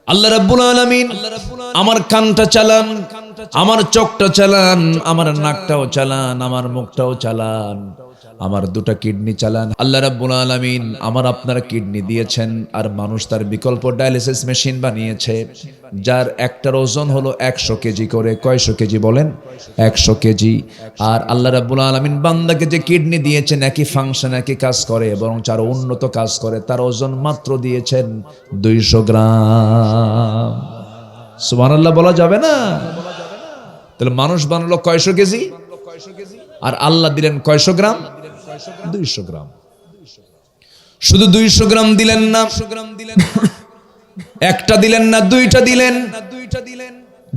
আল্লাহ রাব্বুল আলামিন আমার কানটা চালান, আমার চোখটা চালান, আমার নাকটাও চালান, আমার মুখটাও চালান, আমার দুটো কিডনি চালান। আল্লাহ রাব্বুল আলামিন আমার আপনার কিডনি দিয়েছেন, আর মানুষ তার বিকল্প ডায়ালিসিস মেশিন বানিয়েছে, যার একটার ওজন হলো 100 কেজি করে। কয়শো কেজি বলেন? 100 কেজি। আর আল্লাহ রাব্বুল আলামিন বান্দাকে যে কিডনি দিয়েছেন, একই ফাংশন, একই কাজ করে, বরং আরো উন্নত কাজ করে। তার ওজন মাত্র দিয়েছেন 200 গ্রাম। সুবহানাল্লাহ বলা যাবে না? তাহলে মানুষ বানালো কয়শো কেজি, আর আল্লাহ দিলেন কয়শো গ্রাম? 200 গ্রাম। শুধু 200 গ্রাম দিলেন না, একটা দিলেন না, দুইটা দিলেন।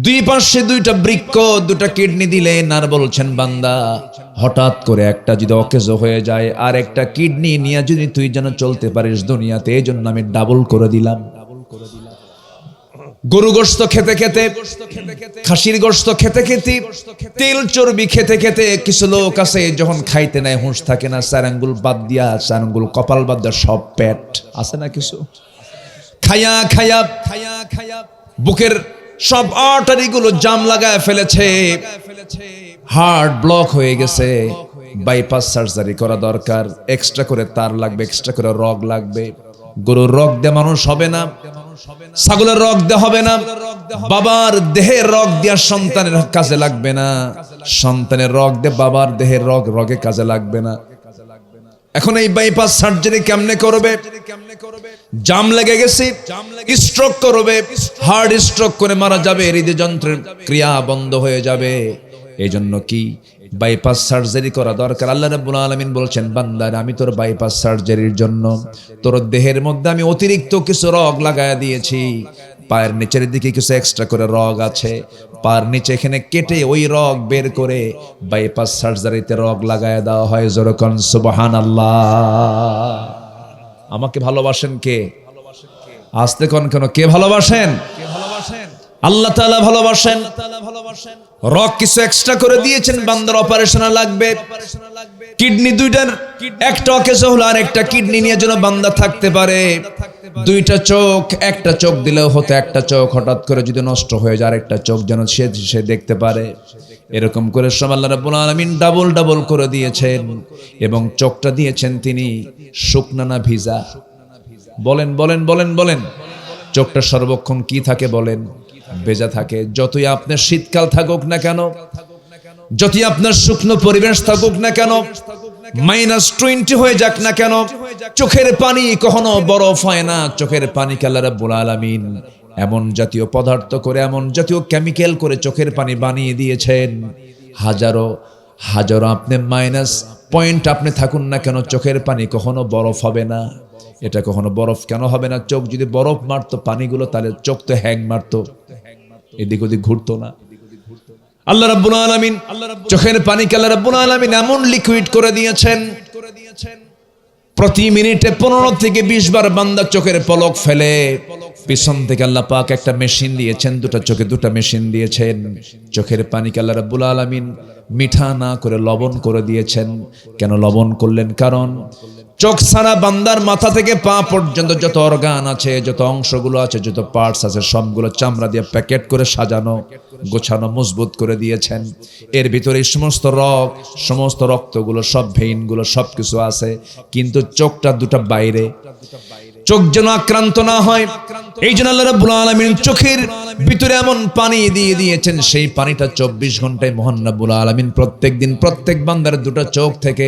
দুই পাশে দুইটা বৃক্ক, দুটা কিডনি দিলেন, আর বলছেন বান্দা হঠাৎ করে একটা যদি অকেজো হয়ে যায়, আর একটা কিডনি নিয়ে যদি তুই যেন চলতে পারিস দুনিয়াতে, এই জন্য আমি ডাবল করে দিলাম। গরু গোশত খেতে খেতে, খাসির গোশত খেতে খেতে, তেল চর্বি খেতে খেতে, কিছু লোক আছে যখন খাইতে নেয় হুঁশ থাকে না, 4 আঙ্গুল বাদ দিয়া, 4 আঙ্গুল কপাল বাদ দিয়া সব পেট আছে না, কিছু খায়া খায়া বুকের সব আর্টারি গুলো জাম লাগায় ফেলেছে, হার্ট ব্লক হয়ে গেছে, বাইপাস সার্জারি করা দরকার, এক্সট্রা করে তার লাগবে, এক্সট্রা করে রগ লাগবে। গরুর রগ দিয়ে মানুষ হবে না, ছাগলের রগ দিয়ে হবে না, বাবার দেহের রগ দিয়া সন্তানের কাজে লাগবে না, সন্তানের রগ দিয়ে বাবার দেহের রগে কাজে লাগবে না। এখন এই বাইপাস সার্জারি কেমনে করবে? জাম লেগে গেছে, স্ট্রোক করবে, হার্ট স্ট্রোক করে মারা যাবে, হৃদযন্ত্রের ক্রিয়া বন্ধ হয়ে যাবে। এই জন্য কি বাইপাস সার্জারি করা দরকার। আল্লাহ রাব্বুল আলামিন বলছেন বান্দার, আমি তোর বাইপাস সার্জারির জন্য তোর দেহের মধ্যে আমি অতিরিক্ত কিছু রগ লাগায়া দিয়েছি। পায়ের নিচের দিকে কিছু এক্সট্রা করে রগ আছে, পায়ের নিচে এখানে কেটে ওই রগ বের করে বাইপাস সার্জারিতে রগ লাগায়া দেওয়া হয়। যেরকম সুবহানাল্লাহ। আমাকে ভালোবাসেন কে? আসতে কোন কেন? কে ভালোবাসেন? আল্লাহ তাআলা ভালোবাসেন। রগ কিছু এক্সট্রা করে দিয়েছেন, বান্দার অপারেশনে লাগবে। কিডনি দুইটার একটা অকেজো হলো, আর একটা কিডনি নিয়ে যেন বান্দা থাকতে পারে। দুইটা চোখ, একটা চোখ দিলেও হতো, একটা চোখ হঠাৎ করে যদি নষ্ট হয়ে যায়, আরেকটা চোখ যেন সে দেখতে পারে। এরকম করে সব আল্লাহ রাব্বুল আলামিন ডাবল ডাবল করে দিয়েছেন। এবং চোখটা দিয়েছেন তিনি শুকনা না ভিজা? বলেন বলেন বলেন বলেন। চোখটা সর্বক্ষণ কি থাকে বলেন? ভেজা থাকে। যতই আপনার শীতকাল থাকুক না কেন, যতই আপনার শুকনো পরিবেশ থাকুক না কেন, -20 হয়ে যাক না কেন, চোখের পানি কখনো বরফ হয় না। চোখের পানিকে আল্লাহ রাব্বুল আলামিন এমন জাতীয় পদার্থ করে, এমন জাতীয় কেমিক্যাল করে চোখের পানি বানিয়ে দিয়েছেন, হাজারো হাজারো আপনি মাইনাস পয়েন্ট আপনি থাকুন না কেন, চোখের পানি কখনো বরফ হবে না। এটা কখনো বরফ কেন হবে না? চোখ যদি বরফ মারতো পানিগুলো, তাহলে চোখ তো হ্যাং মারতো, এদিক ওদিক ঘুরতো না। আল্লাহ রাব্বুল আলামিন চোখের পানিকে আল্লাহ রাব্বুল আলামিন এমন লিকুইড করে দিয়েছেন, প্রতি মিনিটে 15 থেকে 20 বার বান্দা চোখের পলক ফেলে। পিছন থেকে আল্লাহ পাক একটা মেশিন দিয়েছেন, দুটো চোখে দুটো মেশিন দিয়েছেন। চোখের পানিকে আল্লাহ রাব্বুল আলামিন মিঠা না করে লবণ করে দিয়েছেন। কেন লবণ করলেন? কারণ চোখ ছাড়া বান্দার মাথা থেকে পা পর্যন্ত যত অর্গান আছে, যত অংশগুলো আছে, যত পার্টস আছে, সবগুলো চামড়া দিয়ে প্যাকেট করে সাজানো, গোছানো, মজবুত করে দিয়েছেন। এর ভিতরে সমস্ত সমস্ত রক্তগুলো, সব ভেইনগুলো, সবকিছু আছে। কিন্তু চোখটা দুটো বাইরে, চোখ যেন আক্রান্ত না হয়, এই জন্য আল্লাহ রাব্বুল আলামিন চোখের ভিতরে এমন পানি দিয়ে দিয়েছেন, সেই পানিটা 24 ঘন্টায় মহান রাব্বুল আলামিন প্রত্যেক দিন প্রত্যেক বান্দার দুটো চোখ থেকে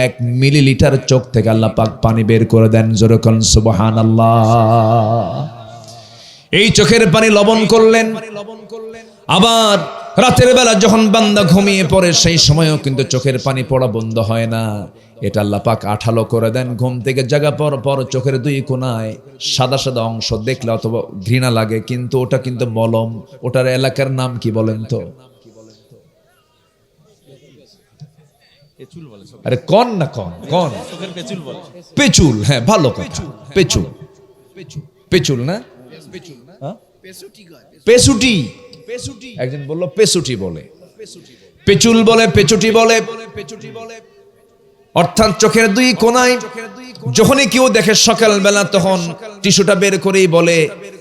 1 মিলিলিটার চোখ থেকে আল্লাহ পাক পানি বের করে দেন। যেরকম সুবহানাল্লাহ। এই চোখের পানি লবণ করলেন। আবার রাতের বেলা যখন বান্দা ঘুমিয়ে পড়ে, সেই সময়ও কিন্তু চোখের পানি পড়া বন্ধ হয় না। এটা আল্লাহ পাক আঠালো করে দেন। ঘুম থেকে জাগা পর চোখের 2 কোণায় সাদা সাদা অংশ দেখলে অথবা ঘৃণা লাগে, কিন্তু ওটা কিন্তু মলম। ওটার এলাকার নাম কি বলেন তো? আরে কন না, কন পেচুল। হ্যাঁ, ভালো কথা, পেচুল। পেচুল না, পেছুটি। একজন বলল পেছুটি বলে, পেচুল বলে, পেছুটি বলে। অর্থাৎ চোখের দুই কোণায় যখনই কেউ দেখে সকালবেলা তখন টিস্যুটা বের করেই বলে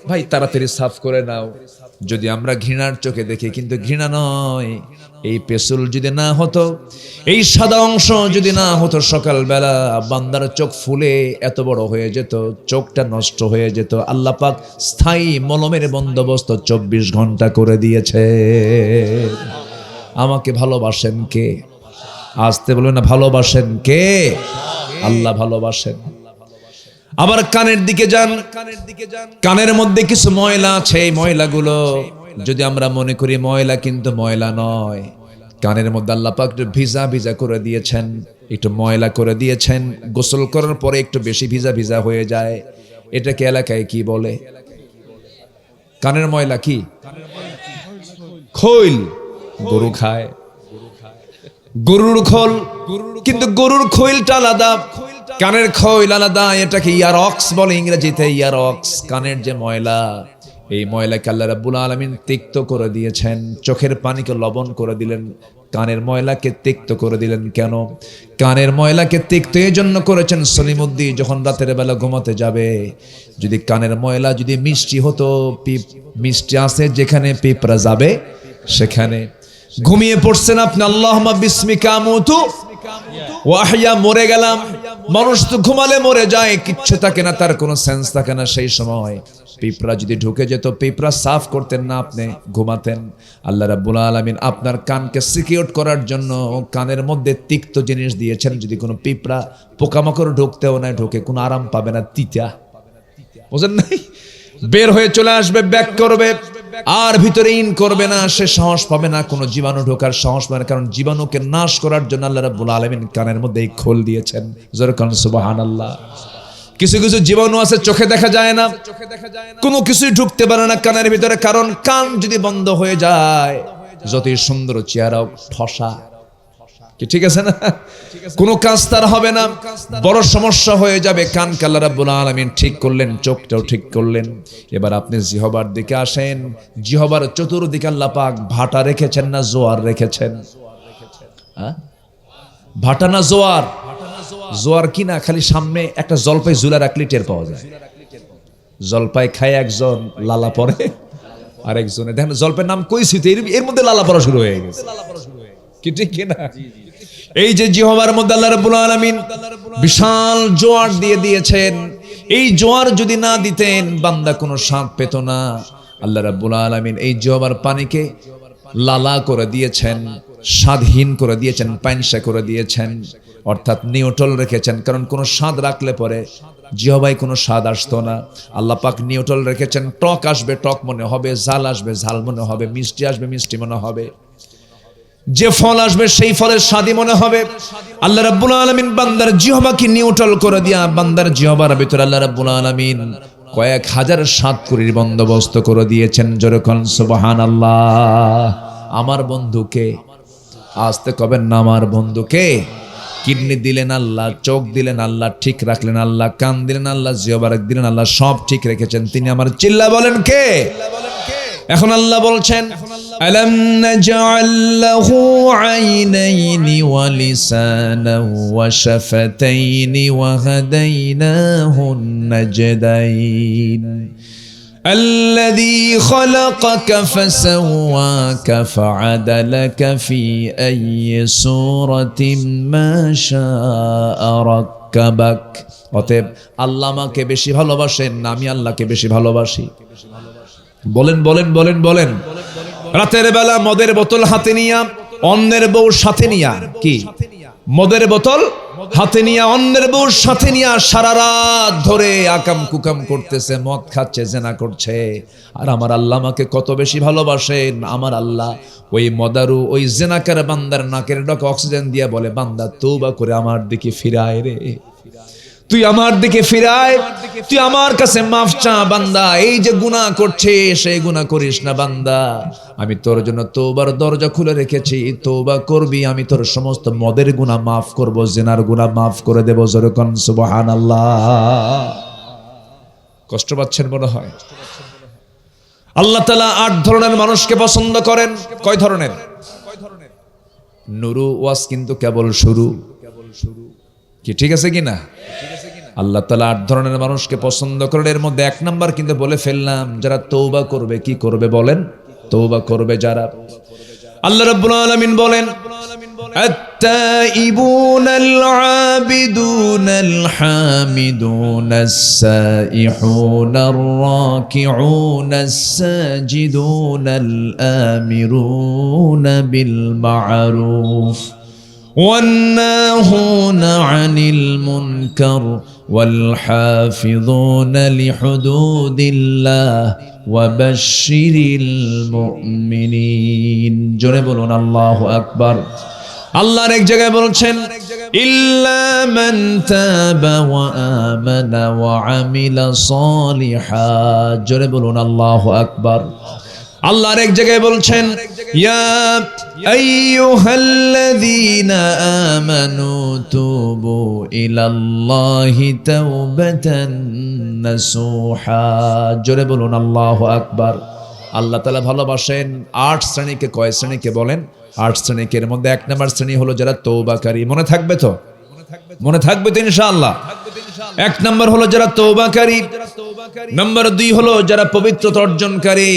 ভাই তাড়াতাড়ি সাফ করে নাও। যদি আমরা ঘৃণার চোখে দেখি, কিন্তু ঘৃণা নয়, এই পেছল যদি না হতো, এই সাদা অংশ যদি না হতো, সকালবেলা বান্দার চোখ ফুলে এত বড় হয়ে যেত, চোখটা নষ্ট হয়ে যেত। আল্লাহ পাক স্থায়ী মলমের বন্দোবস্ত 24 ঘন্টা করে দিয়েছে। আমাকে ভালোবাসেন কে? আসতে বলবেন না, ভালোবাসেন কে? আল্লাহ ভালোবাসেন। আবার কানের দিকে যান, কানের মধ্যে কিছু ময়লা আছে। এই ময়লাগুলো যদি আমরা মনে করি ময়লা, কিন্তু ময়লা নয়। কানের মধ্যে আল্লাহ পাক একটু ভিজা ভিজা করে দিয়েছেন, একটু ময়লা করে দিয়েছেন। গোসল করার পরে একটু বেশি ভিজা ভিজা হয়ে যায়। এটাকে এলাকায় কি বলে? কানের ময়লা কি? খৈল। গরু খায় গরুর খোল, কিন্তু গরুর খৈলটা আলাদা, কানের খৈল আলাদা। এটাকে ইয়ারক্স বলে ইংরেজিতে, ইয়ারক্স। কানের যে ময়লা, এই ময়লাকে আল্লাহ রাব্বুল আলামিন তিক্ত করে দিয়েছেন। চোখের পানিকে লবণ করে দিলেন, কানের ময়লাকে তিক্ত করে দিলেন। কেন? কানের ময়লাকে তিক্ত এই জন্য করেছেন, সলিমুদ্দিন যখন রাতের বেলা ঘুমাতে যাবে, যদি কানের ময়লা যদি মিষ্টি হতো, মিষ্টি আছে যেখানে পিঁপড়া যাবে সেখানে। ঘুমিয়ে পড়ছেন আপনি, আল্লাহুম্মা বিসমিকা আমুতু ওয়া আহইয়া, মরে গেলাম। মানুষ তো ঘুমালে মরে যায়, কিচ্ছু থাকে না, তার কোনো সেন্স থাকে না। সেই সময় পিঁপড়া যদি ঢুকে যেত, পিঁপড়া সাফ করতেন না, আপনি ঘুমাতেন। আল্লাহ রাব্বুল আলামিন আপনার কানকে সিকিউর করার জন্য কানের মধ্যে তিক্ত জিনিস দিয়েছেন। যদি কোনো পিঁপড়া পোকামাকড় ঢুকতেও না ঢুকে, কোনো আরাম পাবে না, তিতা। বুঝেন নাই? বের হয়ে চলে আসবে, ব্যাক করবে, আর ভিতরে ইন করবে না, সে সাহস পাবে না, কোনো জীবাণু ঢোকার সাহস পাবে না। কারণ জীবাণুকে নাশ করার জন্য আল্লাহ রাব্বুল আলামিন কানের মধ্যে এই খোল দিয়েছেন। জোরে কান সুবহানাল্লাহ। কিছু কিছু জীবাণু আছে চোখে দেখা যায় না, কোনো কিছুই ঢুকতে পারে না কানের ভিতরে, কারণ কান যদি বন্ধ হয়ে যায়, যতই সুন্দর চেহারা ঠসা, কি ঠিক আছে না, কোনো কাজ তার হবে না, বড় সমস্যা হয়ে যাবে। কানকে আল্লাহ রাব্বুল আলামিন ঠিক করলেন, চোখটাও ঠিক করলেন। এবার আপনি জিহবার দিকে আসেন। জিহবার চতুর্দিকে আল্লাহ পাক ভাটা রেখেছেন না জোয়ার রেখেছেন? ভাটা না জোয়ার? জোয়ার কি না, খালি সামনে একটা জলপাই ঝুলা রাখলে টের পাওয়া যায়। জলপাই খায় একজন, লালা পরে আরেকজনে। দেখেন জলপাইয়ের নাম কইছি তো, এর মধ্যে লালা পড়া শুরু হয়ে গেছে, কি ঠিক কিনা? এই যে জিহবার মধ্যে আল্লাহ রাব্বুল আলামিন বিশাল জোয়ার দিয়ে দিয়েছেন। এই জোয়ার যদি না দিতেন, বান্দা কোনো স্বাদ পেত না। আল্লাহ রাব্বুল আলামিন এই জিহবার পানিকে লালা করে দিয়েছেন, স্বাদহীন করে দিয়েছেন, পাইনসা করে দিয়েছেন, অর্থাৎ নিউট্রাল রেখেছেন। কারণ কোনো স্বাদ রাখলে পরে জিহবায় কোনো স্বাদ আসতো না। আল্লাহ পাক নিউট্রাল রেখেছেন। টক আসবে টক মনে হবে, ঝাল আসবে ঝাল মনে হবে, মিষ্টি আসবে মিষ্টি মনে হবে, যে ফল আসবে সেই ফলের স্বাদই মনে হবে। আল্লাহ রাব্বুল আলামিন বান্দার জিহবাকে নিউট্রাল করে দিয়া, বান্দার জিহবার ভিতরে আল্লাহ রাব্বুল আলামিন কয়েক হাজার স্বাদ কুরির বন্দোবস্ত করে দিয়েছেন। জোরে কোন সুবহানাল্লাহ। আমার বন্ধুকে আসতে কবেন না, আমার বন্ধুকে। কিডনি দিলেন আল্লাহ, চোখ দিলেন আল্লাহ, ঠিক রাখলেন আল্লাহ, কান দিলেন আল্লাহ, জিহ্বা দিলেন আল্লাহ, সব ঠিক রেখেছেন তিনি। আমার চিল্লা বলেন কে? এখন আল্লাহ বলছেন, আলাম নাজআল লাহু আইনাইনি ওয়া লিসানান ওয়া শাফাতাইনি ওয়া হাদাইনাহুন নাজদাইন الذي خلقك فسواك فعدلك في أي صورة ما شاء ركبك। অতএব আল্লাহ আমাকে বেশি ভালোবাসেন না আমি আল্লাহকে বেশি ভালোবাসি? বলেন বলেন বলেন বলেন। রাতের বেলা মদের বোতল হাতে নিয়া, অন্যের বউ সাথে নিয়া, কি মদের বোতল হাতে নিয়া, অন্যের বউর সাথে নিয়া সারা রাত ধরে আকাম কুকাম করতেছে, মদ খাচ্ছে, জেনা করছে। আর আমার আল্লাহ আমাকে কত বেশি ভালোবাসেন। আমার আল্লাহ ওই মদারু, ওই জেনাকার বান্দার নাকের ডকে অক্সিজেন দিয়া বলে, বান্দা তওবা করে আমার দিকে ফিরায় রে, তুই আমার দিকে ফিরায়, তুই আমার কাছে মাফ চা বান্দা। এই যে গুনাহ করছে সেই গুনাহ করিস না বান্দা, আমি তোর জন্য তওবার দরজা খুলে রেখেছি, তওবা করবি, আমি তোর সমস্ত মদের গুনাহ মাফ করব, জিনার গুনাহ মাফ করে দেব। জোরে কোন সুবহানাল্লাহ। কষ্ট পাচ্ছেন মনে হয়? আল্লাহ তাআলা 8 ধরনের মানুষকে পছন্দ করেন। কয় ধরনের? নুরু ওয়াজ কিন্তু কেবল শুরু, কি ঠিক আছে কি না? আল্লাহ তাআলা 8 ধরনের মানুষকে পছন্দ করেন, এর মধ্যে 1 নাম্বার কিন্তু বলে ফেললাম, যারা তওবা করবে। কি করবে বলেন? তওবা করবে যারা। আল্লাহ রাব্বুল আলামিন বলেন, التائبون العابدون الحامدون السائحون الراكعون الساجدون الآمرون بالمعروف والناهون عن المنكر والحافظون لحدود الله وبشر المؤمنين। জোরে বলুন আল্লাহু আকবার। আল্লাহর এক জায়গায় বলছেন, ইল্লা মান তাবা ওয়া আমানা ওয়া আমিলা সলিহা। জোরে বলুন আল্লাহু আকবার। আল্লাহর এক জায়গায় বলছেন, ইয়া আইয়ুহাল্লাযীনা আমানু তুবু ইলাল্লাহি তাওবাতান নাসুহা। জোরে বলুন আল্লাহু আকবার। আল্লাহ তাআলা ভালোবাসেন 8 শ্রেণীকে। কয় শ্রেণীকে বলেন? 8 শ্রেণীকে। এর মধ্যে 1 নাম্বার শ্রেণী হলো যারা তওবাকারী। মনে থাকবে তো? মনে থাকবে তো ইনশাআল্লাহ। 1 নাম্বার হলো যারা তওবাকারী। নাম্বার 2 হলো যারা পবিত্রতা অর্জনকারী।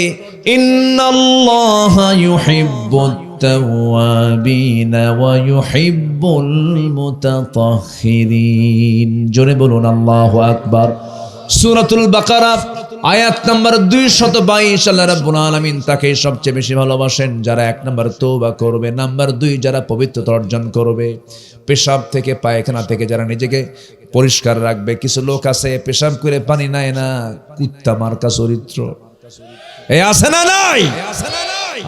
ইন্নাল্লাহা ইউহিব্বুত তাওয়াবিনা ওয়া ইউহিব্বুল মুতাতাহহিরিন। জোরে বলুন আল্লাহু আকবার। সূরাতুল বাকারা আয়াত নাম্বার 222। আল্লাহ রাব্বুল আলামিন তাকে সবচেয়ে বেশি ভালোবাসেন যারা 1 নাম্বার তওবা করবে, নাম্বার 2 যারা পবিত্রতা অর্জন করবে, পেশাব থেকে পায়খানা থেকে যারা নিজেকে পরিষ্কার রাখবে। কিছু লোক আছে পেশাব করে পানি নেয় না, কুত্তা মার্কা চরিত্র। এই আছে না নাই?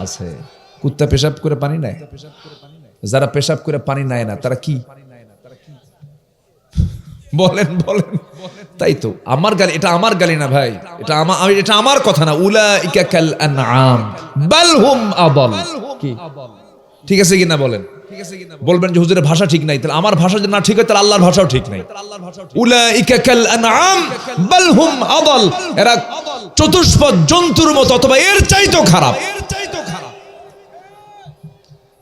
আছে। কুত্তা পেশাব করে পানি নেয়। যারা পেশাব করে পানি নেয় না তারা কি বলেন? বলেন। তাই তো আমার গালি, এটা আমার গালি না ভাই, এটা আমার কথা না। উলাইকা কাল আনআম বাল হুম আদাল। কি ঠিক আছে কি না বলেন? বলবেন যে হুজুরের ভাষা ঠিক নাই, তাহলে আমার ভাষা যদি না ঠিক হয় তাহলে আল্লাহর ভাষাও ঠিক নাই। উলাইকা কাল আনআম বাল হুম আদাল। এরা চতুষ্পদ জন্তুর মতো অথবা এর চাইতেও খারাপ।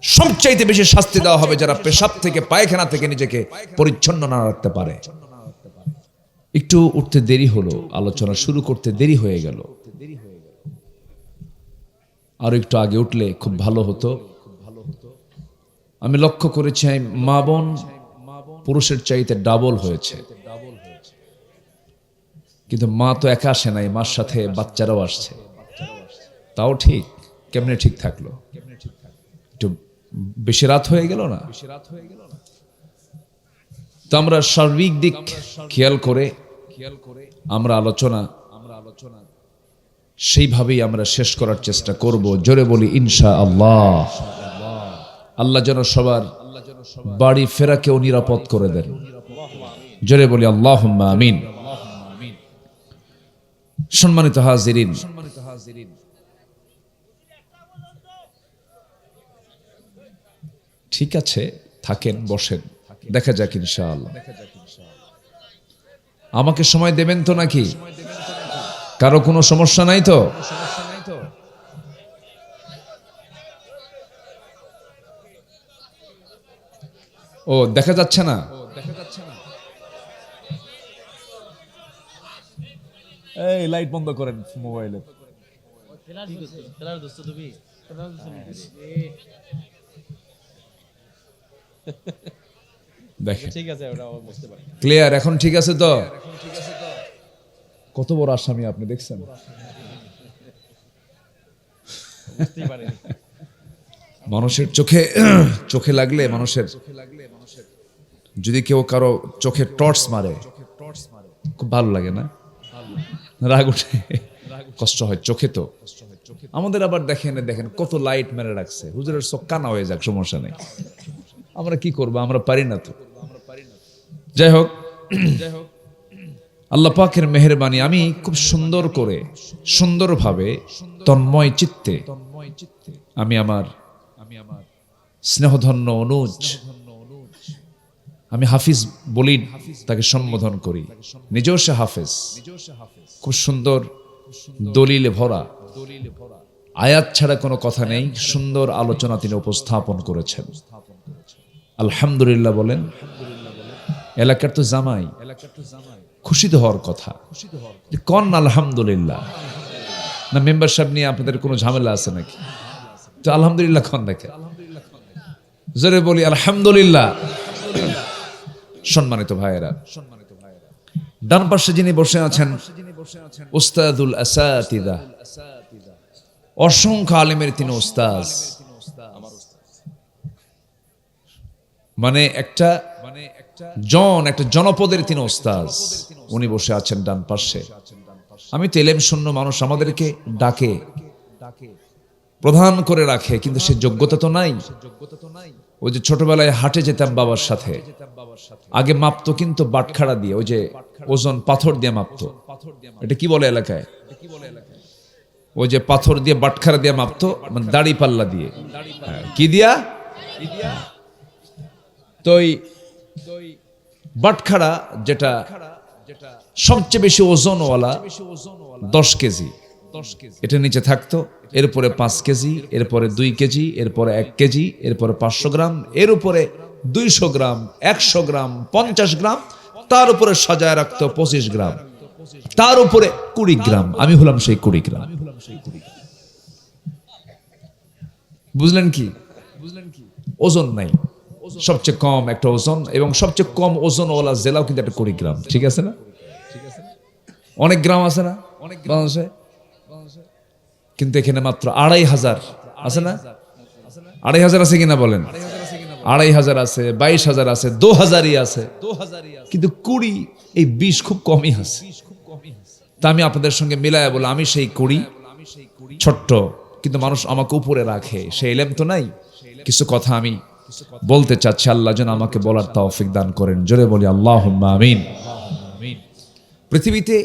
সবচাইতে বেশি শাস্তি দেওয়া হবে যারা পেশাব থেকে পায়খানা থেকে নিজেকে পরিচ্ছন্ন না রাখতে পারে। একটু উঠতে দেরি হলো, আলোচনা শুরু করতে দেরি হয়ে গেল। আর একটু আগে উঠলে খুব ভালো হতো। আমি লক্ষ্য করেছি মা বোন পুরুষের চাইতে ডাবল হয়েছে। কিন্তু মা তো একা আসে নাই, মার সাথে বাচ্চারাও আসছে। তাও ঠিক। কেমনে ঠিক থাকলো? একটু বেশি রাত হয়ে গেল না? তো আমরা সার্বিক দিক খেয়াল করে আমরা আলোচনা সেইভাবেই আমরা শেষ করার চেষ্টা করব। জোরে বলি ইনশাআল্লাহ। আল্লাহ যেন সবার বাড়ি ফেরাকেও নিরাপদ করে দেন। জোরে বলি আল্লাহুম্মা আমিন। সম্মানিত হাজিরিন, ঠিক আছে, থাকেন, বসেন, দেখা যাক ইনশাআল্লাহ। আমাকে সময় দেবেন তো নাকি? কারো কোনো সমস্যা নাই তো? ও দেখা যাচ্ছে না? এই লাইট বন্ধ করেন মোবাইলে। দেখেন ক্লিয়ার এখন? ঠিক আছে তো? কত বড় আসামি আপনি দেখছেন? মানুষের চোখে লাগলে, মানুষের যদি কেউ কারো চোখে টর্চ মারে খুব ভালো লাগে না? রাগ উঠে, কষ্ট হয় চোখে। তো আমাদের আবার দেখেন কত লাইট মেরে রাখছে। হুজুরের চোখ কানা হয়ে যাক, সমস্যা নেই। আমরা কি করবো? আমরা পারি না তো। যাই হোক, আল্লাহ পাকের মেহেরবানি, আমি খুব সুন্দরভাবে তন্ময় চিত্তে আমি আমার স্নেহধন্য অনুজ, আমি হাফিজ বলি তাকে সম্বোধন করি। নিজেও সে হাফেজ। খুব সুন্দর দলিলে ভরা, আয়াত ছাড়া কোনো কথা নেই, সুন্দর আলোচনা তিনি উপস্থাপন করেছেন। আলহামদুলিল্লাহ বলেন। এলাকার তো জামাই, খুশি তো হওয়ার কথা। কন আলহামদুলিল্লাহ। না মেম্বার সাহেব নিয়ে আপনাদের কোনো ঝামেলা আছে নাকি? তো আলহামদুলিল্লাহ কন দেখে, জোরে বলি আলহামদুলিল্লাহ। সম্মানিত ভাইয়েরা, ডান পাশে যিনি বসে আছেন উস্তাদুল আসাতিদা, অসংখ্য আলেমের তিনি উস্তাদ। মানে একটা জনপদের তিনি উস্তাদ, উনি বসে আছেন ডান পাশে। আমি তো এলেম শূন্য মানুষ, আমাদেরকে ডাকে প্রধান করে রাখে, কিন্তু সে যোগ্যতা তো নাই। ওই যে ছোটবেলায় হাটে যেতাম বাবার সাথে, আগে মাপতো কিন্তু বাটখারা দিয়ে, ওই যে ওজন পাথর দিয়ে মাপতো। এটা কি বলে এলাকায়? ওই যে পাথর দিয়ে বাটখারা দিয়ে মাপতো, মানে দাড়ি পাল্লা দিয়ে। কি দিয়া? তো বাটখারা যেটা সবচেয়ে বেশি ওজনওয়ালা 10 কেজি, এটা নিচে থাকতো, এরপরে 5 কেজি, এরপরে 2 কেজি, এরপরে 1 কেজি, এরপরে 500 গ্রাম, এর উপরে 200 গ্রাম, 100 গ্রাম, 50 গ্রাম, তার উপরে সাজায় রাখতো 25 গ্রাম, তার উপরে 20 গ্রাম। আমি হলাম সেই 20 গ্রাম। বুঝলেন কি? ওজন নাই, সবচেয়ে কম একটা ওজন, এবং সবচেয়ে কম ওজনওয়ালা জেলাও কিন্তু একটা 20 গ্রাম। ঠিক আছে না? অনেক গ্রাম আছে না বাংলাদেশে? কিন্তু এখানে মাত্র 2500 আছে না? 2500 আছে কিনা বলেন? 2500 আছে, 22000 আছে, 2000ই আছে, কিন্তু 20 এই 20 খুব কমই আছে। তা আমি আপনাদের সঙ্গে মিলায়া বলে আমি সেই 20, ছোট্ট, কিন্তু মানুষ আমাকে উপরে রাখে, সেই এলেম তো নাই। কিছু কথা আমি বলতে চাচ্ছি, আল্লাহ যেন আমাকে বলার তৌফিক দান করেন। জোরে বলি আল্লাহুম্মা আমিন। পৃথিবীতে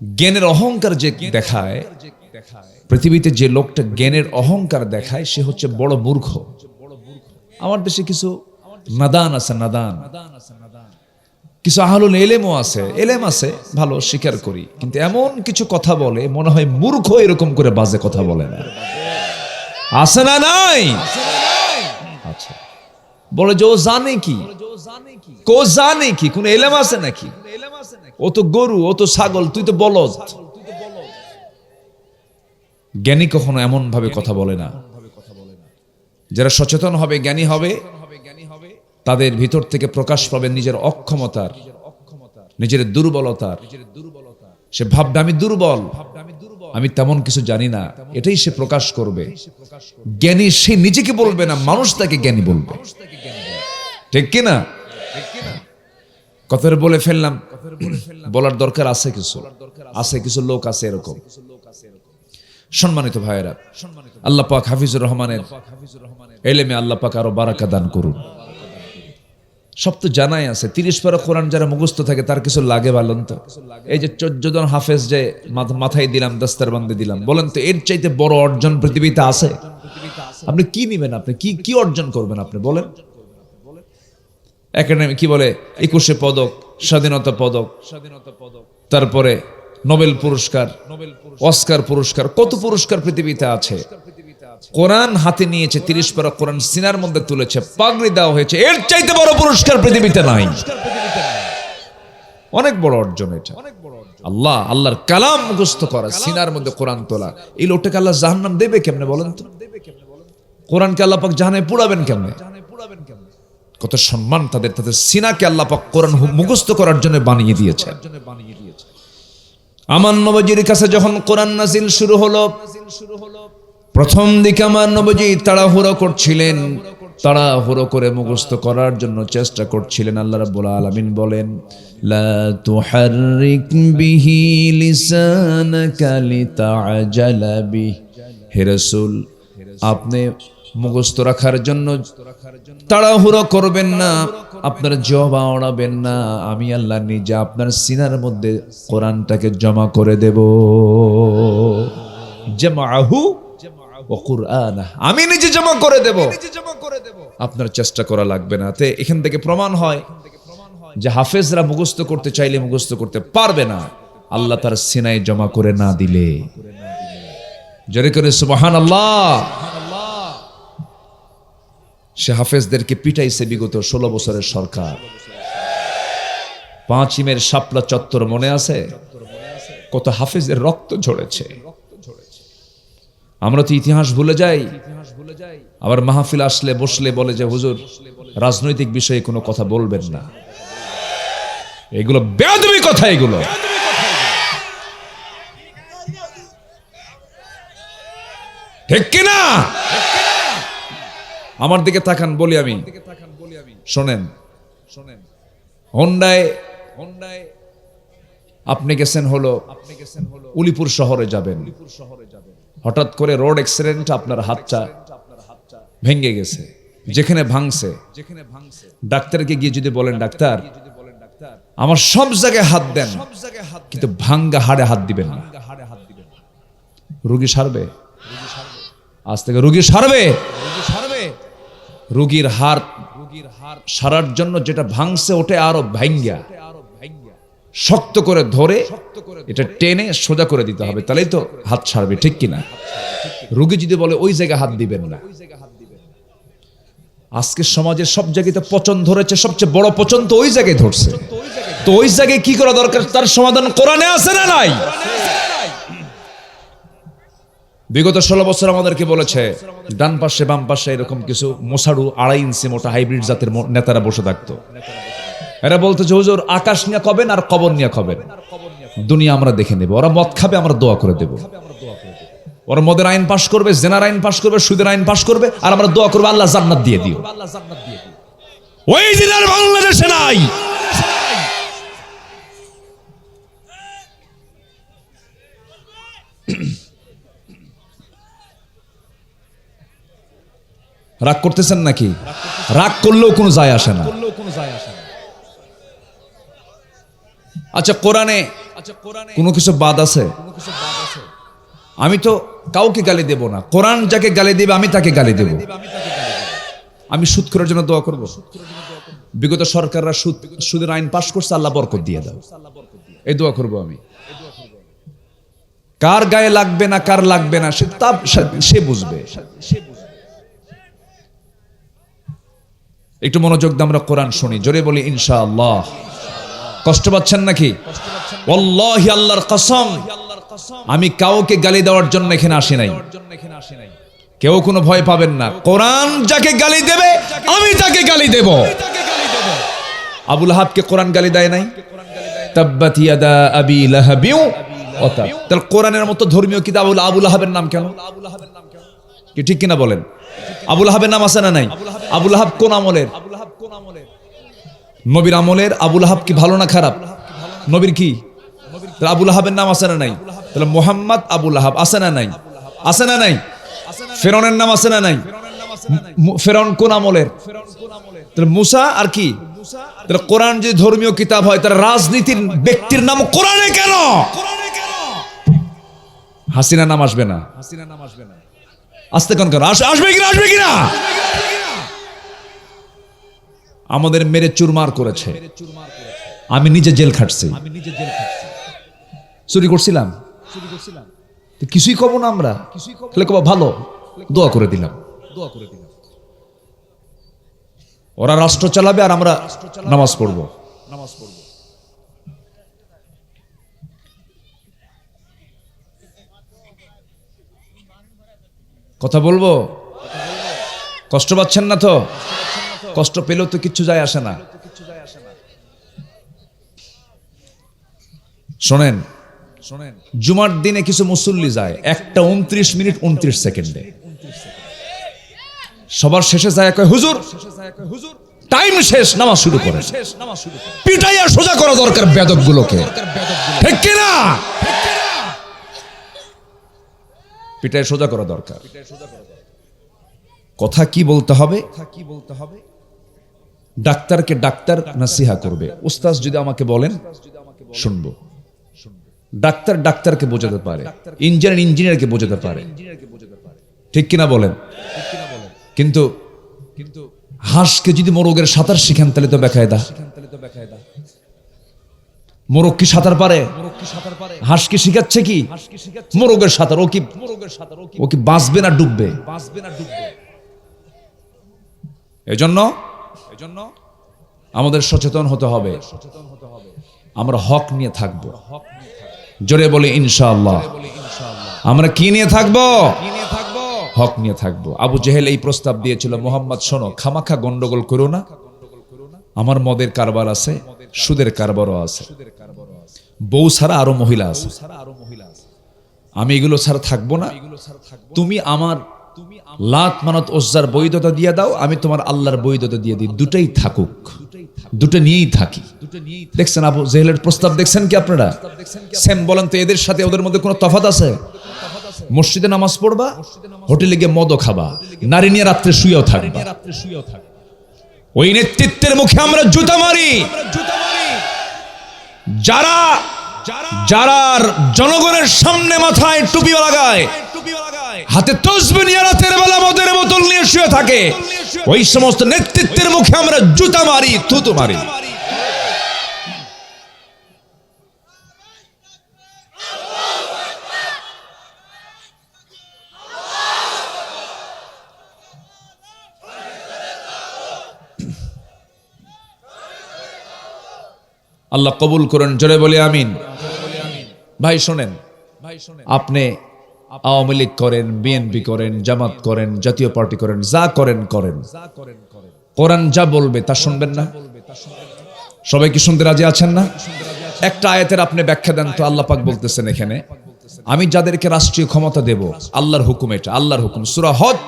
জ্ঞানের অহংকার যে দেখায়, পৃথিবীতে যে লোকটা জ্ঞানের অহংকার দেখায়, সে হচ্ছে বড় মূর্খ। আমার দেশে কিছু নাদান আছে, নাদান, কিছু আহলুল ইলমও আছে, এলেম আছে, ভালো স্বীকার করি, কিন্তু এমন কিছু কথা বলে মনে হয় মূর্খ এরকম করে বাজে কথা বলে না। আছে না নাই? আচ্ছা, বলে যে ও জানে কি, কো জানে কি, কোন এলেম আছে নাকি? ও তো গরু, ও তো ছাগল, তুই তো বলদ। জ্ঞানী কখনো এমন ভাবে কথা বলে না। যারা সচেতন হবে, জ্ঞানী হবে, তাদের ভিতর থেকে প্রকাশ পাবে নিজের অক্ষমতার, নিজের দুর্বলতার। সে ভাববে আমি দুর্বল, আমি তেমন কিছু জানি না, এটাই সে প্রকাশ করবে। জ্ঞানী সে নিজেকে বলবে না, মানুষ তাকে জ্ঞানী বলবে। ঠিক কিনা? কথাটা বলে ফেললাম, বলার দরকার আছে কিছু, আছে কিছু লোক আছে এরকম। সম্মানিত ভাইয়েরা, আল্লাহ পাক হাফিজুর রহমানের এলেমে আল্লাহ পাক আরো বারাকা দান করুন। সব তো জানাই আছে, 30 পারা কোরআন যারা মুখস্থ থাকে তার কিছু লাগে বলেন তো? এই যে 14 জন হাফেজ যে মাথায় দিলাম, দস্তারবন্দি দিলাম, বলেন তো এর চাইতে বড় অর্জন পৃথিবীতে আছে? আপনি কি নিবেন? আপনি কি অর্জন করবেন? আপনি বলেন। একাডেমি কি বলে, 21 পদক, স্বাধীনতা পদক, তারপরে নোবেল পুরস্কার, অস্কার পুরস্কার, কত পুরস্কার পৃথিবীতে আছে। কোরআন হাতে নিয়েছে, 30 পারা কোরআন সিনার মধ্যে তুলেছে, পাগড়ি দেওয়া হয়েছে, এর চাইতে বড় পুরস্কার পৃথিবীতে নাই। অনেক বড় অর্জন এটা। আল্লাহর কালাম মুখস্থ করা, সিনার মধ্যে কোরআন তোলা। এই লোকটাকে আল্লাহ জাহান্নাম দেবে কেমনে বলেন তো? কোরআনকে আল্লাহ পাক জাহান্নামে পুড়াবেন কেমনে? কত সম্মান তাদের, তাদের সিনাকে আল্লাহ পাক কোরআন মুখস্থ করার জন্য বানিয়ে দিয়েছে। আমার নবীর কাছে যখন কোরআন নাযিল শুরু হলো, প্রথম দিকে আমার নবী তাড়াহুড়ো করছিলেন, তাড়াহুড়ো করে মুখস্থ করার জন্য চেষ্টা করছিলেন। আল্লাহ রাব্বুল আলামিন বলেন, লা তুহাররিক বিহি লিসানাকা লিতাআজালা বিহি। হে রাসূল, আপনি মুখস্থ রাখার জন্য তাড়াহুড়ো করবেন না, আপনার জিহ্বা ওড়াবেন না, আমি আল্লাহ নিজে আপনার সিনার মধ্যে কোরআনটাকে জমা করে দেব। জামাআহু ওয়া কুরআনা, আমি নিজে জমা করে দেব, আপনার চেষ্টা করা লাগবে না। তে এখান থেকে প্রমাণ হয় যে হাফেজরা মুখস্থ করতে চাইলে মুখস্থ করতে পারবে না, আল্লাহ তার সিনায় জমা করে না দিলে। জোরে করে সুবহানাল্লাহ। সে হাফেজদেরকে পিটাইছে বিগত 16 বছরের সরকার। 5 ইমের শাপলা চত্বর মনে আছে? কত হাফেজের রক্ত ঝরেছে। আমরা তো ইতিহাস ভুলে যাই, আবার মাহফিল আসলে বসলে বলে যে হুজুর রাজনৈতিক বিষয়ে কোনো কথা বলবেন না। এগুলো বেয়াদবি কথা। এগুলো ঠিক কিনা? আমার দিকে তাকান, বলি আমি, শোনেন। হোন্ডায় আপনি গেছেন হলো উলিপুর শহরে যাবেন, হঠাৎ করে রোড অ্যাক্সিডেন্ট, আপনার হাতটা ভেঙে গেছে। যেখানে ভাঙছে ডাক্তারকে গিয়ে যদি বলেন ডাক্তার আমার সব জায়গায় হাত দেন, কিন্তু ভাঙ্গা হাড়ে হাত দিবেন না, রোগী সারবে? আজ থেকে রোগী সারবে? রোগীর হাড় সারার জন্য যেটা ভাঙছে ওটা আরো ভাঙ্গা শক্ত করে ধরে এটা টেনে সোজা করে দিতে হবে, তাহলেই তো হাত সারবে। ঠিক কিনা? রোগী যদি বলে ওই জায়গায় হাত দিবেন না, আজকে সমাজের সব জায়গায় পচন ধরেছে, সবচেয়ে বড় পচন তো ওই জায়গায় ধরছে। তো ওই জায়গায় কি করা দরকার, তার সমাধান কোরআনে আছে না নাই? বিগত 16 বছর আমাদেরকে বলেছে ডান পাশে বাম পাশে এরকম কিছু মোসাড়ু 2.5 ইঞ্চি মোটা হাইব্রিড জাতের নেতারা বসে থাকতো। এরা বলতো যে হুজুর আকাশ নিয়ে কবেন আর কবর নিয়ে কবেন, দুনিয়া আমরা দেখে নেব। ওরা মদ খাবে, আমরা দোয়া করে দেব। ওরা মদের আইন পাশ করবে, জেনার আইন পাশ করবে, সুদের আইন পাশ করবে, আর আমরা দোয়া করবো আল্লাহ জান্নাত দিয়ে দিও। ওই দিন আর বাংলাদেশে নাই। রাগ করতেছেন নাকি? রাগ করলেও কোনো যায় আসে না। আচ্ছা, কোরআনে কোনো কিছু বাদ আছে? আমি তো কাউকে গালি দেব না। কোরআন যাকে গালি দেবে আমি তাকে গালি দেব। আমি সুদ করার জন্য দোয়া করব? বিগত সরকাররা সুদের আইন পাশ করছে, আল্লাহ বরকত দিয়ে দাও, এই দোয়া করব আমি। কার গায়ে লাগবে না কার লাগবে না সে বুঝবে। একটু মনোযোগ দিয়ে আমরা কোরআন শুনি, জোরে বলি ইনশাআল্লাহ। কষ্ট পাচ্ছেন নাকি? ওয়াল্লাহি আল্লাহর কসম, আমি কাউকে গালি দেওয়ার জন্য এখানে আসি নাই। কেউ কোনো ভয় পাবেন না। কোরআন যাকে গালি দেবে আমি তাকে গালি দেব। আবু লাহাবকে কোরআন গালি দেয় নাই? তাব্বাত ইয়াদা আবি লাহাবিউ ওয়া তাব। তাহলে কোরআনের মতো ধর্মীয় কিতাব আবু লাহাবের নাম কেন? কি ঠিক কিনা বলেন? আবু লাহাবের নাম আছে না নাই? আবু লাহাব কোন আমলের? নবীর আমলের। আবু লাহাব কি ভালো না খারাপ? নবীর কি? তাহলে আবু লাহাবের নাম আছে না নাই? তাহলে মুহাম্মদ আবু লাহাব আছে না নাই? আছে না নাই? ফেরাউনের নাম আছে না নাই? ফেরাউন কোন আমলের? তাহলে মুসা আর কি? তাহলে কোরআন যদি ধর্মীয় কিতাব হয় তাহলে রাজনীতির ব্যক্তির নাম কোরআনে কেন? হাসিনা নাম আসবে না? আসতে কোন কেন? আসবে কিনা? আসবে কিনা? আমাদের মেরে চুরমার করেছে, আমি নিজে জেল খাটছি। চুরি করছিলাম কিছুই কব না আমরা, তাহলে কব ভালো, দোয়া করে দিলাম। ওরা রাষ্ট্র চালাবে আর আমরা নামাজ পড়ব। কথা বলবো? কষ্ট পাচ্ছেন না তো? কষ্ট পেলেও তো কিচ্ছু যায় আসে না। শোনেন, জুমার দিনে কিছু মুসল্লি যায় 1:29:29 সবার শেষে যায় কয় হুজুর টাইম শেষ, নামাজ শুরু করে। পিটাইয়া সোজা করা দরকার বেয়াদবগুলোকে, ঠিক কি না? পিটাইয়া সোজা করা দরকার। কথা কি বলতে হবে? ডাক্তারকে ডাক্তার নাসিহা করবে, উস্তাদ যদি আমাকে বলেন শুনবো। ডাক্তার ডাক্তারকে বোঝাতে পারে, ইঞ্জিনিয়ার ইঞ্জিনিয়ারকে বোঝাতে পারে, ঠিক কিনা বলেন? কিন্তু হাঁসকে যদি মোরগের সাঁতার শিখান তাহলে তো বেকায়দা। মোরগ কি সাঁতার পারে? হাঁস কি শিখাচ্ছে কি মোরগের সাঁতার? ও কি বাঁচবে না ডুববে? এজন্য আমাদের সচেতন হতে হবে, আমরা হক নিয়ে থাকবো। জোরে বলি ইনশাআল্লাহ। আমরা কি নিয়ে থাকবো? হক নিয়ে থাকবো। আবু জেহেল এই প্রস্তাব দিয়েছিল, মুহাম্মদ শোনো, খামাখা গন্ডগোল করো না, আমার মদের কারবার আছে, সুদের কারবারও আছে, বউ ছাড়া আরো মহিলা আছে, আমি এগুলো ছাড়া থাকবো না। তুমি আমার লাত মানত ওজ্জার বৈধতা দিয়ে দাও, আমি তোমার আল্লাহর বৈধতা দিয়ে দিই, দুটাই থাকুক, দুটো নিয়েই থাকি। দেখছেন আবু জেহেলের প্রস্তাব, দেখছেন কি আপনারা? সেম বলেন তো, এদের সাথে ওদের মধ্যে কোনো তফাৎ আছে? মসজিদে নামাজ পড়বা, হোটেলে গিয়ে মদও খাবা, নারী নিয়ে রাত্রে শুয়েও থাকবা। ওই নেতৃত্বের মুখে আমরা জুতা মারি যারা জনগণের সামনে মাথায় টুপি লাগায়, হাতে তসবিহ নিয়ে রাতের বেলা মদের বোতল নিয়ে শুয়ে থাকে। ওই সমস্ত নেতৃত্বের মুখে আমরা জুতা মারি, থুতু মারি। আল্লাহ কবুল করেন, জোরে বলি আমিন। ভাই শোনেন, আপনি আওয়ামী লীগ করেন, বিএনপি করেন, জামাত করেন, জাতীয় পার্টি করেন, যা করেন করেন, কোরআন যা বলবে তা শুনবেন না? সবাই কি শুনতে রাজি আছেন না? একটা আয়াতের আপনি ব্যাখ্যা দেন তো। আল্লাহ পাক বলতেছেন এখানে, আমি যাদেরকে রাষ্ট্রীয় ক্ষমতা দেব, আল্লাহর হুকুম, এটা আল্লাহর হুকুম। সূরা হজ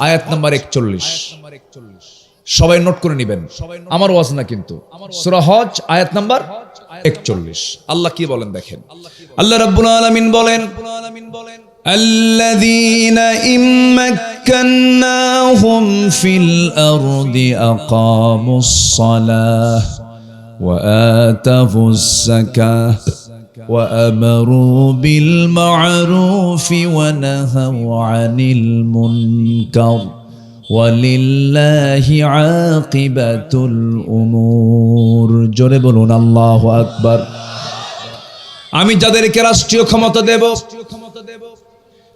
আয়াত নাম্বার 41। সবাই নোট করে নেবেন, আমার ওয়াজ না কিন্তু। সূরা হজ আয়াত নাম্বার 41। আল্লাহ কি বলেন দেখেন। আল্লাহ রাব্বুল আলামিন বলেন, আল্লাযীনা ইম্মাক্কান্নাহুম ফিল আরদি আকামুস সালাহ ওয়া আতাফুস যাকাহ ওয়া আমারু বিল মা'রুফি ওয়া নাহাউ আনিল মুনকার ওয়ালিল্লাহি আকিবাতুল উমুর। জোরে বলুন আল্লাহু আকবার। আমি যাদেরকে রাষ্ট্রীয় ক্ষমতা দেব,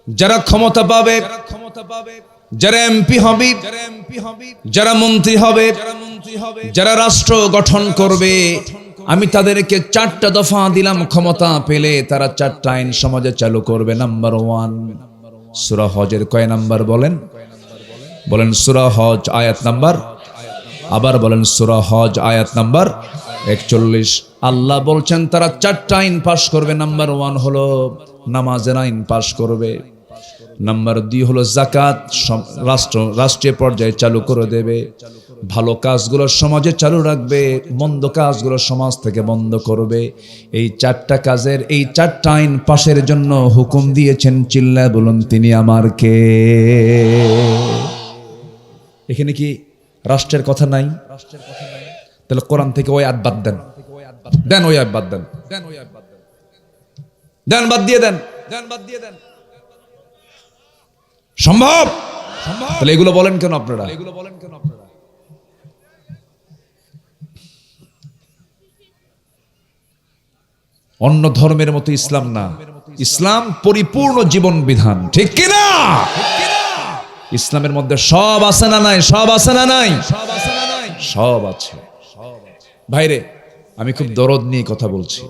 যারা ক্ষমতা পাবে, যারা এমপি হবে, যারা মন্ত্রী হবে, যারা রাষ্ট্র গঠন করবে, আমি তাদেরকে 4টা দফা দিলাম। ক্ষমতা পেলে তারা 4টা আইন সমাজে চালু করবে। নাম্বার 1, সূরা হজের কয় নাম্বার বলেন? বলেন সূরা হজ আয়াত নাম্বার, আবার বলেন সূরা হজ আয়াত নাম্বার 41। আল্লাহ বলছেন তারা 4টা আইন পাশ করবে। নাম্বার 1 হলো নামাজের আইন পাশ করবে। নাম্বার 2 হলো যাকাত রাষ্ট্রীয় পর্যায়ে চালু করে দেবে। ভালো কাজগুলো সমাজে চালু রাখবে, মন্দ কাজগুলো সমাজ থেকে বন্ধ করবে। এই 4টা কাজের, এই 4টা আইন পাশের জন্য হুকুম দিয়েছেন। চিল্লায় বলুন তিনি আমার কে? এখানে কি রাষ্ট্রের কথা নাই? তাহলে কোরআন থেকে ওই আয়াত বাদ দেন, দেন ওই আয়াত বাদ দেন, দেন বাদ দিয়ে দেন, সম্ভব? তাহলে এগুলো বলেন কেন আপনারা? অন্য ধর্মের মতো ইসলাম না, ইসলাম পরিপূর্ণ জীবন বিধান, ঠিক কিনা? ইসলামের মধ্যে সব আছে না নাই? সব আছে না নাই? সব আছে। ভাইরে, আমি খুব দরদ নিয়ে কথা বলছি।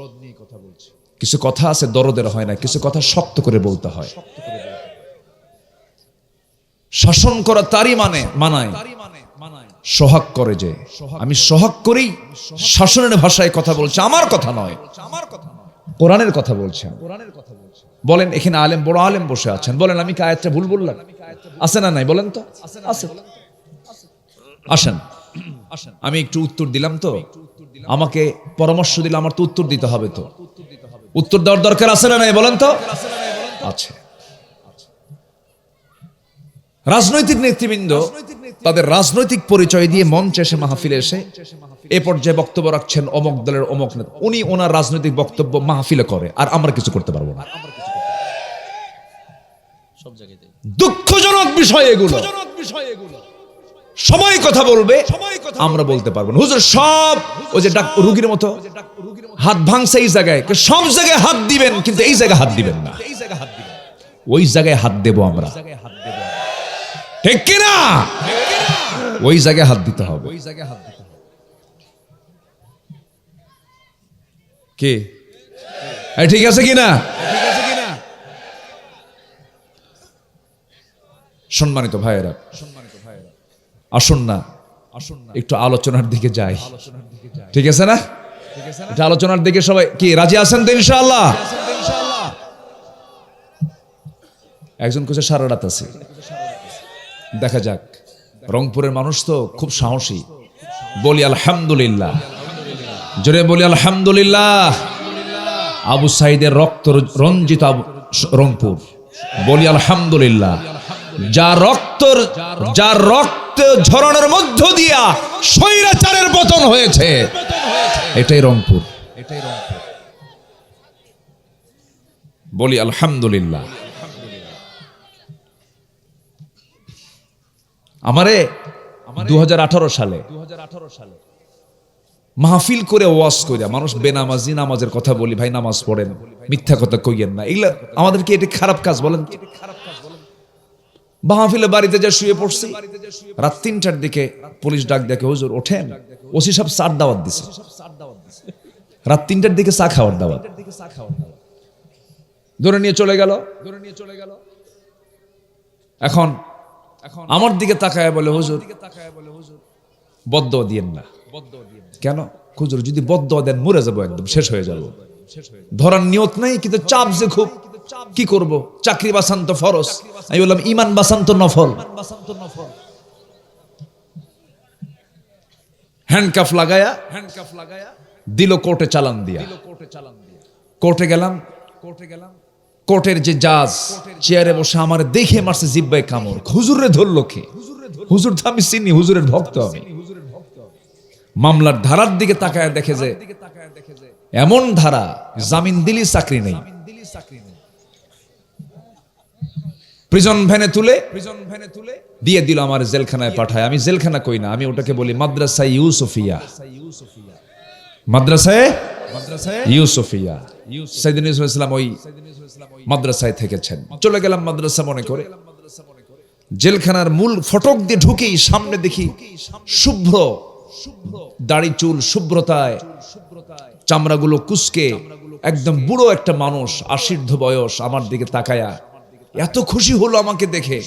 কিছু কথা আছে দরদের হয় না, কিছু কথা শক্ত করে বলতে হয়। শাসন করা তারই মানায় সোহাগ করে। যে আমি সোহাগ করি, শাসনের ভাষায় কথা বলছি, আমার কথা নয়, কোরআনের কথা বলছেন। বলেন এখানে আলেম, বড় আলেম বসে আছেন, বলেন আমি কি আয়াতটা ভুল বললাম? আছে না নাই বলেন তো? আছে। আসেন, আমি একটু উত্তর দিলাম তো, আমাকে পরামর্শ দিলে আমার তো উত্তর দিতে হবে। তো উত্তর দেওয়ার দরকার আছে না নাই বলেন তো? আছে। রাজনৈতিক নেতৃবৃন্দ তাদের রাজনৈতিক পরিচয় দিয়ে মঞ্চে এসে, মাহফিলে এসে এ পর্যায়ে বক্তব্য রাখছেন অমুক দলের অমুক নেতা। উনি ওনার রাজনৈতিক বক্তব্য মাহফিলে করে, আর আমরা কিছু করতে পারবো না। দুঃখজনক বিষয় এগুলো। সবাই কথা বলবে, আমরা বলতে পারবো না। হুজুর সব ওই যে রুগীর মতো হাত ভাঙছে এই জায়গায়, সব জায়গায় হাত দিবেন, কিন্তু এই জায়গায় হাত দিবেন না। ওই জায়গায় হাত দেব আমরা, ঠিক কিনা? ওই জায়গায় হাত দিতে হবে। কে ঠিক আছে কিনা? সম্মানিত ভাইয়েরা, আসুন না একটু আলোচনার দিকে যাই, ঠিক আছে না? এটা আলোচনার দিকে সবাই কি রাজি আছেন তো ইনশাআল্লাহ? একজন কোচে সারা রাত আছে, দেখা যাক। রংপুরের মানুষ তো খুব সাহসী, বলি আলহামদুলিল্লাহ, জোরে বলি আলহামদুলিল্লাহ। আবু সাইদের রক্ত রঞ্জিত রংপুর, বলি আলহামদুলিল্লাহ। যার রক্ত ঝরনের মধ্য দিয়া স্বৈরাচারের পতন হয়েছে, এটাই রংপুর, বলি আলহামদুলিল্লাহ। আমারে 2018 সালে মাহফিল করে ওয়াজ কইরা মানুষ বেনামাজি নামাজের কথা বলি, ভাই নামাজ পড়েন, মিথ্যা কথা কইয়েন না, এগুলা আমাদেরকে এটা খারাপ কাজ বলেন? মাহফিলে বাড়িতে যা শুয়ে পড়ছি, রাত 3টার দিকে পুলিশ ডাক দেখে, হুজুর ওঠেন, ওসি সব চার দাওয়াত দিছে, রাত 3টার দিকে চা খাওয়ার দাওয়াত, ধরে নিয়ে চলে গেল। এখন আমার দিকে তাকায় বলে, হুজুর বদদোয়া দিয়েন না। কেন? হুজুর যদি বদদোয়া দেন মরে যাবো, একদম শেষ হয়ে যাব। ধরার নিয়ত নাই, কিন্তু চাপ যে খুব, কি করব? চাকরি বাঁচান তো ফরজ, আমি বললাম ইমান বাঁচান তো নফল। হ্যান্ডকাফ লাগায়া দিল কোর্টে চালান দিয়া। কোর্টে গেলাম, কোর্টের যে জাজ চেয়ারে বসে আমার দেখে মারছে জিব্বায় কামড়। হুজুরে ধরলো কে? হুজুর তো আমি চিনি, হুজুরের ভক্ত আমি। মামলার ধারার দিকে তাকায় দেখে যে এমন ধারা, জামিন দিলি চাকরি নেই। প্রিজন ভ্যানে তুলে দিয়ে দিল, আমার জেলখানায় পাঠায়। আমি জেলখানা কই না, আমি ওটাকে বলি মাদ্রাসায়ে ইউসুফিয়া। মাদ্রাসায়ে ইউসুফিয়া। সাইয়েদনা ইউসুফ আলাইহিস সালাম ওই মাদ্রাসায় থেকেছেন। চলে গেলাম মাদ্রাসা মনে করে। জেলখানার মূল ফটক দিয়ে ঢুকেই সামনে দেখি শুভ্র দাড়ি চুল শুভ্রতায়, চামড়াগুলো কুচকে, একদম বুড়ো একটা মানুষ, 80 বয়স, আমার দিকে তাকায়া এত খুশি হলো আমাকে দেখে,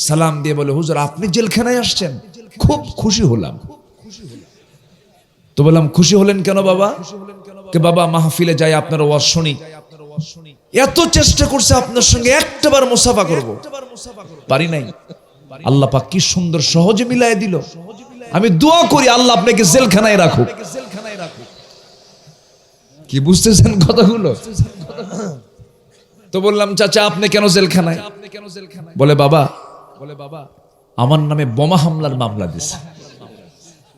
সালাম দিয়ে বলে, হুজুর আপনি জেলখানায় আসছেন? খুব খুশি হলাম। তো বললাম, খুশি হলেন কেন বাবা? কে বাবা মাহফিলে যাই, আপনার ওয়াজ শুনি, এত চেষ্টা করছে আপনার সঙ্গে একটাবার মুসাফা করব, পারি নাই। আল্লাহ পাক কি সুন্দর সহজে মিলাই দিল। আমি দোয়া করি আল্লাহ আপনাকে জেলখানায় রাখুক। কি বুঝতেছেন কথাগুলো? তো বললাম, চাচা আপনি কেন জেলখানায়? বলে বাবা আমার নামে বোমা হামলার মামলা দিছে।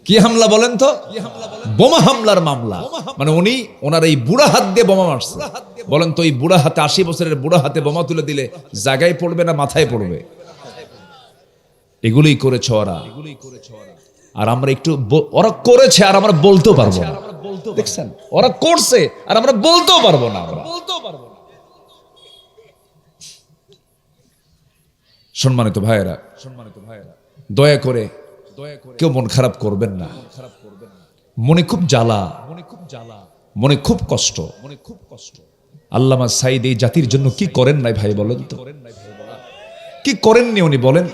কি হামলা বলেন তো? বোমা হামলার মামলা। মানে উনি ওনার এই বুড়া হাত দিয়ে বোমা মারছে। বলেন তো এই বুড়া হাতে, 80 বছরের বুড়া হাতে বোমা তুলে দিলে জায়গায় পড়বে না মাথায় পড়বে? এগুলোই করেছে ওরা। আর আমরা একটু, ওরা করেছে আর আমরা বলতেও পারবো না। দেখছেন, ওরা করছে আর আমরা বলতেও পারবো না। সম্মানিত ভাইয়েরা, দয়া করে কেউ মন খারাপ করবেন না। মনে খুব জ্বালা, মনে খুব কষ্ট। আল্লামা সাইদ এই জাতির জন্য কি করেন নাই ভাই বলেন তো? কি করেননি উনি বলেন?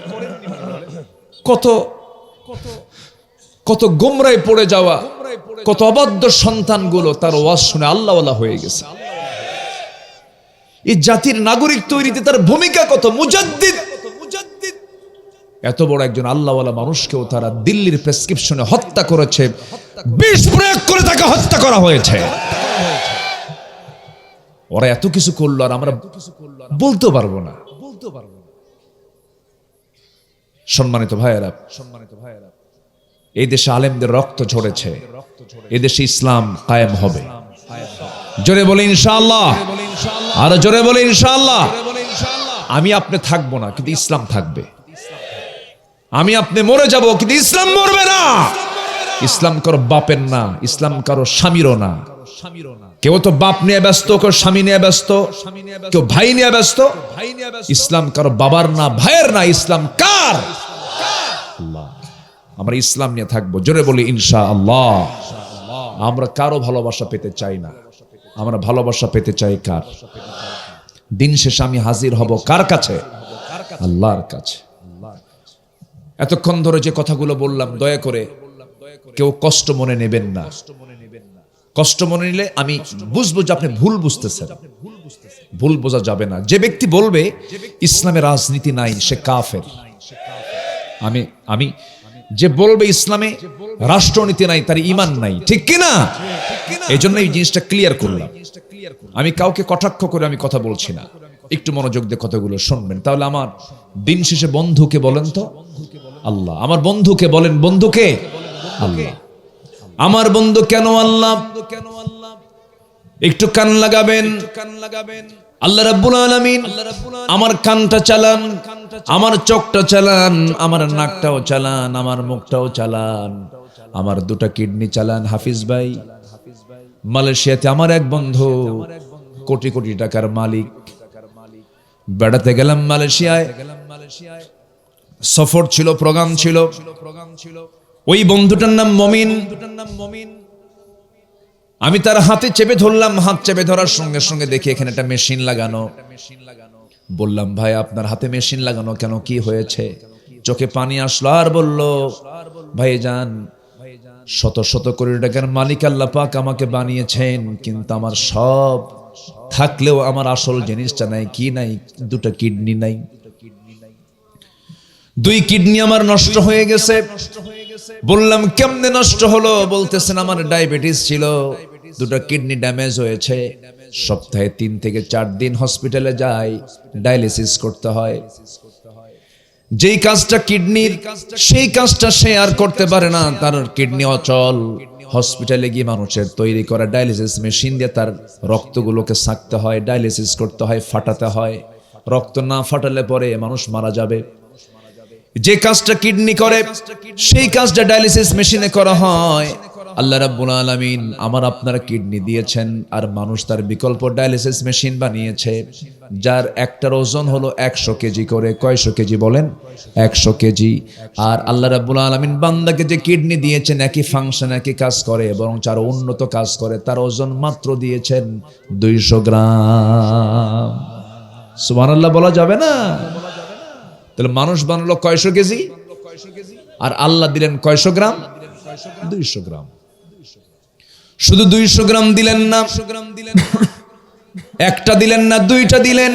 কত কত গোমরায় পড়ে যাওয়া, কত অবাধ্য সন্তানগুলো তার ওয়াজ শুনে আল্লাহওয়ালা হয়ে গেছে। এই জাতির নাগরিক তৈরিতে তার ভূমিকা কত, মুজাদ্দিদ। এত বড় একজন আল্লাহওয়ালা মানুষকেও তারা দিল্লির প্রেসক্রিপশনে হত্যা করেছে, বিষ প্রয়োগ করে তাকে হত্যা করা হয়েছে। ওরা এত কিছু করলো আর আমরা বলতে পারবো না। সম্মানিত ভাইয়েরা, এই দেশে আলেমদের রক্ত ঝরেছে, এই দেশে ইসলাম কায়েম হবে। জোরে বলে ইনশাআল্লাহ, আর জোরে বলে ইনশাআল্লাহ। আমি আপনি থাকবো না, কিন্তু ইসলাম থাকবে। আমি আপনি মরে যাব, কিন্তু ইসলাম মরবে না। ইসলাম কারো বাপের না, ইসলাম কারো স্বামীরও না। কেউ তো বাপ নিয়ে ব্যস্ত, কেউ স্বামী নিয়ে ব্যস্ত, কেউ ভাই নিয়ে ব্যস্ত। ইসলাম কারো বাবার না, ভাইয়ের না, ইসলাম কার? আল্লাহ। আমরা ইসলাম নিয়ে থাকবো। জোরে বলি ইনশাআল্লাহ। আমরা কারো ভালোবাসা পেতে চাই না, আমরা ভালোবাসা পেতে চাই কার? দিন শেষে আমি হাজির হব কার কাছে? আল্লাহর কাছে। এতক্ষণ ধরে যে কথাগুলো বললাম, দয়া করে কেউ কষ্ট মনে নেবেন না। কষ্ট মনে নিলে আমি বুঝবো যে আপনি ভুল বুঝতেছেন। ভুল বোঝা যাবে না। যে ব্যক্তি বলবে ইসলামে রাজনীতি নাই সে কাফের। আমি যে বলবে ইসলামে রাষ্ট্রনীতি নাই তার ঈমান নাই, ঠিক কি না? এই জন্য এই জিনিসটা ক্লিয়ার করলাম। আমি কাউকে কটাক্ষ করে আমি কথা বলছি না, একটু মনোযোগ দিয়ে কথাগুলো শুনবেন। তাহলে আমার দিন শেষে বন্ধুকে বলেন তো আল্লাহ। আমার বন্ধুকে বলেন, বন্ধুকে আল্লাহ। আমার বন্ধু কেন আল্লাহ? একটু কান লাগাবেন। আল্লাহ রাব্বুল আলামিন আমার কানটা চালান, আমার চোখটা চালান, আমার নাকটাও চালান, আমার মুখটাও চালান, আমার দুটা কিডনি চালান। হাফিজ ভাই মালয়েশিয়াতে আমার এক বন্ধু কোটি কোটি টাকার মালিক। বেড়াতে গেলাম মালয়েশিয়ায়, সফর ছিল, প্রোগ্রাম ছিল। ওই বন্ধুটার নাম মমিন। আমি তার হাতে চেপে ধরলাম। হাত চেপে ধরার সঙ্গে সঙ্গে দেখি এখানে একটা মেশিন লাগানো। বললাম ভাই আপনার হাতে মেশিন লাগানো কেন, কি হয়েছে? চোখে পানি আসলো আর বলল ভাইজান শত শত কোটি টাকার মালিক আল্লাহ পাক আমাকে বানিয়েছেন, কিন্তু আমার সব থাকলেও আমার আসল জিনিসটা নাই। কি নাই? দুটো কিডনি নাই। দুই কিডনি আমার নষ্ট হয়ে গেছে। বললাম কেমনে নষ্ট হলো? বলতেছেন আমার ডায়াবেটিস ছিল, দুটো কিডনি ড্যামেজ হয়েছে, সপ্তাহে 3 থেকে 4 দিন হসপিটালে যাই, ডায়ালিসিস করতে হয়। যেই কাজটা কিডনির, সেই কাজটা সে আর করতে পারে না, তার কিডনি অচল। হসপিটালে গিয়ে মানুষের তৈরি করা ডায়ালিসিস মেশিন দিয়ে তার রক্তগুলোকে ছাঁকতে হয়, ডায়ালিসিস করতে হয়, ফাটাতে হয়। রক্ত না ফাটালে পরে মানুষ মারা যাবে। যে কাজটা কিডনি করে সেই কাজটা ডায়ালিসিস মেশিনে করা হয়। আল্লাহ রাব্বুল আলামিন আমার আপনার কিডনি দিয়েছেন, আর মানুষ তার বিকল্প ডায়ালিসিস মেশিন বানিয়েছে, যার একটার ওজন হলো 100 কেজি করে। কয়শো কেজি বলেন? 100 কেজি। আর আল্লাহ রাব্বুল আলামিন বান্দাকে যে কিডনি দিয়েছেন একই ফাংশন, একই কাজ করে, বরং আরো উন্নত কাজ করে। তার ওজন মাত্র দিয়েছেন 200 গ্রাম। সুবহানাল্লাহ বলা যাবে না? তাহলে মানুষ বানালো কয়শো কেজি, আর আল্লাহ দিলেন কয়শো গ্রাম? 200 গ্রাম। শুধু 200 গ্রাম দিলেন না, একটা দিলেন না, দুইটা দিলেন।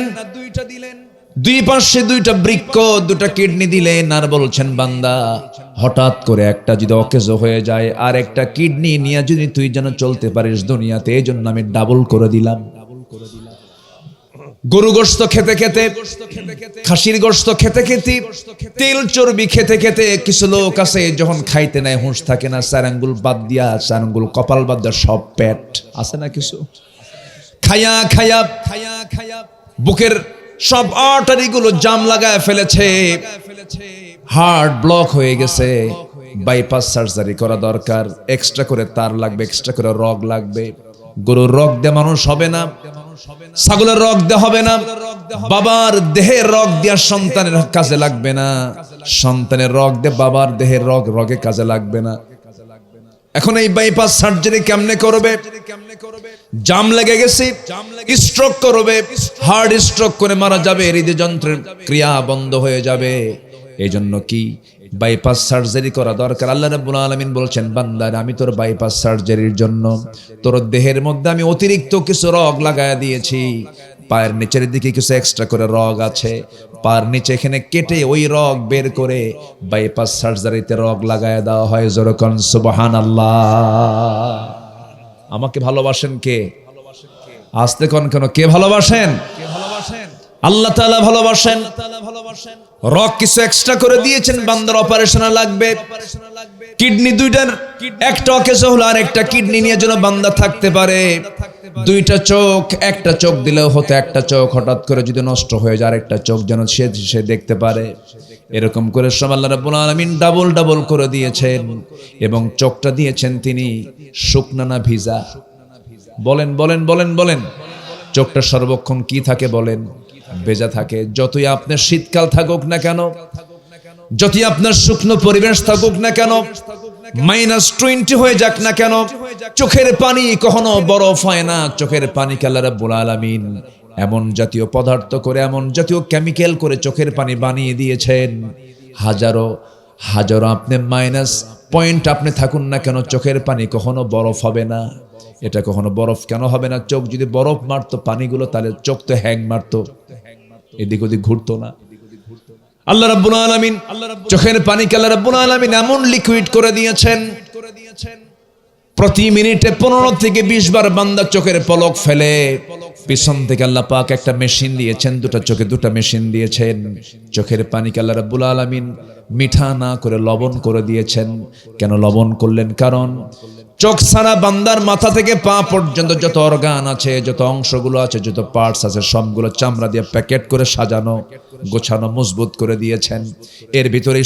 দুই পাশে দুইটা বৃক্ক, দুটা কিডনি দিলেন। আর বলছেন বান্দা হঠাৎ করে একটা যদি অকেজো হয়ে যায়, আর একটা কিডনি নিয়ে যদি তুই যেন চলতে পারিস দুনিয়াতে, এই জন্য আমি ডাবল করে দিলাম। গরু গোশত খেতে খেতে, খাসির গোশত খেতে খেতে, তেল চর্বি খেতে খেতে, কিছু লোক আছে যখন খাইতে নেয় হুঁশ থাকে না, 4 আঙ্গুল বাদ দিয়া, 4 আঙ্গুল কপাল বাদ দিয়া সব পেট আছে না, কিছু খায়া খায়া বুকের সব আর্টারি গুলো জাম লাগায় ফেলেছে, হার্ট ব্লক হয়ে গেছে, বাইপাস সার্জারি করা দরকার, এক্সট্রা করে তার লাগবে, এক্সট্রা করে রগ লাগবে। গরুর রগ দিয়ে মানুষ হবে না, ছাগলের রগ দিয়ে হবে না, বাবার দেহের রগ দিয়ে সন্তানের কাজে লাগবে না, সন্তানের রগ দিয়ে বাবার দেহের রগে কাজে লাগবে না। এখন এই বাইপাস সার্জারি কেমনে করবে? জাম লেগে গেছে, স্ট্রোক করবে, হার্ট স্ট্রোক করে মারা যাবে, হৃদযন্ত্রের ক্রিয়া বন্ধ হয়ে যাবে। এই জন্য কি বাইপাস সার্জারি করা দরকার। আল্লাহ রাব্বুল আলামিন বলছেন বান্দার আমি তোর বাইপাস সার্জারির জন্য তোর দেহের মধ্যে আমি অতিরিক্ত কিছু রগ লাগায়া দিয়েছি। পায়ের নিচের দিকে কিছু এক্সট্রা করে রগ আছে, পায়ের নিচে এখানে কেটে ওই রগ বের করে বাইপাস সার্জারিতে রগ লাগায়া দেওয়া হয়। যেরকম সুবহানাল্লাহ। আমাকে ভালোবাসেন কে? আস্তে কোন কেন কে ভালোবাসেন? আল্লাহ তাআলা ভালোবাসেন। রগ কিছু এক্সট্রা করে দিয়েছেন, বান্দার অপারেশন লাগবে। কিডনি দুইটার একটা অকেজো হলো, আর একটা কিডনি নিয়ে যেন বান্দা থাকতে পারে। দুইটা চোখ, একটা চোখ দিলেও হতো, একটা চোখ হঠাৎ করে যদি নষ্ট হয়ে যায় আরেকটা চোখ যেন সে দেখতে পারে। এরকম করে সব আল্লাহ রাব্বুল আলামিন ডাবল ডাবল করে দিয়েছেন। এবং চোখটা দিয়েছেন তিনি শুকনা না ভিজা? বলেন বলেন বলেন বলেন। চোখটা সর্বক্ষণ কি থাকে বলেন? ভেজা থাকে। যতই আপনার শীতকাল থাকুক না কেন, যতই আপনার শুকনো পরিবেশ থাকুক না কেন, -20 হয়ে যাক না কেন, চোখের পানি কখনো বরফ হয় না। চোখের পানিকে আল্লাহ রাব্বুল আলামিন এমন জাতীয় পদার্থ করে, এমন জাতীয় কেমিক্যাল করে চোখের পানি বানিয়ে দিয়েছেন, হাজারো হাজারো আপনি মাইনাস পয়েন্ট আপনি থাকুন না কেন, চোখের পানি কখনো বরফ হবে না। এটা কখনো বরফ কেন হবে না? চোখ যদি বরফ মারতো পানিগুলো, তাহলে চোখ তো হ্যাং মারতো, এদিক ওদিক ঘুরতো না। আল্লাহ রাব্বুল আলামিন চোখের পানিকে আল্লাহ রাব্বুল আলামিন এমন লিকুইড করে দিয়েছেন, প্রতি মিনিটে 15 থেকে 20 বার বান্দা চোখের পলক ফেলে। পিছন থেকে আল্লাহ পাক একটা মেশিন দিয়েছেন, দুটো চোখে দুটো মেশিন দিয়েছেন। চোখের পানিকে আল্লাহ রাব্বুল আলামিন মিঠা না করে লবণ করে দিয়েছেন। কেন লবণ করলেন? কারণ চোখ ছাড়া বান্দার মাথা থেকে পা পর্যন্ত যত অর্গান আছে, যত অংশগুলো আছে, যত পার্টস আছে, সবগুলো চামড়া দিয়ে প্যাকেট করে সাজানো, গোছানো, মজবুত করে দিয়েছেন। এর ভিতরে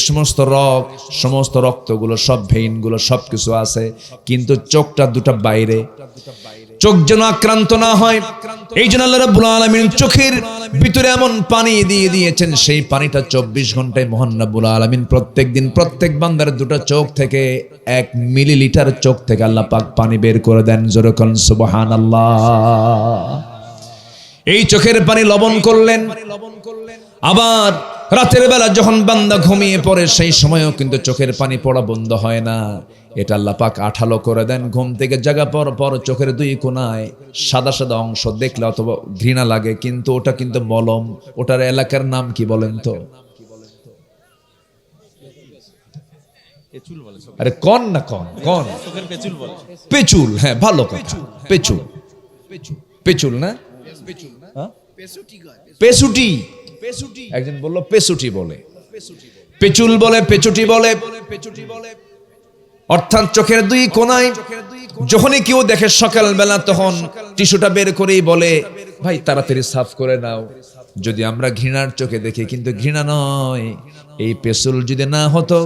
সমস্ত রক্তগুলো, সব ভেইনগুলো, সবকিছু আছে, কিন্তু চোখটা দুটো বাইরে, চোখ যেন আক্রান্ত না হয়। এই জন্য আল্লাহ রাব্বুল আলামিন চোখের ভিতরে এমন পানি দিয়ে দিয়েছেন, সেই পানিটা 24 ঘন্টায় মহান রাব্বুল আলামিন প্রত্যেকদিন প্রত্যেক বান্দার দুটো চোখ থেকে 1 মিলিলিটার চোখ থেকে আল্লাহ পাক পানি বের করে দেন। জোরে বলেন সুবহানাল্লাহ। এই চোখের পানি লবণ করলেন। আবার রাতের বেলা যখন বান্দা ঘুমিয়ে পড়ে, সেই সময়ও কিন্তু চোখের পানি পড়া বন্ধ হয় না। এটা আল্লাহ পাক আঠালো করে দেন। ঘুম থেকে জাগা পর চোখের 2 কোণায় সাদা সাদা অংশ দেখলে অথবা ঘৃণা লাগে, কিন্তু ওটা কিন্তু মলম। ওটার এলাকার নাম কি বলেন তো? আরে কোন না কোন কোন পেচুল। হ্যাঁ, ভালো কথা, পেচুল। পেচুল না, পেছুটি। একজন বলল পেছুটি বলে, পেচুল বলে, পেছুটি বলে। অর্থাৎ চোখের 2 কোণায় যখনই কেউ দেখে সকালবেলা, তখন টিস্যুটা বের করেই বলে, ভাই তাড়াতাড়ি সাফ করে নাও। যদি আমরা ঘৃণার চোখে দেখি, কিন্তু ঘৃণা নয়। এই পেছুল যদি না হতো,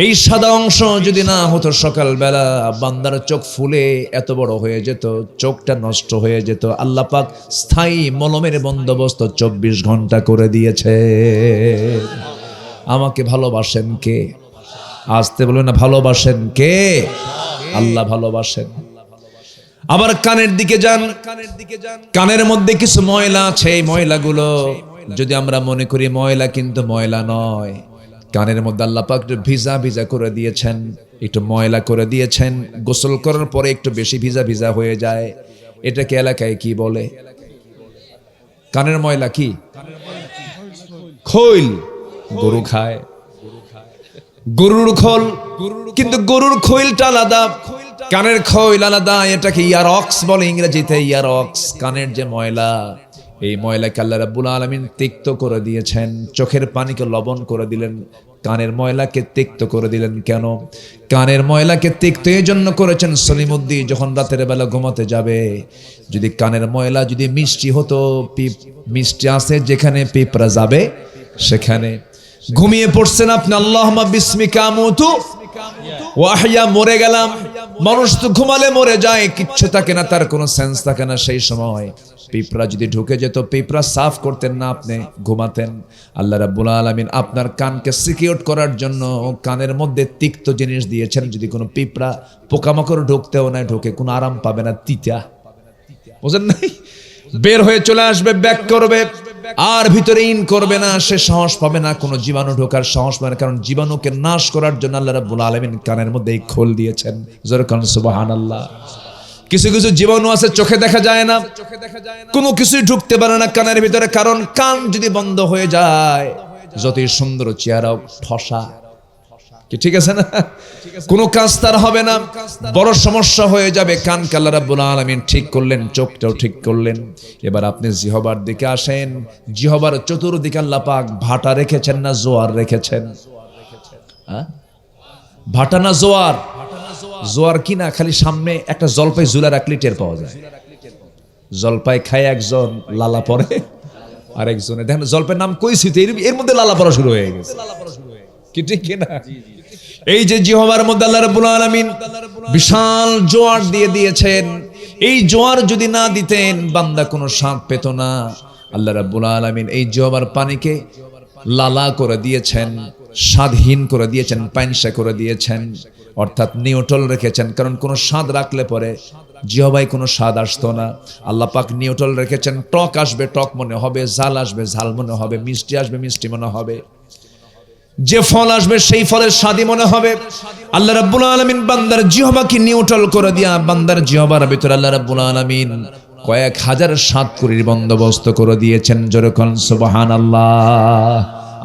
এই সাদা অংশ যদি না হতো, সকালবেলা বান্দার চোখ ফুলে এত বড় হয়ে যেত, চোখটা নষ্ট হয়ে যেত। আল্লাহ পাক স্থায়ী মলমের বন্দোবস্ত 24 ঘন্টা করে দিয়েছে। আমাকে ভালোবাসেন কে? আসতে বলুন না, ভালোবাসেন কে? আল্লাহ ভালোবাসেন। আবার কানের দিকে যান। কানের মধ্যে কিছু ময়লা আছে। এই ময়লাগুলো যদি আমরা মনে করি ময়লা, কিন্তু ময়লা নয়। কানের মধ্যে আল্লাহ পাক একটু ভিজা ভিজা করে দিয়েছেন, একটু ময়লা করে দিয়েছেন। গোসল করার পরে একটু বেশি ভিজা ভিজা হয়ে যায়। এটাকে এলাকায় কি বলে? কানের ময়লা কি? খৈল। গরু খায় গরুর খোল, কিন্তু গরুর খৈলটা আলাদা, কানের খৈল আলাদা। এটাকে ইয়ারক্স বলে ইংরেজিতে, ইয়ারক্স। কানের যে ময়লা, এই ময়লাকে আল্লাহ রাব্বুল আলামিন তিক্ত করে দিয়েছেন। চোখের পানিকে লবণ করে দিলেন, কানের ময়লাকে তিক্ত করে দিলেন। কেন? কানের ময়লাকে তিক্ত এই জন্য করেছেন, সলিমুদ্দিন যখন রাতের বেলা ঘুমাতে যাবে, যদি কানের ময়লা যদি মিষ্টি হতো, মিষ্টি আছে যেখানে পিঁপড়া যাবে সেখানে। ঘুমিয়ে পড়ছেন আপনি, আল্লাহুম্মা বিসমিকা আমুতু ওয়া আহইয়া, মরে গেলাম। মানুষ তো ঘুমালে মরে যায়, কিচ্ছু থাকে না, তার কোনো সেন্স থাকে না। সেই সময় পিঁপড়া যদি ঢুকে যেত, পিঁপড়া সাফ করতেন না, আপনি ঘুমাতেন। আল্লাহ রাব্বুল আলামিন আপনার কানকে সিকিউর করার জন্য কানের মধ্যে তিক্ত জিনিস দিয়েছেন। যদি কোনো পিঁপড়া পোকামাকড় ঢুকতেও না ঢুকে, কোনো আরাম পাবে না, তিতা। বুঝেন নাই? বের হয়ে চলে আসবে, ব্যাক করবে, আর ভিতরে ইন করবে না, সে সাহস পাবে না, কোনো জীবাণু ঢোকার সাহস পাবে না। কারণ জীবাণুকে নাশ করার জন্য আল্লাহ রাব্বুল আলামিন কানের মধ্যে এই খোল দিয়েছেন। জোরে বলেন সুবহানাল্লাহ। কিছু কিছু জীবাণু আছে চোখে দেখা যায় না, কোনো কিছুই ঢুকতে পারে না কানের ভিতরে, কারণ কান যদি বন্ধ হয়ে যায়, যতই সুন্দর চেহারা ঠসা, কি ঠিক আছে না, কোনো কাজ তার হবে না, বড় সমস্যা হয়ে যাবে। কানকে আল্লাহ রাব্বুল আলামিন ঠিক করলেন, চোখটাও ঠিক করলেন। এবার আপনি জিহবার দিকে আসেন। জিহবার চতুর্দিকে আল্লাহ পাক ভাটা রেখেছেন না জোয়ার রেখেছেন? ভাটা না জোয়ার? জোয়ার কি না, খালি সামনে একটা জলপাই ঝুলা রাখলে টের পাওয়া যায়। জলপাই খায় একজন, লালা পরে আরেকজনে। দেখেন জলপাইয়ের নাম কইছি তো, এর মধ্যে লালা পড়া শুরু হয়ে গেছে, কি ঠিক কিনা? এই যে জিহবার মধ্যে আল্লাহ রাব্বুল আলামিন বিশাল জোয়ার দিয়ে দিয়েছেন। এই জোয়ার যদি না দিতেন, বান্দা কোনো স্বাদ পেত না। আল্লাহ রাব্বুল আলামিন এই জিহবার পানিকে লালা করে দিয়েছেন। স্বাদহীন করে দিয়েছেন, পাইনসা করে দিয়েছেন, অর্থাৎ নিউট্রাল রেখেছেন। কারণ কোনো স্বাদ রাখলে পরে জিহ্বায় কোনো স্বাদ আসতো না। আল্লাহ পাক নিউট্রাল রেখেছেন। টক আসবে টক মনে হবে, ঝাল আসবে ঝাল মনে হবে, মিষ্টি আসবে মিষ্টি মনে হবে, যে ফল আসবে সেই ফলের স্বাদই মনে হবে। আল্লাহ রাব্বুল আলামিন বান্দার জিহ্বাকে নিউট্রাল করে দিয়া বান্দার জিহ্বার ভিতরে আল্লাহ রাব্বুল আলামিন কয়েক হাজার স্বাদকুরির বন্দোবস্ত করে দিয়েছেন। যেরকম সুবহানাল্লাহ।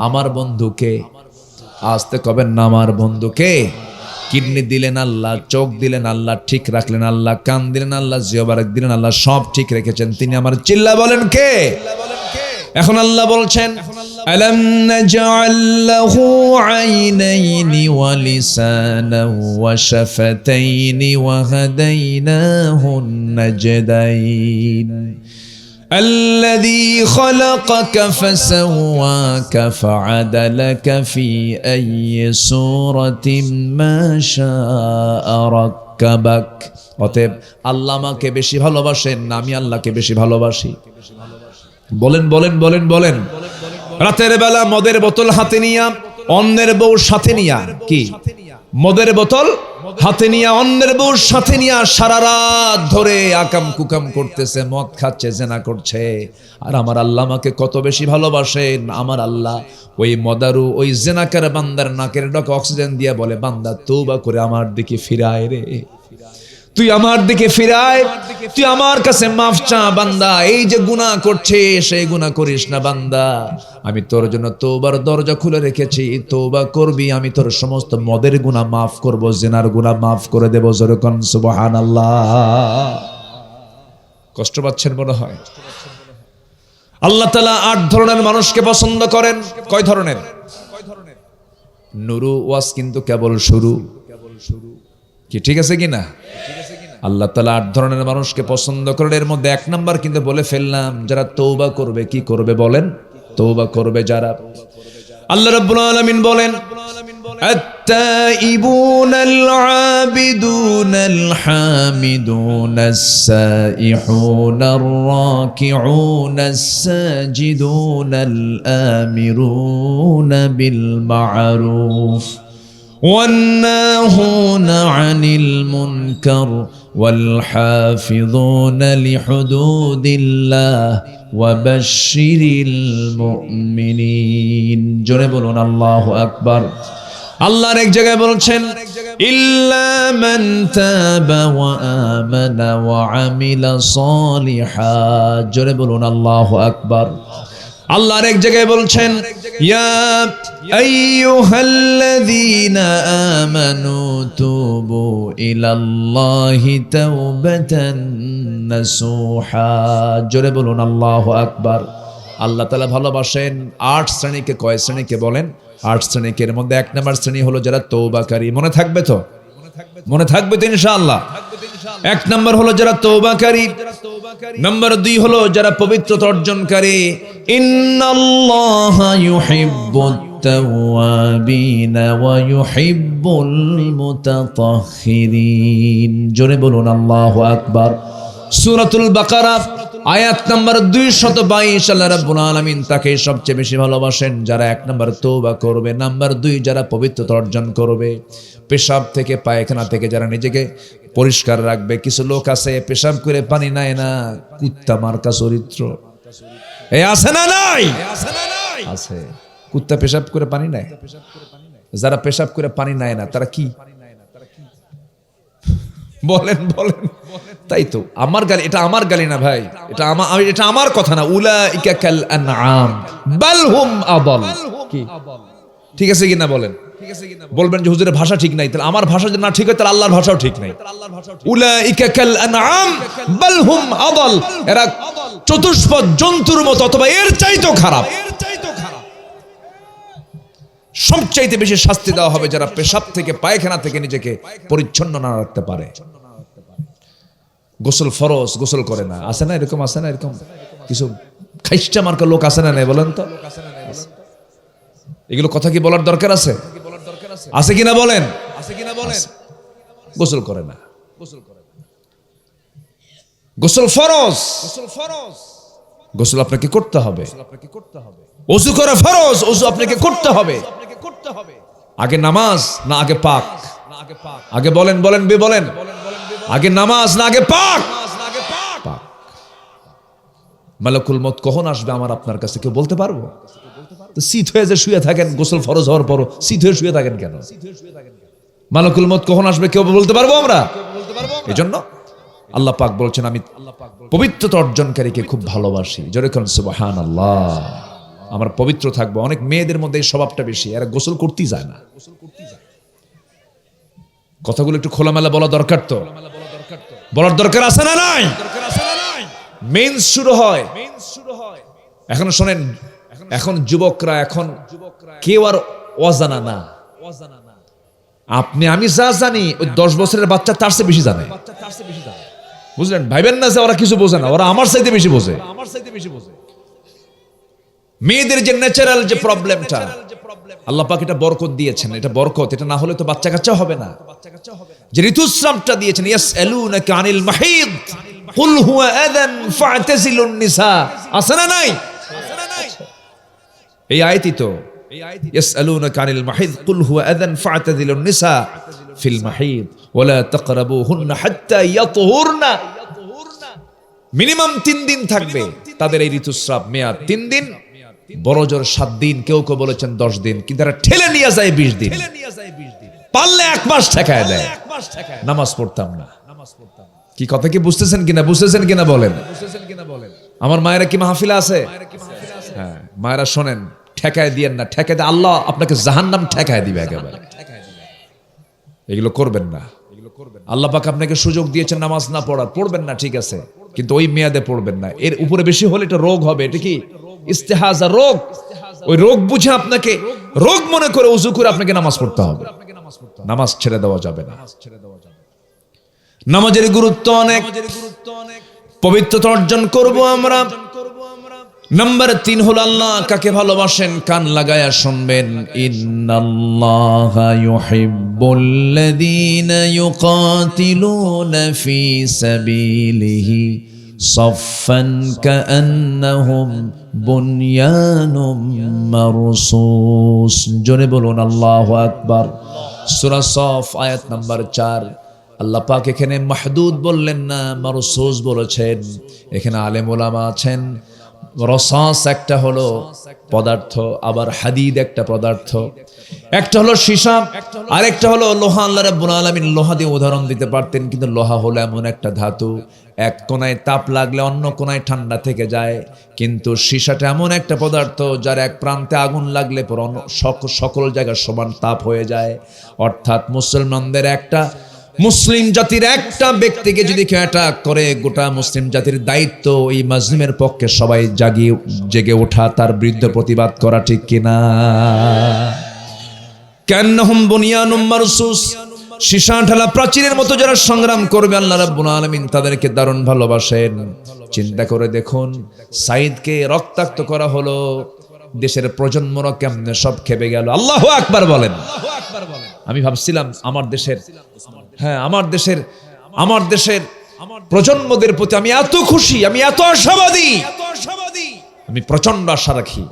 আমার বন্ধুকে আসতে কবেন না, আমার বন্ধুকে কিডনি দিলেন আল্লাহ, চোখ দিলেন আল্লাহ, ঠিক রাখলেন আল্লাহ, কান দিলেন আল্লাহ, জিহ্বা দিলেন আল্লাহ, সব ঠিক রেখেছেন তিনি। আমার চিল্লা বলেন কে? এখন আল্লাহ বলছেন আলাম নাজআল লাহু আইনাইনি ওয়া লিসানান ওয়া শাফাতাইনি ওয়া হাদাইনাহুন নাজদাইন الذي خلقك فسواك فعدلك في أي سورة ما شاء ركبك। অতএব আল্লাহ আমাকে বেশি ভালোবাসেন না আমি আল্লাহকে বেশি ভালোবাসি? বলেন বলেন বলেন বলেন। রাতের বেলা মদের বোতল হাতে নিয়া অন্যের বউ সাথে নিয়া, কি মদের বোতল হাতে নিয়া অন্যের বউ সাথে নিয়া সারা রাত ধরে আকাম কুকাম করতেছে, মদ খাচ্ছে, জেনা করছে। আর আমার আল্লাহ আমাকে কত বেশি ভালোবাসেন। আমার আল্লাহ ওই মদারু ওই জেনাকার বান্দার নাকের ডকে অক্সিজেন দিয়া বলে, বান্দা তওবা করে আমার দিকে ফিরায় রে, তুই আমার দিকে ফিরায়, তুই আমার কাছে মাফ চা বান্দা। এই যে গুনাহ করছে সেই গুনাহ করিস না বান্দা, আমি তোর জন্য তওবার দরজা খুলে রেখেছি, তওবা করবি, আমি তোর সমস্ত মদের গুনাহ মাফ করব, জিনার গুনাহ মাফ করে দেব। জোরে কোন সুবহানাল্লাহ। কষ্ট পাচ্ছেন মনে হয়? আল্লাহ তাআলা 8 ধরনের মানুষকে পছন্দ করেন। কয় ধরনের? নুরু ওয়াজ কিন্তু কেবল শুরু, কি ঠিক আছে কিনা? আল্লাহ তাআলা 8 ধরনের মানুষকে পছন্দ করেন। এর মধ্যে 1 নাম্বার কিন্তু বলে ফেললাম, যারা তওবা করবে। কি করবে বলেন? তওবা করবে যারা। আল্লাহ রাব্বুল আলামিন বলেন আত-তাইবুনাল আবিদুনাল হামিদুনাস সাইহুনার রাকিউনাস সাজিদুনাল আমিরুনা বিল মা'রুফ والناهون عن المنكر والحافظون لحدود الله وبشر المؤمنين। জোরে বলুন আল্লাহু আকবার। আল্লাহর এক জায়গায় বলছেন ইল্লা মান তাবা ওয়া আমানা ওয়া আমিলা সলিহা। জোরে বলুন আল্লাহু আকবার। আল্লাহর এক জায়গায় বলছেন ইয়া আইয়ুহাল্লাযীনা আমানু তুবু ইলাল্লাহি তাওবাতান নাসুহা। জোরে বলুন আল্লাহু আকবার। আল্লাহ তাআলা ভালোবাসেন 8 শ্রেণীকে। কয় শ্রেণীকে বলেন? 8 শ্রেণীকে। এর মধ্যে 1 নম্বর শ্রেণী হলো যারা তওবাকারী। মনে থাকবে তো? মনে থাকবে তো ইনশাআল্লাহ। 1 নম্বর হলো যারা তওবাকারী, নম্বর 2 হলো যারা পবিত্রতা অর্জনকারী। ইন্নাল্লাহা ইউহিব্বুত তাওয়াবিনা ওয়া ইউহিব্বুল মুতাতাহহিরিন। জোরে বলুন আল্লাহু আকবার। সূরাতুল বাকারা আয়াত নাম্বার 222 আল্লাহ রাব্বুল আলামিন তাকে সবচেয়ে বেশি ভালোবাসেন যারা 1 নাম্বার তওবা করবে, নাম্বার 2 যারা পবিত্রতা অর্জন করবে, পেশাব থেকে পায়খানা থেকে যারা নিজেকে পরিষ্কার রাখবে। কিছু লোক আছে পেশাব করে পানি নেয় না, কুত্তা মার্কা চরিত্র। এই আছে না নাই? আছে। কুত্তা পেশাব করে পানি নেয়। যারা পেশাব করে পানি নেয় না তারা কি বলেন বলেন? তাই তো আমার গালি, এটা আমার গালি না ভাই, এটা আমার কথা না। উলাইকা কাল আনআম বাল হুম আদাল। কি ঠিক আছে কিনা বলেন? বলবেন যে হুজুরের ভাষা ঠিক নাই, তাহলে আমার ভাষা যদি না ঠিক হয় তাহলে আল্লাহর ভাষাও ঠিক নাই। উলাইকা কাল আনআম বাল হুম আদাল। এরা চতুষ্পদ জন্তুর মতো অথবা এর চাইতেও খারাপ। সবচাইতে বেশি শাস্তি দেওয়া হবে যারা পেশাব থেকে পায়খানা থেকে নিজেকে পরিচ্ছন্ন না রাখতে পারে। গোসল ফরজ, গোসল করে না। আছে না এরকম? আছে না এরকম কিছু খাইস্টা মার্কা লোক? আছে না নাই বলেন তো? এগুলো কথা কি বলার দরকার আছে? আছে কিনা বলেন? গোসল করে না। গোসল ফরজ, গোসল আপনাকে করতে হবে। ওযু করা ফরজ, ওযু আপনাকে করতে হবে। আগে নামাজ না আগে পাক? আগে বলেন বলেন বলেন, আগে নামাজ না আগে পাক? পাক। মালাকুল মউত কখন আসবে আমার আপনার কাছে কেউ বলতে পারবো? তো শীত হয়ে যে শুয়ে থাকেন গোসল ফরজ হওয়ার পর শীত হয়ে শুয়ে থাকেন কেন? মালাকুল মউত কখন আসবে কেউ বলতে পারবো আমরা? এজন্য আল্লাহ পাক বলছেন আমি পবিত্রতা অর্জনকারীকে খুব ভালোবাসি। জোরে কোন সুবহানাল্লাহ। আমার পবিত্র থাকবো। অনেক মেয়েদের মধ্যে এই স্বভাবটা বেশি, এরা গোসল করতেই যায় না। কথাগুলো একটু খোলামেলা বলা দরকার, তো বলার দরকার আছে না নাই? মেন্স শুরু হয় এখন। শোনেন, এখন যুবকরা, এখন কেউ আর অজানা না। আপনি আমি যা জানি ওই 10 বছরের বাচ্চা তার চেয়ে বেশি জানে। বুঝলেন? ভাইবেন না যে ওরা কিছু বোঝে না, ওরা আমার চাইতে বেশি বোঝে। মেয়েদের যে ন্যাচারাল যে প্রবলেমটা আল্লাহ পাক এটা বরকত দিয়েছেন, এটা বরকত। এটা না হলে তো বাচ্চা কাচ্চা হবে না। যে ঋতুস্রাবটা দিয়েছেন, ইয়াসআলুনাকা আনিল মাহিদ কুল হুয়া আযান ফা'তাজিলুন নিসা, আছে না নাই? এই আয়াতই তো, ইয়াসআলুনাকা আনিল মাহিদ কুল হুয়া আযান ফা'তাজিলুন নিসা ফিল মাহিদ ওয়ালা তাকরাবুহুন্না হাত্তা ইয়াতহুরনা। মিনিমাম 3 দিন থাকবে তাদের এই ঋতুস্রাব মেয়াদ, 3 দিন, বড় জোর 7 দিন, কেউ কেউ বলেছেন 10 দিন, কিন্তু তারা ঠেলে নিয়ে যায় 20 দিন, পারলে 1 মাস ঠেকায় দেয়। নামাজ পড়তাম না। কি কথা কি বুঝতেছেন কিনা? বুঝতেছেন কিনা বলেন? আমার মায়েরা কি মাহফিলে আছে? হ্যাঁ, মায়েরা শোনেন, ঠেকায় দিয়েন না। ঠেকায় দিয়ে আল্লাহ আপনাকে জাহান্নাম ঠেকায় দিবে একেবারে। এগুলো করবেন না। আল্লাহ পাক আপনাকে সুযোগ দিয়েছেন নামাজ না পড়ার, পড়বেন না, ঠিক আছে, কিন্তু ওই মেয়াদে পড়বেন না। এর উপরে বেশি হলে এটা রোগ হবে। এটা কি ইস্তেহাজা, রোগ। ওই রোগ বুঝে আপনাকে রোগ মনে করে ওযু করে আপনাকে নামাজ পড়তে হবে। নামাজ ছেড়ে দেওয়া যাবে না। নামাজের গুরুত্ব অনেক। পবিত্রতা অর্জন করব আমরা। নাম্বার 3 হলো আল্লাহ কাকে ভালোবাসেন, কান লাগায়া শুনবেন। ইন্নাল্লাহা ইউহিব্বুল্লাযীনা ইউকাতিলুনা ফি সাবিলিহি সাফফান কাআন্নাহুম বুনয়ানুম মারসুস। জোরে বলুন আল্লাহু আকবার। সূরা সফ আয়াত নাম্বার 4। আল্লাহ পাক এখানে মাহদুদ বললেন না, মারসুস বলেছেন। এখানে আলেম ওলামা আছেন। রসাস একটা হলো পদার্থ, আবার হাদিদ একটা পদার্থ। একটা হলো সীসা, আরেকটা হলো লোহা। আল্লাহ রাব্বুল আলামিন লোহা দিয়ে উদাহরণ দিতে পারতেন, কিন্তু লোহা হলো এমন একটা ধাতু, এক কোণায় তাপ লাগলে অন্য কোণায় ঠান্ডা থেকে যায়। কিন্তু সীসাটা এমন একটা পদার্থ যার এক প্রান্তে আগুন লাগলে পর সকল জায়গায় সমান তাপ হয়ে যায়। অর্থাৎ মুসলমানদের একটা, মুসলিম জাতির একটা ব্যক্তিকে যদি কেউ অ্যাটাক করে, গোটা মুসলিম জাতির দায়িত্ব এই মাজলুমের পক্ষে সবাই জেগে ওঠা, তার বিরুদ্ধে প্রতিবাদ করা, ঠিক কিনা? কান্নাহুম বুনিয়ানুম মারসুস, সীসা ঢালা প্রাচীরের মতো যারা সংগ্রাম করবে, আল্লাহ রাব্বুল আলামিন তাদেরকে দারুণ ভালোবাসেন। চিন্তা করে দেখুন, সাইদকে রক্তাক্ত করা হলো, দেশের প্রজন্মরা কেমনে সব খেপে গেল। আল্লাহু আকবার বলেন। আমি ভাবছিলাম আমার দেশের প্রজন্মদের প্রতি আমি এত খুশি, আমি এত আশাবাদী, আমি প্রচন্ড আশা রাখি।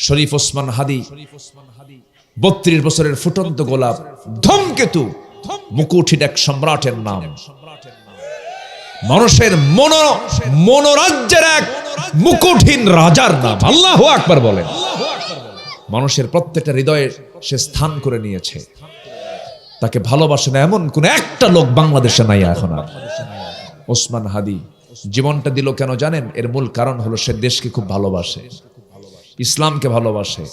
শরীফ ওসমান হাদি, 32 বছরের ফুটন্ত গোলাপ, ধূমকেতু, মুকুঠির এক সম্রাটের নাম, মানুষের মনোরাজ্যের এক মুকুটহীন রাজার নাম। আল্লাহু আকবার বলেন। মানুষের প্রত্যেকটা হৃদয়ে সে স্থান করে নিয়েছে। তাকে ভালোবাসে না এমন কোন একটা লোক বাংলাদেশে নাই এখন আর। ওসমান হাদি জীবনটা দিল কেন জানেন? এর মূল কারণ হলো সে দেশকে খুব ভালোবাসে, ইসলামকে ভালোবাসে,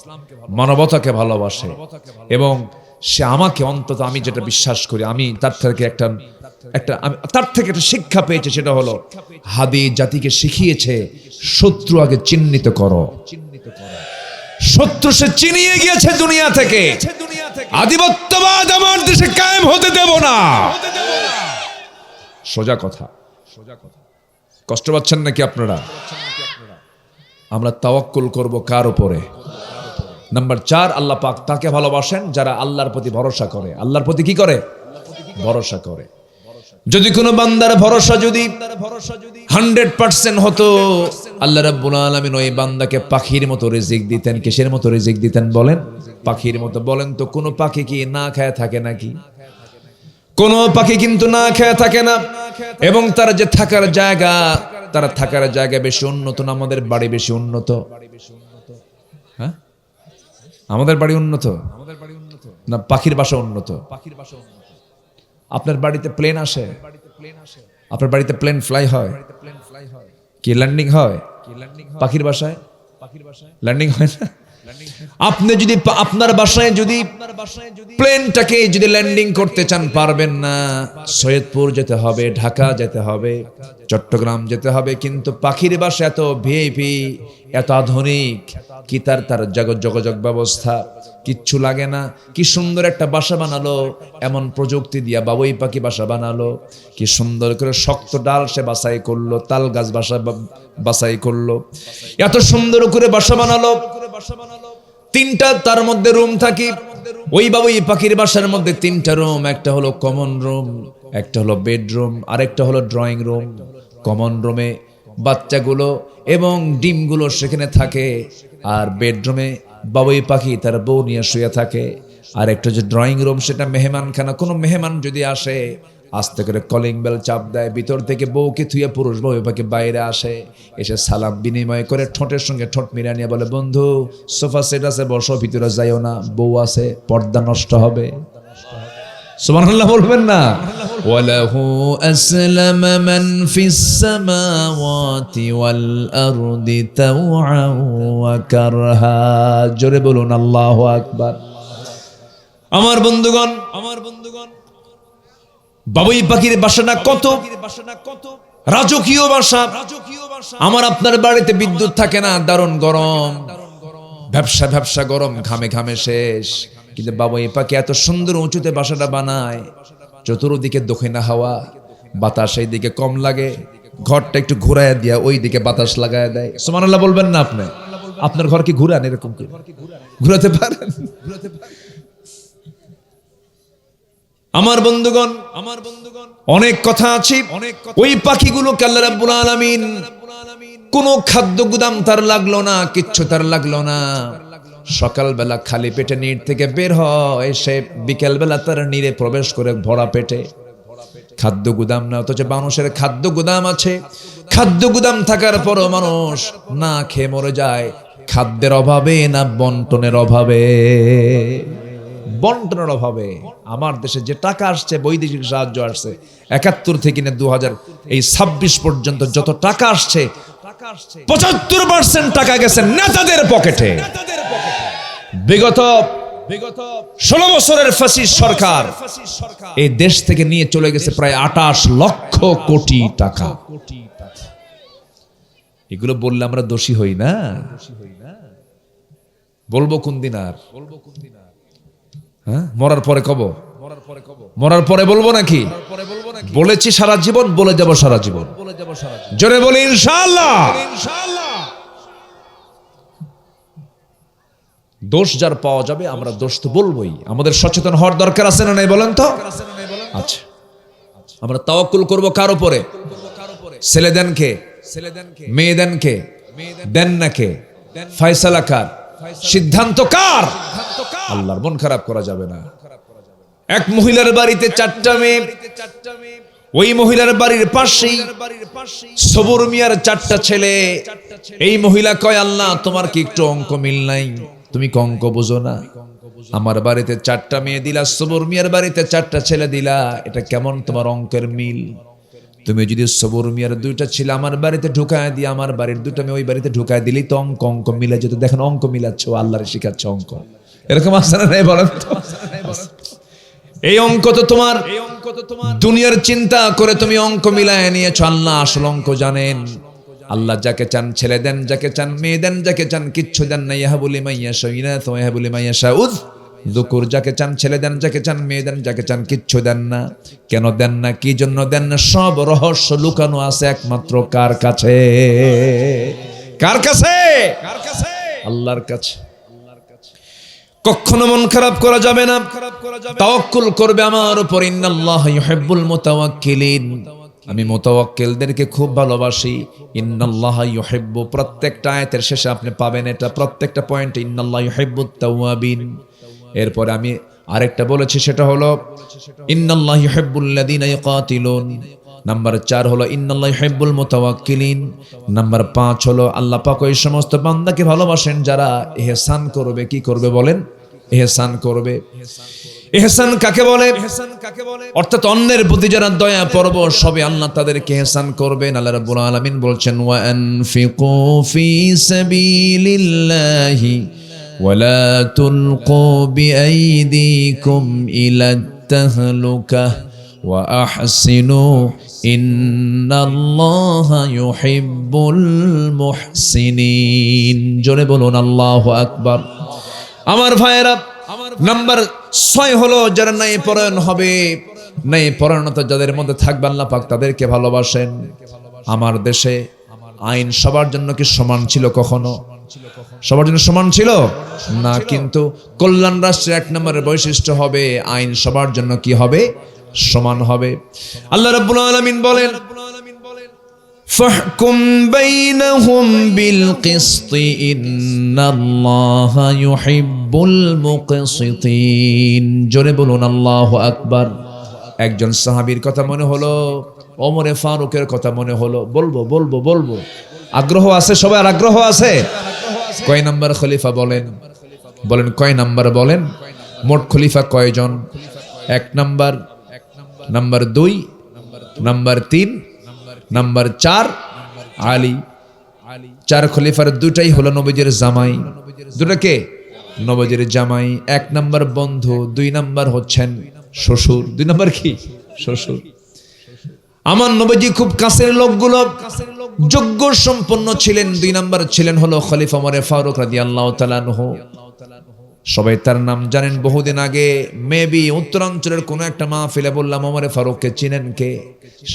মানবতাকে ভালোবাসে, এবং সে আমাকে, অন্তত আমি যেটা বিশ্বাস করি, আমি তার থেকে একটা শিক্ষা পেয়েছে। সেটা হলো হাদি জাতিকে শিখিয়েছে শত্রু আগে চিহ্নিত করো। শত্রু সে চিনিয়ে গিয়েছে দুনিয়া থেকে। আধিপত্যবাদ আমার দেশে কায়েম হতে দেব না। সোজা কথা। কষ্ট পাচ্ছেন নাকি আপনারা? আমরা তাওয়াক্কুল করব কার উপরে? নাম্বার 4, আল্লাহ পাক তাকে ভালোবাসেন যারা আল্লাহর প্রতি ভরসা করে। আল্লাহর প্রতি কি করে? ভরসা করে। যদি কোনো বান্দার ভরসা যদি 100% হতো, আল্লাহ রাব্বুল আলামিন ওই বান্দাকে পাখির মতো রিজিক দিতেন। কিসের মতো রিজিক দিতেন বলেন? পাখির মতো। বলেন তো কোনো পাখি কি না খায় থাকে নাকি? কোনো পাখি কিন্তু না খেয়ে থাকে না। এবং তার যে থাকার জায়গা, তার থাকার জায়গা বেশি উন্নত না আমাদের বাড়ি বেশি উন্নত? হ্যাঁ, আমাদের বাড়ি উন্নত না পাখির বাসা উন্নত? আপনার বাড়িতে প্লেন আসে? আপনার বাড়িতে প্লেন ফ্লাই হয় কি ল্যান্ডিং হয়? পাখির বাসায় ল্যান্ডিং হয় না? আপনি যদি আপনার বাসায় যদি প্লেনটাকে যদি ল্যান্ডিং করতে চান পারবেন না। সৈয়দপুর যেতে হবে, ঢাকা যেতে হবে, চট্টগ্রাম যেতে হবে। কিন্তু পাখির বাসা এত ভিআইপি, এত আধুনিক, কি তার যোগাযোগ ব্যবস্থা কিচ্ছু লাগে না। কি সুন্দর একটা বাসা বানালো, এমন প্রযুক্তি দিয়া বাবুই পাখি বাসা বানালো। কি সুন্দর করে শক্ত ডাল সে বাছাই করলো, তাল গাছ বাছাই করলো, এত সুন্দর করে বাসা বানালো। তিনটা তার মধ্যে রুম থাকি। ওই বাবুই পাখির বাসার মধ্যে তিনটা রুম। একটা হলো কমন রুম, একটা হলো বেডরুম, আরেকটা হলো ড্রয়িং রুম। কমন রুমে বাচ্চাগুলো এবং ডিমগুলো সেখানে থাকে, আর বেডরুমে বাবুই পাখি তার বউ নিয়ে শুয়ে থাকে। আর একটা যে ড্রয়িং রুম, সেটা মেহমানখানা। কোনো মেহমান যদি আসে, আস্তে করে কলিং বেল চাপ দেয়, ভিতর থেকে বউকে থুয়ে পুরুষ বাবুই পাখি বাইরে আসে, এসে সালাম বিনিময় করে ঠোঁটের সঙ্গে ঠোঁট মিলিয়ে নিয়ে বলে, বন্ধু সোফা সেট আছে, বসো, ভিতরে যাইও না, বউ আছে, পর্দা নষ্ট হবে। সুবহানাল্লাহ বলবেন না? ওয়ালাহু আসলামা মান ফিস সামাওয়াতি ওয়াল আরদি তাওআ ওয়া কারহা। জোরে বলুন আল্লাহু আকবার। আমার বন্ধুগণ, বাবুই পাখির বাসাটা কত রাজকীয় বাসা। আমার আপনার বাড়িতে বিদ্যুৎ থাকে না, দারুণ গরম, ব্যবসা গরম, ঘামে ঘামে শেষ। কিন্তু বাবুই পাখি এত সুন্দর উঁচুতে বাসাটা বানায়, চতুর্দিকে দক্ষিণা হাওয়া, বাতাস এই দিকে কম লাগে, ঘরটা একটু ঘুরায় দিয়া ওই দিকে বাতাস লাগায় দেয়। সুবহানাল্লাহ বলবেন না? আপনি আপনার ঘর কি ঘুরান? এরকম কি ঘুরাতে পারেন? আমার বন্ধুগণ, অনেক কথা আছে। ওই পাখিগুলোকে আল্লাহ রাব্বুল আলামিন কোনো খাদ্য গুদাম তার লাগলো না, কিচ্ছু তার লাগলো না। সকালবেলা খালি পেটে নির থেকে বের হয়, সে বিকেলবেলা তার নিরে প্রবেশ করে ভরা পেটে। খাদ্য গুদাম না, অথচ মানুষের খাদ্য গুদাম আছে। খাদ্য গুদাম থাকার পরও মানুষ না খেয়ে মরে যায়। খাদ্যের অভাবে না বন্টনের অভাবে? বন্টনের অভাবে। আমার দেশে যে টাকা আসছে, বৈদেশিক সাহায্য আসছে ৭১ থেকে ২০২৬ পর্যন্ত যত টাকা আসছে, ৭৫% টাকা গেছে নেতাদের পকেটে। বিগত ১৬ বছরের ফ্যাসিস্ট সরকার এই দেশ থেকে নিয়ে চলে গেছে প্রায় ২৮ লক্ষ কোটি টাকা। এগুলো বললে আমরা দোষী হই না? বলবো কোন দিন? আর হ্যাঁ, মরার পরে কব? মরার পরে বলবো নাকি? বলেছি সারা জীবন, বলে যাব সারা জীবন। জোরে বলি ইনশাআল্লাহ। দোষ যার পাওয়া যাবে, আমরা দোষ তো বলবোই। আমাদের সচেতন হওয়ার দরকার আছে না নাই বলেন তো? আচ্ছা, আমরা তাওয়াক্কুল করব কার উপরে? ছেলে দেন কে? মেয়ে দেন কে? দেন না কে? ফয়সালা কার? সিদ্ধান্ত কার? আল্লাহর। মন খারাপ করা যাবে না। এক মহিলার বাড়িতে 4টা মেয়ে। ওই মহিলার বাড়ির পাশেই সবুর মিয়ার 4টা ছেলে। এই মহিলা কয়, আল্লাহ তোমার কি একটু অঙ্ক মিল নাই? তুমি কি অঙ্ক বুঝো না? আমার বাড়িতে 4টা মেয়ে দিলা, সবুর মিয়ার বাড়িতে 4টা ছেলে দিলা, এটা কেমন তোমার অঙ্কের মিল? তুমি যদি সবুর মিয়ার 2টা ছেলে আমার বাড়িতে ঢুকায় দিয়ে আমার বাড়ির 2টা মেয়ে ওই বাড়িতে ঢুকায় দিলি তো অঙ্ক মিলে যেত। দেখেন অঙ্ক মিলাচ্ছ, আল্লাহরে শিখাচ্ছ অঙ্ক। এরকম আছে না নাই বলেন তো? এই অঙ্ক তো তোমার দুনিয়ার চিন্তা করে তুমি অঙ্ক মিলায় নিয়েছ। আল্লাহ আসল অঙ্ক জানেন। আল্লাহ যাকে চান ছেলে দেন, যাকে চান মেয়ে দেন, যাকে চান কিচ্ছু দেন না। ইয়াহাবু লিমান ইয়াশাউ ইনাথা ওয়া ইয়াহাবু লিমান ইয়াশাউ যুকুর। যাকে চান ছেলে দেন, যাকে চান মেয়ে দেন, যাকে চান কিচ্ছু দেন না। কেন দেন না? কি জন্য দেন না? সব রহস্য লুকানো আছে একমাত্র কার কাছে? কার কাছে? আল্লাহর কাছে। কখনো মন খারাপ করা যাবে না, তাওয়াক্কুল করবে আমার উপর। ইন্নাল্লাহা ইউহিব্বুল মুতাওয়াক্কিলিন, আমি মুতাওয়াক্কিলদেরকে খুব ভালোবাসি। ইন্নাল্লাহা ইউহিব্বু, প্রত্যেকটা আয়াতের শেষে আপনি পাবেন এটা, প্রত্যেকটা পয়েন্টে ইন্নাল্লাহা ইউহিব্বুত তাওয়াবিন। এরপরে আমি আরেকটা বলেছি, সেটা হলো ইন্নাল্লাহা ইউহিব্বুল্লাযীনা ইয়াকাতিলুন। নাম্বার 4 হলো ইন্নাল্লাহা ইউহিব্বুল মুতাওয়াক্কিলিন। নাম্বার 5 হলো আল্লাহ পাক ওই সমস্ত বান্দাকে ভালোবাসেন যারা ইহসান করবে। কি করবে বলেন? ইহসান করবে। ইহসান কাকে বলে? অর্থাৎ অন্যের প্রতি যারা দয়া পরব সবে আল্লাহ তাদেরকে ইহসান করবেন। আল্লাহ রাব্বুল আলামিন বলছেন ওয়া আনফিকু ফি সাবিলিল্লাহি ওয়া লা তুলকু বিআইদিকুম ইলাত তাহলুকা ওয়া আহসিনু ইন্নাল্লাহা ইউহিব্বুল মুহসিনিন। জোরে বলুন আল্লাহু আকবার। আমার ভাইয়েরা, নাম্বার 6 হলো যারা ন্যায় পরায়ণ হবে, ন্যায় পরায়ণতা যাদের মধ্যে থাকবে আল্লাহ পাক তাদেরকে ভালোবাসেন। আমার দেশে আইন সবার জন্য কি সমান ছিল? কখনো সবার জন্য সমান ছিল না, কিন্তু কল্যাণ রাষ্ট্রের 1 নম্বরের বৈশিষ্ট্য হবে আইন সবার জন্য কি হবে? সমান হবে। আল্লাহ রাব্বুল আলামিন বলেন ফাহকুম বাইনাহুম বিল কিসতি ইন্নাল্লাহা ইউহিব্বুল মুকসিতিন। জোরে বলুন আল্লাহু আকবার। একজন সাহাবীর কথা মনে হলো, ওমরে ফারুকের কথা মনে হলো। বলবো বলবো বলবো, আগ্রহ আছে? সবার আগ্রহ আছে? কয় নাম্বার খলিফা বলেন? বলেন কয় নাম্বার বলেন? মোট খলিফা কয়জন? 1 number, number 2, number 3, number 4 Ali. 4 খলিফার 2টাই হলো নবীজির জামাই। 2টা কে? নবীজির জামাই। 1 নাম্বার বন্ধু, 2 নাম্বার হচ্ছেন শ্বশুর। 2 নাম্বার কি? শ্বশুর। আমার নবীজি খুব কাছের লোকগুলো যোগ্য সম্পন্ন ছিলেন। 2 নাম্বার ছিলেন হলো খলিফা ওমর ফারুক রাদিয়াল্লাহু তাআলা আনহু। সবাই তার নাম জানেন। বহুদিন আগে মেবি উত্তরাঞ্চলের কোন একটা মাহফিলে বললাম ওমর ফারুককে চিনেন কে?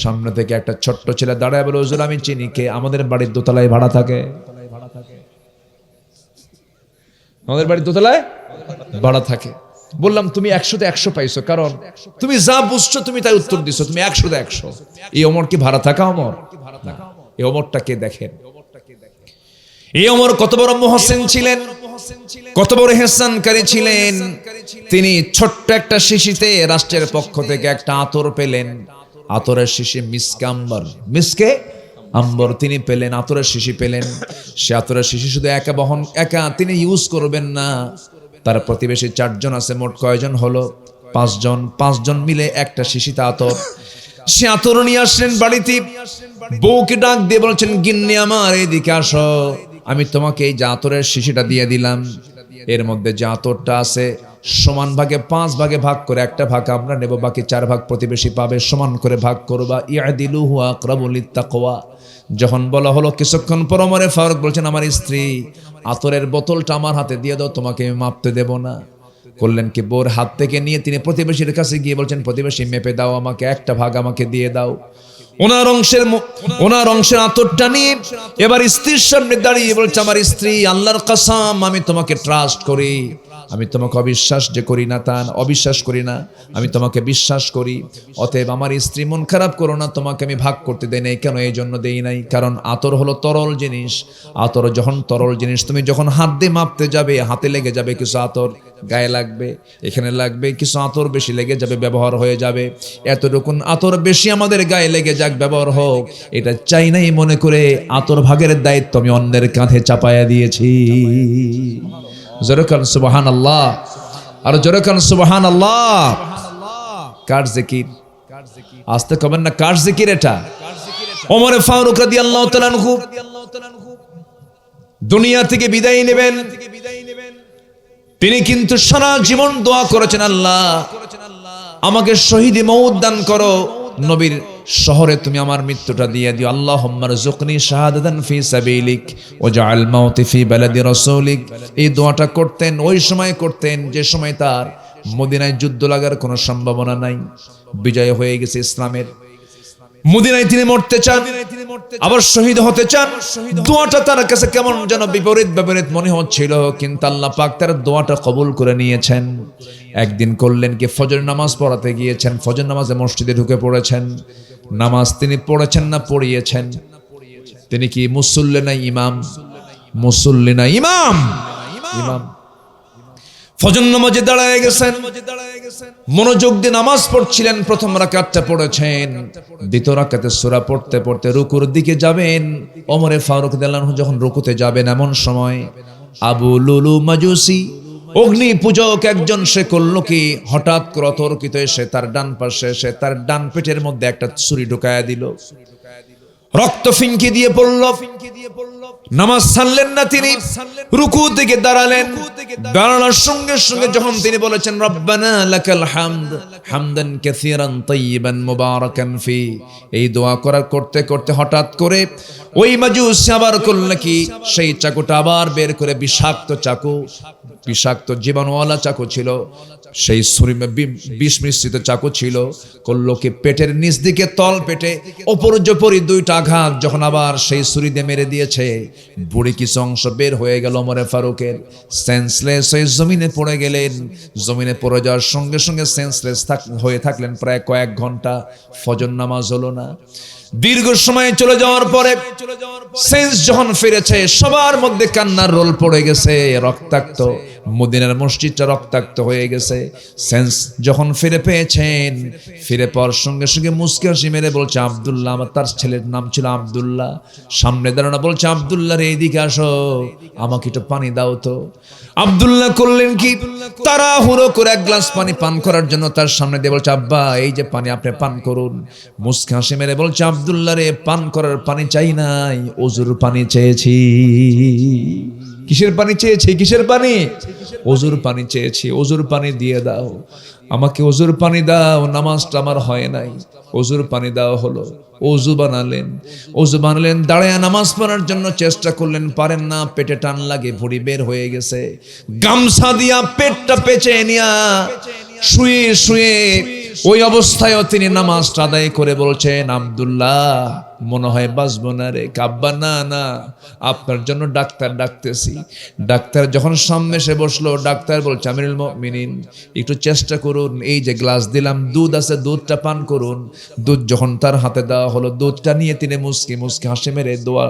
সামনে থেকে একটা ছোট্ট ছেলে দাঁড়ায় বলে হুজুর আমি চিনি। কে? আমাদের বাড়ির দোতলায় ভাড়া থাকে। আমাদের বাড়ির দোতলায় ভাড়া থাকে। বললাম তুমি 100-তে 100 পাইছো, কারণ তুমি যা বুঝছো তুমি তাই উত্তর দিছো। তুমি 100-তে 100। এই ওমর কি ভাড়া থাকা ওমর? এই ওমরটাকে দেখেন। এই ওমর কত বড় মুহসিন ছিলেন, কত বড় ইহসানকারী ছিলেন। তিনি ছোট্ট একটা শিশিতে রাষ্ট্রের পক্ষ থেকে একটা আতর পেলেন। আতরের শিশি মিসকে আম্বর, মিসকে আম্বর তিনি পেলেন, আতরের শিশি পেলেন। সে আতরের শিশি শুধু একা তিনি ইউজ করবেন না, তার প্রতিবেশী 4 জন আছে। মোট কয়জন হলো? 5 জন। 5 জন মিলে একটা শিশিতে আতর। সে আতর নিয়ে আসলেন বাড়িতে। বউকে ডাক দিয়ে বলছেন গিন্নি আমার এদিকে আসো, আমি তোমাকে এই যে আতরের শিশিটা দিয়ে দিলাম, এর মধ্যে যে আতরটা আছে সমান ভাগে 5 ভাগে ভাগ করে 1টা ভাগ আমরা নেব, বাকি 4 ভাগ প্রতিবেশী পাবে। সমান করে ভাগ করবা। ইয়াদিলুহু আকরাবু লিত্তাকওয়া। যখন বলা হলো কিছুক্ষণ পর ওমর ফারুক বলছেন আমার স্ত্রী আতরের বোতলটা আমার হাতে দিয়ে দাও, তোমাকে আমি মাপতে দেব না। করলেন কি, বোর হাত থেকে নিয়ে তিনি প্রতিবেশীর কাছে গিয়ে বলছেন প্রতিবেশী মেপে দাও আমাকে, 1টা ভাগ আমাকে দিয়ে দাও। ওনার অংশের আতরটা নিয়ে এবার স্ত্রীর সামনে দাঁড়িয়ে বলছে আমার স্ত্রী আল্লাহর কসম আমি তোমাকে ট্রাস্ট করি, আমি তোমাকে অবিশ্বাস যে করি না তা অবিশ্বাস করি না, আমি তোমাকে বিশ্বাস করি। অতএব আমার স্ত্রী মন খারাপ করো না, তোমাকে আমি ভাগ করতে দেই নাই। কেন? এই জন্য দেই নাই কারণ আতর হলো তরল জিনিস। আতর যখন তরল জিনিস, তুমি যখন হাত দিয়ে মাপতে যাবে হাতে লেগে যাবে কিছু আতর, গায়ে লাগবে, এখানে লাগবে কিছু আতর, বেশি লেগে যাবে, ব্যবহার হয়ে যাবে। এতটুকুন আতর বেশি আমাদের গায়ে লেগে যাক, ব্যবহার হোক, এটা চাই নাই মনে করে আতর ভাগের দায়িত্ব আমি অন্যের কাঁধে চাপায়া দিয়েছি। জোরে কান সুবহানাল্লাহ, আর জোরে কান সুবহানাল্লাহ। কার জিকির? আস্তে কবেন না, কার জিকির এটা? ওমর ফারুক রাদিয়াল্লাহু তাআলা আনহু দুনিয়া থেকে বিদায় নেবেন। তিনি কিন্তু সারা জীবন দোয়া করেছেন আল্লাহ আমাকে শহীদি মওত দান করো, নবীর শহরে তুমি আমার মৃত্যুটা দিয়ে দিও। আল্লাহুম্মা রযুকনি শাহাদাতান ফি সাবিলিক ওয়াজআল মাউতি ফি বালাদি রাসূলিক। এই দোয়াটা করতেন, ওই সময় করতেন যে সময় তার মদিনায় যুদ্ধ লাগার কোনো সম্ভাবনা নাই, বিজয় হয়ে গেছে ইসলামের। মদিনায় তিনি মরতে চান, আবার শহীদ হতে চান, দোয়াটা তার কাছে কেমন যেন বিপরীত বিপরীত মনে হচ্ছিল, কিন্তু আল্লাহ পাক তার দোয়াটা কবুল করে নিয়েছেন। একদিন করলেন কি, ফজর নামাজ পড়াতে গিয়েছেন, ফজর নামাজে মসজিদে ঢুকে পড়েছেন। নামাজ তিনি পড়েছেন না পড়িয়েছেন? তিনি কি মুসল্লি না ইমাম? মুসল্লি না ইমাম? ইমাম। ফজর নামাজে দাঁড়ায় গেছেন, মনোযোগ দিয়ে নামাজ পড়ছিলেন। প্রথম রাকাতটা পড়েছেন, দ্বিতীয় রাকাতে সূরা পড়তে পড়তে রুকুর দিকে যাবেন। ওমরে ফারুক রাদিয়াল্লাহু আনহু যখন রুকুতে যাবেন, এমন সময় আবু লুলু মাজুসি, অগ্নি পূজক একজন, সে করলো কি, হঠাৎ করে অতর্কিত এসে তার ডান পাশে এসে তার ডান পেটের মধ্যে একটা ছুরি ঢুকায়া দিল। রক্ত ফিনকি দিয়ে পড়ল। নামাজ ছাড়লেন না তিনি, রুকু থেকে দাঁড়ালেন। দাঁড়ানোর সঙ্গে সঙ্গে যখন তিনি বলেছেন রব্বানা লাকাল হামদ হামদান কাসীরান তাইয়িবান মুবারাকান ফি, এই দোয়া করতে করতে হঠাৎ করে ওই মাজুসি আবার করল কি, সেই চাকুটা আবার বের করে, বিষাক্ত চাকু, বিষাক্ত জীবাণুওয়ালা চাকু ছিল, সেই ছুরি বিষ মিশ্রিত চাকু ছিল। করলো কি, পেটের নিচ দিকে তল পেটে অপর্যপরি দুইটা আঘাত যখন আবার সেই ছুরি দিয়ে মেরে দিয়েছে, বুড়ি কিছু অংশ বের হয়ে গেল ওমরে ফারুকের। সেন্সলেস হয়ে জমিনে পড়ে গেলেন। জমিনে পড়ে যাওয়ার সঙ্গে সঙ্গে সেন্সলেস হয়ে থাকলেন প্রায় কয়েক ঘন্টা। ফজর নামাজ হলো না। দীর্ঘ সময় চলে যাওয়ার পরে সেন্স যখন ফিরেছে, সবার মধ্যে কান্নার রোল পড়ে গেছে। রক্তাক্ত মদিনার মসজিদটা রক্তাক্ত হয়ে গেছে। সেন্স যখন ফিরে পেয়েছেন, ফিরে পাওয়ার সঙ্গে সঙ্গে মুস্কি হাসি মেরে বলছে আব্দুল্লাহ, আমার তার ছেলের নাম ছিল আব্দুল্লাহ, সামনে দাঁড়ানো, বলছে আব্দুল্লাহ রে এইদিকে আসো, আমাকে একটু পানি দাও তো। আব্দুল্লাহ করলেন কি, তাড়াহুড়ো করে এক গ্লাস পানি পান করার জন্য তার সামনে দিয়ে বলছে আব্বা, এই যে পানি, আপনি পান করুন। মুস্কি হাসি মেরে বলছে আব্দুল্লাহ রে, পান করার পানি চাই নাই, ওযুর পানি চেয়েছি। কিসের পানি চেয়েছি? কিসের পানি? ওযুর পানি চেয়েছি। ওযুর পানি দিয়ে দাও আমাকে, ওযুর পানি দাও, নামাজটা আমার হয় নাই, ওযুর পানি দাও। হলো, ওযু বানালেন। ওযু বানালেন, দাঁড়ায় নামাজ পড়ার জন্য চেষ্টা করলেন, পারেন না, পেটে টান লাগে, ভুঁড়ি বের হয়ে গেছে। গামছা দিয়া পেটটা পেঁচে নিয়া শুয়ে শুয়ে ওই অবস্থায়ও তিনি নামাজটা আদায় করে বলছেন আব্দুল্লাহ, মনে হয় বাঁচবো না রে। কাব্বা, না না, আপনার জন্য ডাক্তার ডাকতেছি। ডাক্তার যখন সামনে এসে বসলো, ডাক্তার বলছে আমিরুল মুমিনিন, একটু চেষ্টা করুন, এই যে গ্লাস দিলাম, দুধ আছে, দুধটা পান করুন। দুধ যখন তার হাতে দেওয়া হলো, দুধটা নিয়ে তিনি মুস্কি মুস্কি হাসি মেরে দোয়া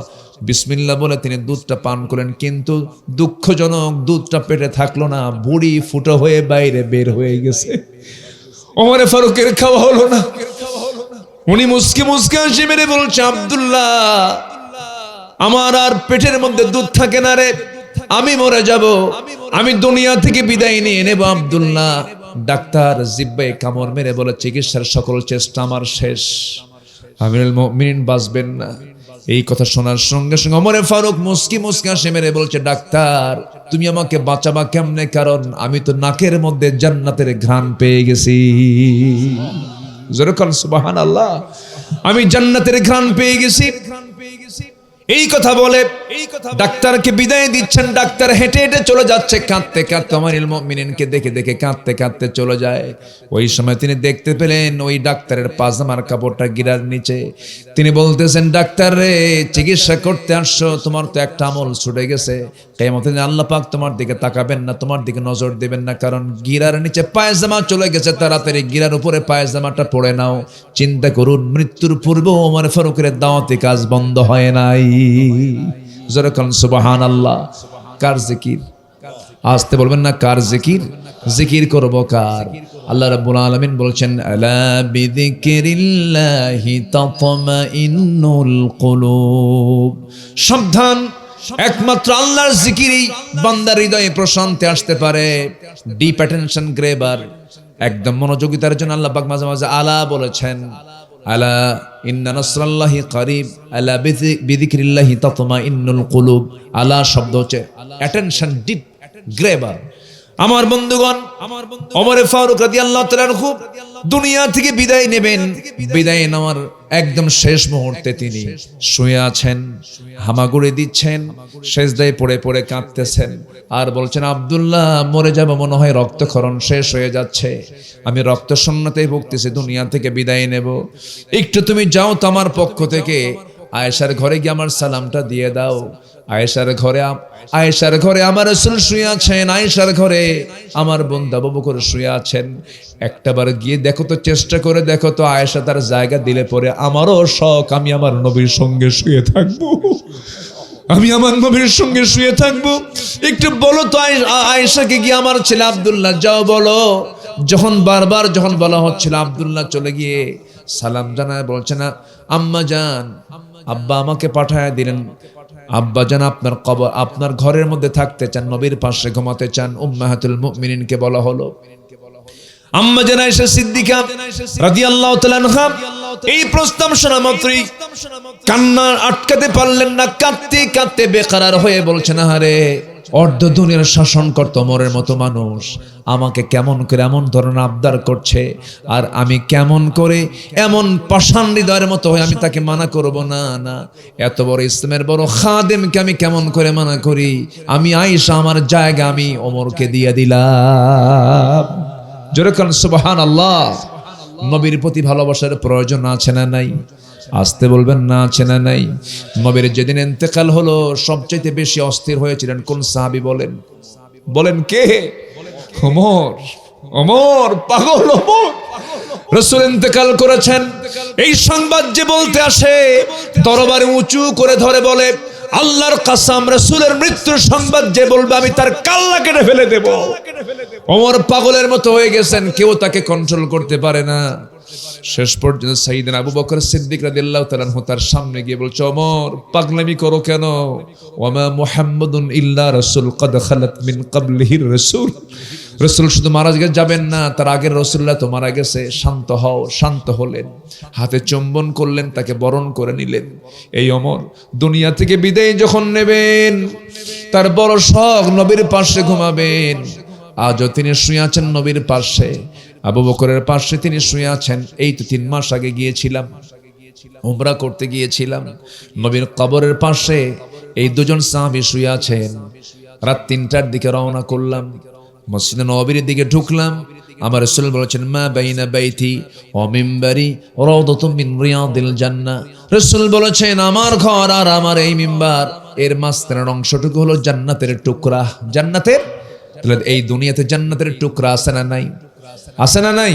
বিসমিল্লাহ বলে তিনি দুধটা পান করেন। কিন্তু দুঃখজনক, দুধটা পেটে থাকলো না, বুড়ি ফুটো হয়ে বাইরে বের হয়ে গেছে। ওমরে ফারুকের খাওয়া হলো না। উনি মুস্কি মুস্কি হাসি মেরে বলছে আব্দুল্লাহ, আমার আর পেটের মধ্যে দুধ থাকে না রে, আমি মরে যাব, আমি দুনিয়া থেকে বিদায় নিয়ে নেব আব্দুল্লাহ। ডাক্তার জিব্বায় কামড় মেরে বলে চিকিৎসার সকল চেষ্টা আমার শেষ, আমিরুল মুমিনিন বাঁচবেন না। এই কথা শোনার সঙ্গে সঙ্গে ওমরে ফারুক মুস্কি মুস্কি হাসি মেরে বলছে ডাক্তার, তুমি আমাকে বাঁচাবা কেমনে? কারণ আমি তো নাকের মধ্যে জান্নাতের ঘ্রাণ পেয়ে গেছি। জোরে বলেন সুবহানাল্লাহ। আমি জান্নাতের ঘ্রাণ পেয়ে গেছি। এই কথা বলে ডাক্তারকে বিদায় দিচ্ছেন। ডাক্তার হেঁটে হেঁটে চলে যাচ্ছে, কাঁদতে কাঁদতে আমিরুল মুমিনিনকে দেখে দেখে কাঁদতে কাঁদতে চলে যায়। ওই সময় তিনি দেখতে পেলেন ওই ডাক্তারের পাজামার কাপড়টা গিরার নিচে। তিনি বলতেছেন, ডাক্তার রে, চিকিৎসা করতে আসছো, তোমার তো একটা আমল ছুটে গেছে। কিয়ামতের দিন আল্লাহ পাক তোমার দিকে তাকাবেন না, তোমার দিকে নজর দেবেন না, কারণ গিরার নিচে পায়জামা চলে গেছে। তাড়াতাড়ি গিরার উপরে পায়জামাটা পরে নাও। চিন্তা করুন, মৃত্যুর পূর্বে ওমর ফারুকের দাওয়াতি কাজ বন্ধ হয় নাই। জোরে বলেন সুবহানাল্লাহ। কার জিকির? আসতে বলবেন না, কার জিকির? জিকির করব কার? আল্লাহ রাব্বুল আলামিন বলছেন, আলা বিযিকরিল্লাহি তাতমাইন্নুল কুলুব। সাবধান, একমাত্র আল্লাহর জিকিরই বান্দার হৃদয়ে প্রশান্তি আসতে পারে। ডিপ অ্যাটেনশন গ্রেবার, একদম মনোযোগিতার জন্য আল্লাহ পাক মাঝে মাঝে আলা বলেছেন। আলা ইন্না নাসরাল্লাহি করিব, আলা বিযিকরিল্লাহি তাতমাইন্নুল কুলুব। আলা শব্দ হচ্ছে অ্যাটেনশন, ডিপ গ্রেবার। আমার বন্ধুগণ, ওমর ফারুক রাদিয়াল্লাহু তাআলা আনহু দুনিয়া থেকে বিদায় নেবেন। বিদায় নেওয়ার একদম শেষ মুহূর্তে তিনি শুয়ে আছেন, হামাগুড়ি দিচ্ছেন, সেজদায় পড়ে পড়ে কাঁদতেছেন আর বলছেন, আব্দুল্লাহ, মরে যাব মনে হয়, রক্তক্ষরণ শেষ হয়ে যাচ্ছে, আমি রক্ত শূন্যতায় ভুগতেছি, দুনিয়া থেকে বিদায় নেব। একটু তুমি যাও তো আমার পক্ষ থেকে, আয়েশার ঘরে গিয়ে আমার সালামটা দিয়ে দাও। আয়েশার ঘরে আমার রাসূল শুয়ে আছেন, আয়েশার ঘরে আমার বোন আবু বকর শুয়ে আছেন। একটাবার গিয়ে দেখো তো, চেষ্টা করে দেখো তো, আয়েশা তার জায়গা দিলে পরে আমারও শখ, আমি আমার নবীর সঙ্গে শুয়ে থাকবো, আমি আমার নবীর সঙ্গে শুয়ে থাকবো। একটু বলো তো আয়েশাকে গিয়ে, আমার ছেলে আব্দুল্লাহ যাও বলো। বারবার যখন বলা হচ্ছিল, আব্দুল্লাহ চলে গিয়ে সালাম জানায়, বলছে না আম্মা জান, আব্বা আমাকে পাঠায় দিলেন, আব্বা জান আপনার ঘরের মধ্যে থাকতে চান, নবীর পাশে ঘুমাতে চান। উম্মাহাতুল মুমিনিনকে বলা হলো। আম্মা জান আয়েশা সিদ্দিকা রাদিয়াল্লাহু তাআলা আনহা এই প্রস্তাব শোনা মাত্রই কান্না আটকাতে পারলেন না, কাঁদতে কাঁদতে বেকারার হয়ে বলছেন, আরে অর্ধ দুনিয়ার শাসন করত ওমরের মতো মানুষ আমাকে কেমন করে এমন ধরনের আবদার করছে, আর আমি কেমন করে এমন পাষাণ হৃদয়ের মতো হয়ে আমি তাকে মানা করব? না না, এত বড় ইসলামের বড় খাদেমকে আমি কেমন করে মানা করি? আমি আয়েশা আমার জায়গা আমি ওমরকে দিয়ে দিলাম। জোরে কান সুবহানাল্লাহ। নবীর প্রতি ভালোবাসার প্রয়োজন আছে না নাই? আসতে বলবেন না, আছে না নাই? নবীর যেদিন ইন্তেকাল হলো সবচেয়ে বেশি অস্থির হয়েছিলেন কোন সাহাবী বলেন? বলেন কে? ওমর পাগল ওমর। রাসূল ইন্তেকাল করেছেন এই সংবাদ যে বলতে আসে, তরবারি উঁচু করে ধরে বলে, আল্লাহর কসম, রাসূলের মৃত্যুর সংবাদ যে বলবে আমি তার কাল্লা কেটে ফেলে দেব। ওমর পাগলের মতো হয়ে গেছেন, কেউ তাকে কন্ট্রোল করতে পারে না। শেষ পর্যন্ত সাইয়েদনা আবু বকর সিদ্দিক রাদিয়াল্লাহু তাআলা আনহু তার সামনে গিয়ে বলছে, ওমর পাগলামি করো কেন? ওয়ামা মুহাম্মাদুন ইল্লা রাসূল কদ খালাত মিন ক্বাবলিহির রাসূল। রাসূল শুধু মারা যাবেন না, তার আগের রাসূলুল্লাহ তো মারা গেছে। শান্ত হও। শান্ত হলেন, হাতে চুম্বন করলেন, তাকে বরণ করে নিলেন। এই ওমর দুনিয়া থেকে বিদায় যখন নেবেন, তার বড় শখ নবীর পাশে ঘুমাবেন। আজও তিনি শুয়ে আছেন নবীর পাশে, আবু বকরের পাশে তিনি শুয়ে আছেন। এই তো 3 মাস আগে গিয়েছিলাম, উমরা করতে গিয়েছিলাম, নবীর কবরের পাশে এই দুজন সাহাবী শুয়ে আছেন। রাত 3টার দিকে রওনা করলাম, মসজিদে নববীর দিকে ঢুকলাম। আমার রাসূল বলেছেন, মা বাইনা বাইতি ওয়া মিম্বারি রাউদাতুম মিন রিয়াদিল জান্নাহ। রাসূল বলেছেন, আমার ঘর আর আমার এই মিম্বার এর মাঝখানের অংশটুকু হলো জান্নাতের টুকরা। জান্নাতের, তাহলে এই দুনিয়াতে জান্নাতের টুকরা আছে না নাই? আছে না নাই?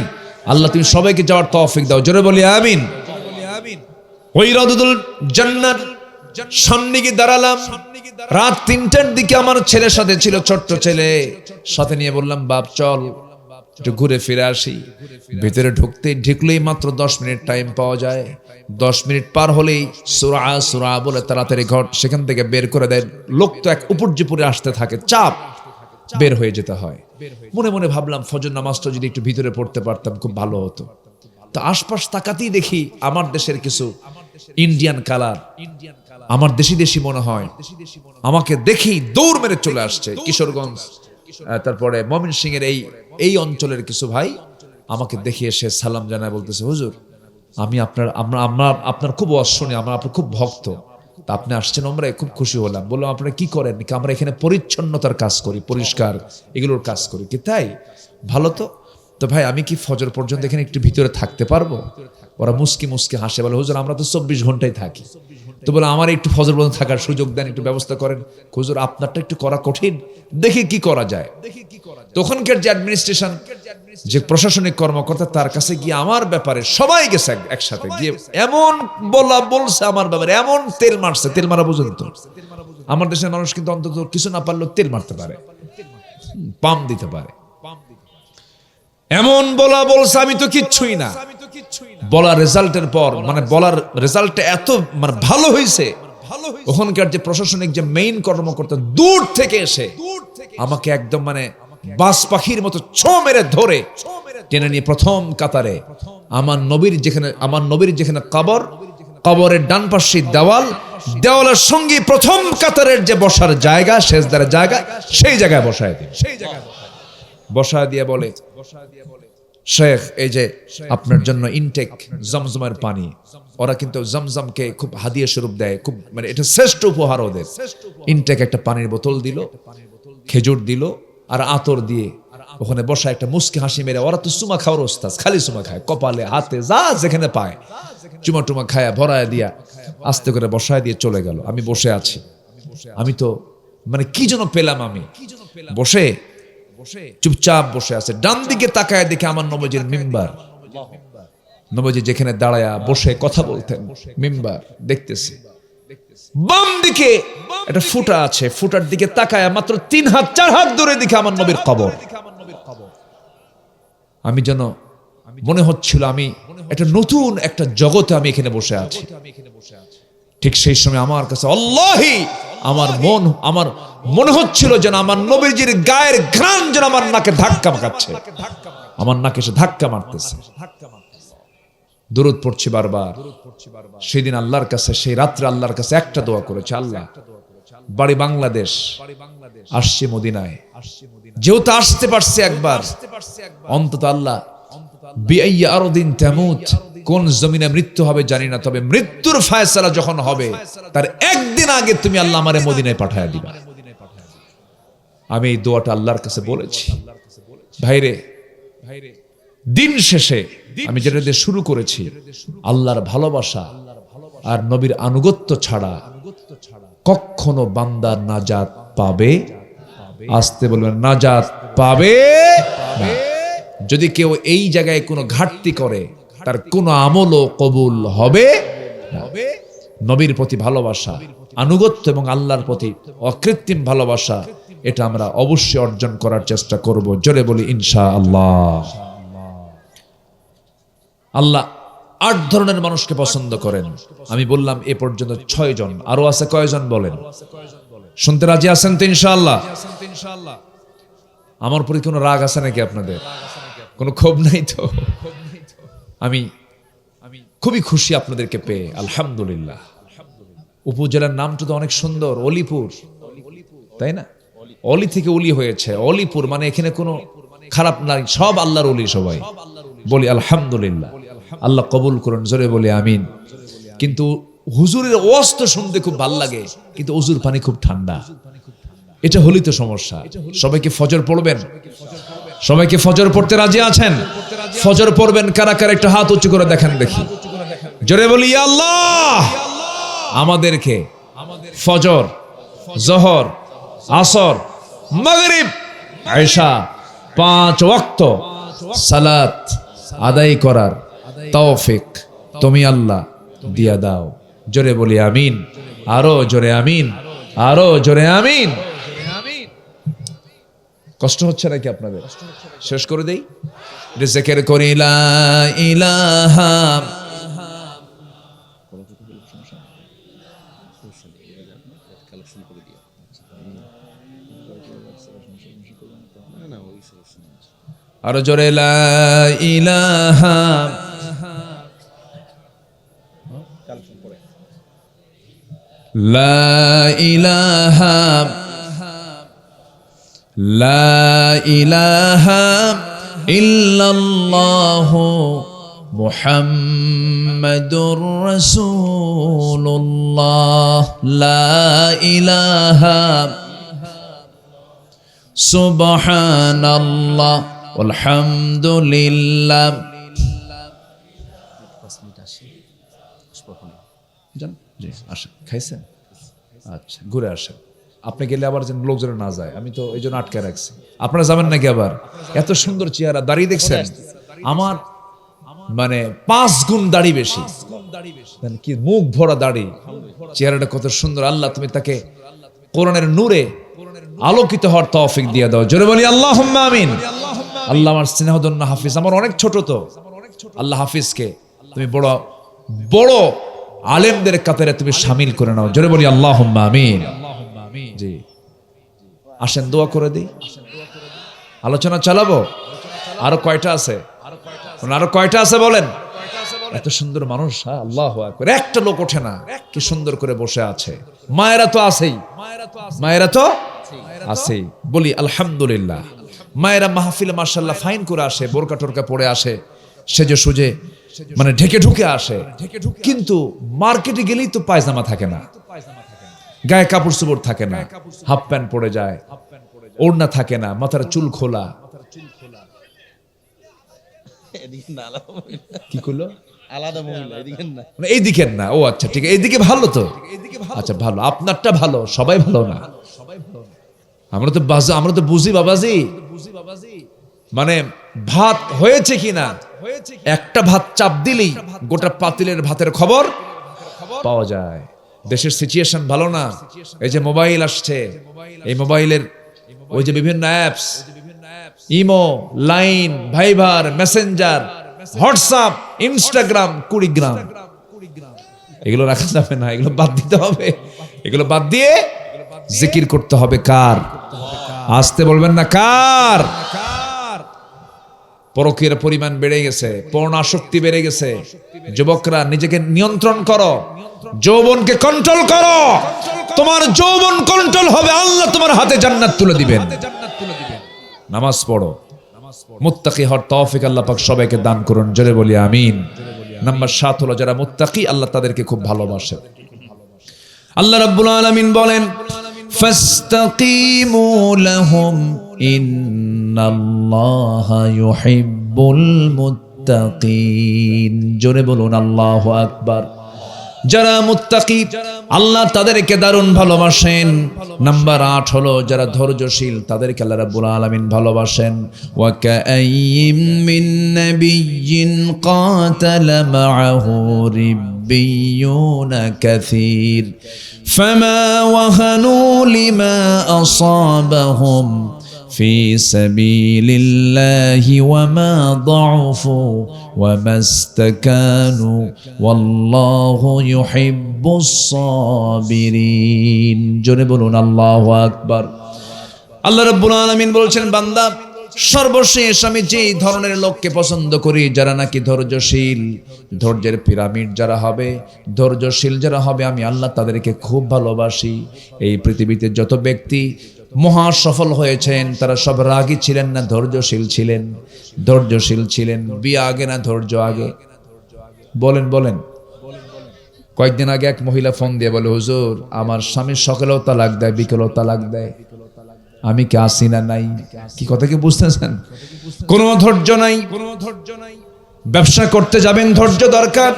আল্লাহ তুমি সবাইকে যাওয়ার তৌফিক দাও। জোরে বলি আমিন। ওই রাউদাতুল জান্নাত সামনে গিয়ে দাঁড়ালাম। রাত 3টার দিকে আমার ছেলের সাথে ছিল, ছোট্ট ছেলে, সাথে নিয়ে বললাম, বাপ চল একটু ঘুরে ফিরে আসি। ভিতরে ঢুকলেই মাত্র 10 মিনিট টাইম পাওয়া যায়। 10 মিনিট পার হলেই সূরা বলে তাড়াতাড়ি ঘর সেখান থেকে বের করে দেয়। লোক তো এক উপর্যুপরে আসতে থাকে, চাপ, বের হয়ে যেতে হয়। মনে মনে ভাবলাম, ফজর নামাজটা যদি একটু ভিতরে পড়তে পারতাম খুব ভালো হতো। তো আশপাশ তাকাতেই দেখি আমার দেশের কিছু ইন্ডিয়ান কালার, আমার দেশি মনে হয়, আমাকে দেখি দৌড় মেরে চলে আসছে। কিশোরগঞ্জ, তারপরে ময়মনসিংহ এর এই অঞ্চলের কিছু ভাই আমাকে দেখে এসে সালাম জানায়, বলতেছে, হুজুর আমি আপনার খুব ওয়াজ শুনি, আমরা আপনার খুব ভক্ত, তা আপনি আসছেন, আমরা খুব খুশি হলাম। বললাম, আপনারা কি করেন? আমরা এখানে পরিচ্ছন্নতার কাজ করি, পরিষ্কার এগুলোর কাজ করি। কি তাই? ভালো তো ভাই আমি কি ফজর পর্যন্ত এখানে একটু ভিতরে থাকতে পারবো? ওরা মুস্কি হাসে, বলে, হুজুর আমরা তো 24 ঘন্টায় থাকি। তো বলে, আমার একটু ফজর পর্যন্ত থাকার সুযোগ দেন, একটু ব্যবস্থা করেন। হুজুর আপনারটা একটু করা কঠিন, দেখি কি করা যায়। তখনকার যে অ্যাডমিনিস্ট্রেশন, যে প্রশাসনিক কর্মকর্তা, তার কাছে গিয়ে আমার ব্যাপারে সবাই গেছে একসাথে গিয়ে এমন বলছে আমার ব্যাপারে, এমন তেল মারছে, তেল মারা পর্যন্ত। আমার দেশের মানুষ কিন্তু অন্তত কিছু না পারলেও তেল মারতে পারে, পাম দিতে পারে। এমন বলছে, আমি তো কিচ্ছুই না। বলার রেজাল্টের পর, মানে বলার রেজাল্টটা এত মানে ভালো হয়েছে, ওখানকার যে প্রশাসনিক যে মেইন কর্মকর্তা দূর থেকে এসে আমাকে একদম মানে বাস পাখির মতো ছো মেরে ধরে টেনে নিয়ে প্রথম কাতারে আমার নবীর যেখানে কবরের ডান পাশে দেওয়ালের সঙ্গে প্রথম কাতারের যে বসার জায়গা, সেজদার জায়গা, সেই জায়গায় বসায় দিয়ে বলে, শেখ এই যে আপনার জন্য ইনটেক জমজমের পানি। ওরা কিন্তু জমজমকে খুব হাদিয়া স্বরূপ দেয়, খুব মানে এটা শ্রেষ্ঠ উপহার ওদের। ইনটেক একটা পানির বোতল দিল, খেজুর দিল, আর আতর দিয়ে ওখানে বসা একটা মুস্কি হাসি মেরে, ওরা তো চুমা খাওয়ার ওস্তাদ, খালি চুমা খায়, কপালে হাতে যা যেখানে পায় চুমা টুমা খায়া ভরায় দিয়া আস্তে করে বসায় দিয়ে চলে গেল। আমি বসে আছি, আমি তো মানে কি যেন পেলাম, আমি বসে চুপচাপ বসে আছে, ডান দিকে তাকায় দেখে আমার নবীজির মিম্বার, নবীজি যেখানে দাঁড়ায়া বসে কথা বলতেন মিম্বার দেখতেছি। বাম দিকে একটা ফুটা আছে, ফুটার দিকে তাকায় মাত্র 3 হাত 4 হাত দূরে দিকে আমার নবীর কবর। আমি যেন মনে হচ্ছিল আমি একটা নতুন একটা জগতে আমি এখানে বসে আছি। ঠিক সেই সময় আমার কাছে আল্লাহি আমার মনে হচ্ছিল যেন আমার নবীজির গায়ের ঘ্রাণ যেন আমার নাকে ধাক্কা মারছে, আমার নাকে সে ধাক্কা মারতেছে। দরুদ পড়ছি বারবার। সেদিন আল্লাহর কাছে, সেই রাত্রে আল্লাহর কাছে একটা দোয়া করেছে, আল্লাহ বাড়ি বাংলাদেশ, আসছি মদিনায়, যেহেতু আসতে পারছি একবার, অন্তত আল্লাহ বিআইয়ি আরদিন তামুত, কোন জমিনে মৃত্যু হবে জানি না, তবে মৃত্যুর ফায়সালা যখন হবে তার একদিন আগে তুমি আল্লাহ আমারে মদিনায় পাঠায় দিবা। আমি এই দোয়াটা আল্লাহর কাছে বলেছি। ভাইরে, দিন শেষে আমি যেটা দিয়ে শুরু করেছি, আল্লাহর ভালোবাসা আর নবীর আনুগত্য ছাড়া কখনো বান্দার নাজাত পাবে, আসতে বলবেন নাজাত পাবে না। যদি কেউ এই জায়গায় কোনো ঘাটতি করে তার কোনো আমলও কবুল হবে না। নবীর প্রতি ভালোবাসা, আনুগত্য এবং আল্লাহর প্রতি অকৃত্রিম ভালোবাসা, এটা আমরা অবশ্যই অর্জন করার চেষ্টা করব। জোরে বলি ইনশাআল্লাহ। আল্লাহ 8 ধরনের মানুষকে পছন্দ করেন। আমি বললাম এ পর্যন্ত 6 জন, আরো আছে কয়জন বলেন? শুনতে রাজি আছেন তো ইনশাআল্লাহ? আমার প্রতি কোনো রাগ আছে নাকি আপনাদের? কোনো ক্ষোভ নাই তো? আমি খুবই খুশি আপনাদেরকে পেয়ে, আলহামদুলিল্লাহ। উপজেলার নামটা তো অনেক সুন্দর, অলিপুর, তাই না? অলি থেকে উলি হয়েছে, অলিপুর, মানে এখানে কোনো খারাপ নাই, সব আল্লাহর ওলি সবাই। বলি আলহামদুলিল্লাহ, আল্লাহ কবুল করুন, জোরে বলি আমিন। কিন্তু হুজুরের ওয়াজ তো শুনতে খুব ভালো লাগে, কিন্তু ওজুর পানি খুব ঠান্ডা, এটা হলি তো সমস্যা। সবাইকে ফজর পড়বেন? সবাইকে ফজর পড়তে রাজি আছেন? ফজর পড়বেন কারা কারা? একটা হাত উঁচু করে দেখেন দেখি, জোরে বলি ইয়া আল্লাহ। আমাদেরকে ফজর, জোহর, আসর, মাগরিব, ইশা 5 ওয়াক্ত সালাত আদায় করার তৌফিক তুমি আল্লাহ দিয়া দাও। জোরে বলি আমিন, আরো জোরে আমিন, আরো জোরে আমিন। কষ্ট হচ্ছে নাকি আপনাদের? শেষ করে দেই, জিকির করি লা ইলাহা আরো জোরে লা ইলাহা লা ইলাহা লা ইলাহা ইল্লাল্লাহু মুহাম্মাদুর রাসূলুল্লাহ লা ইলাহা সুবহানাল্লাহ আলহামদুলিল্লাহ। খাইছেন? আচ্ছা, ঘুরে আসেন। আপনি গেলে আবার যেন লোকজন না যায়, আমি তো এই জন্য আটকে রাখছি। আপনারা যাবেন নাকি আবার? এত সুন্দর চেহারা, দাড়ি দেখছেন? আমার মানে 5 গুণ দাড়ি বেশি, কি মুখ ভরা দাড়ি, চেহারাটা কত সুন্দর। আল্লাহ তুমি তাকে কোরআনের নূরে আলোকিত হওয়ার তৌফিক দিয়ে দাও। জোরে বলি আল্লাহুম্মা আমিন। আল্লাহ আমার স্নেহধন্য হাফিজ, আমার অনেক ছোট তো, আল্লাহ হাফিজকে তুমি বড় বড় আলেমদের কাতারে তুমি শামিল করে নাও। জোরে বলি আল্লাহুম্মা আমিন। জি, আসেন দোয়া করে দিই, আলোচনা চালাবো। আরো কয়টা আছে? আরো কয়টা আছে বলেন? এত সুন্দর মানুষ, আল্লাহু আকবার। একটা লোক ওঠে না, কি সুন্দর করে বসে আছে। মায়েরা তো আছেই, মায়েরা তো আছেই। বলি আলহামদুলিল্লাহ। মায়েরা মাহফিলে মাশাআল্লাহ ফাইন করে আসে, বোরকা টোরকা পরে আসে, সেজে সুজে মানে ঢেকে ঢুকে আসে। কিন্তু মার্কেটে গেলেই তো পায়জামা থাকে না, গায়ে কাপড় চোপড় থাকে না, হাফ প্যান্ট পরে যায়, ওড়না থাকে না, মাথার চুল খোলা, এদিকে না, আলাদা মহিলা। কি করলো? আলাদা মহিলা, এদিকে না। মানে এই দিকের না। ও আচ্ছা, ঠিক আছে, এইদিকে ভালো তো। আচ্ছা ভালো, আপনারটা ভালো, সবাই ভালো না। আমরা তো বুঝি বাবাজি, মানে ভাত হয়েছে কিনা, একটা ভাত চাপ দিলেই গোটা পাতিলের ভাতের খবর পাওয়া যায়। দেশের সিচুয়েশন ভালো না। এই যে মোবাইল আসছে, এই মোবাইলের ওই যে বিভিন্ন apps, imo, Line, Viber, Messenger, WhatsApp, Instagram, Kurigram, এগুলো রাখা যাবে না, এগুলো বাদ দিতে হবে। এগুলো বাদ দিয়ে জিকির করতে হবে কার? আসতে বলবেন না, কার? পরকীয়ার পরিমাণ বেড়ে গেছে, পর্ণ আসক্তি বেড়ে গেছে। যুবকরা নিজেকে নিয়ন্ত্রণ করো, যৌবনকে কন্ট্রোল করো। তোমার যৌবন কন্ট্রোল হবে, আল্লাহ তোমার হাতে জান্নাত তুলে দিবেন। নামাজ পড়ো, মুত্তাকি হওয়ার তৌফিক আল্লাহ পাক সবাইকে দান করুন, জোরে বলি আমিন। নাম্বার 7 হলো যারা মুত্তাকি, আল্লাহ তাদেরকে খুব ভালোবাসেন। আল্লাহ রাব্বুল আলামিন বলেন, ফাস্তাকিমু লাহুম ইন্নাল্লাহা ইউহিব্বুল মুত্তাকিন। জোরে বলুন আল্লাহু আকবার। যারা মুত্তাকি, আল্লাহ তাদেরকে দারুণ ভালোবাসেন। নাম্বার 8 হলো যারা ধৈর্যশীল, তাদেরকে আল্লাহ রাব্বুল আলামিন ভালোবাসেন। ওয়া কাআইয়িম মিন নাবিয়্যিন কাতালা মাআহু রিব্বিয়ুনা কাসীর ফামা ওয়াহানু লিমা আসাবাহুম في سبيل الله وما ضعفوا وما استكانوا والله يحب الصابرين। জোরে বলুন আল্লাহু আকবার। আল্লাহ রাব্বুল আলামিন বলছেন, বান্দা সর্বশেষ আমি যেই ধরনের লোককে পছন্দ করি, যারা নাকি ধৈর্যশীল, ধৈর্যের পিরামিড যারা হবে, ধৈর্যশীল যারা হবে, আমি আল্লাহ তাদেরকে খুব ভালোবাসি। এই পৃথিবীতে যত ব্যক্তি মহা সফল হয়েছেন, তারা সব রাগী ছিলেন না, ধৈর্যশীল ছিলেন। ধৈর্যশীল ছিলেন। বিয়ে আগে না ধৈর্য আগে? বলেন বলেন। কয়েকদিন আগে এক মহিলা ফোন দিয়ে বলে, হুজুর আমার স্বামীর সকালেও তালাক দেয়, বিকেলেও তালাক দেয়, আমি কি আসি না নাই? কি কথা কি বুঝতেছেন? কোনো ধৈর্য নাই। ব্যবসা করতে যাবেন, ধৈর্য দরকার।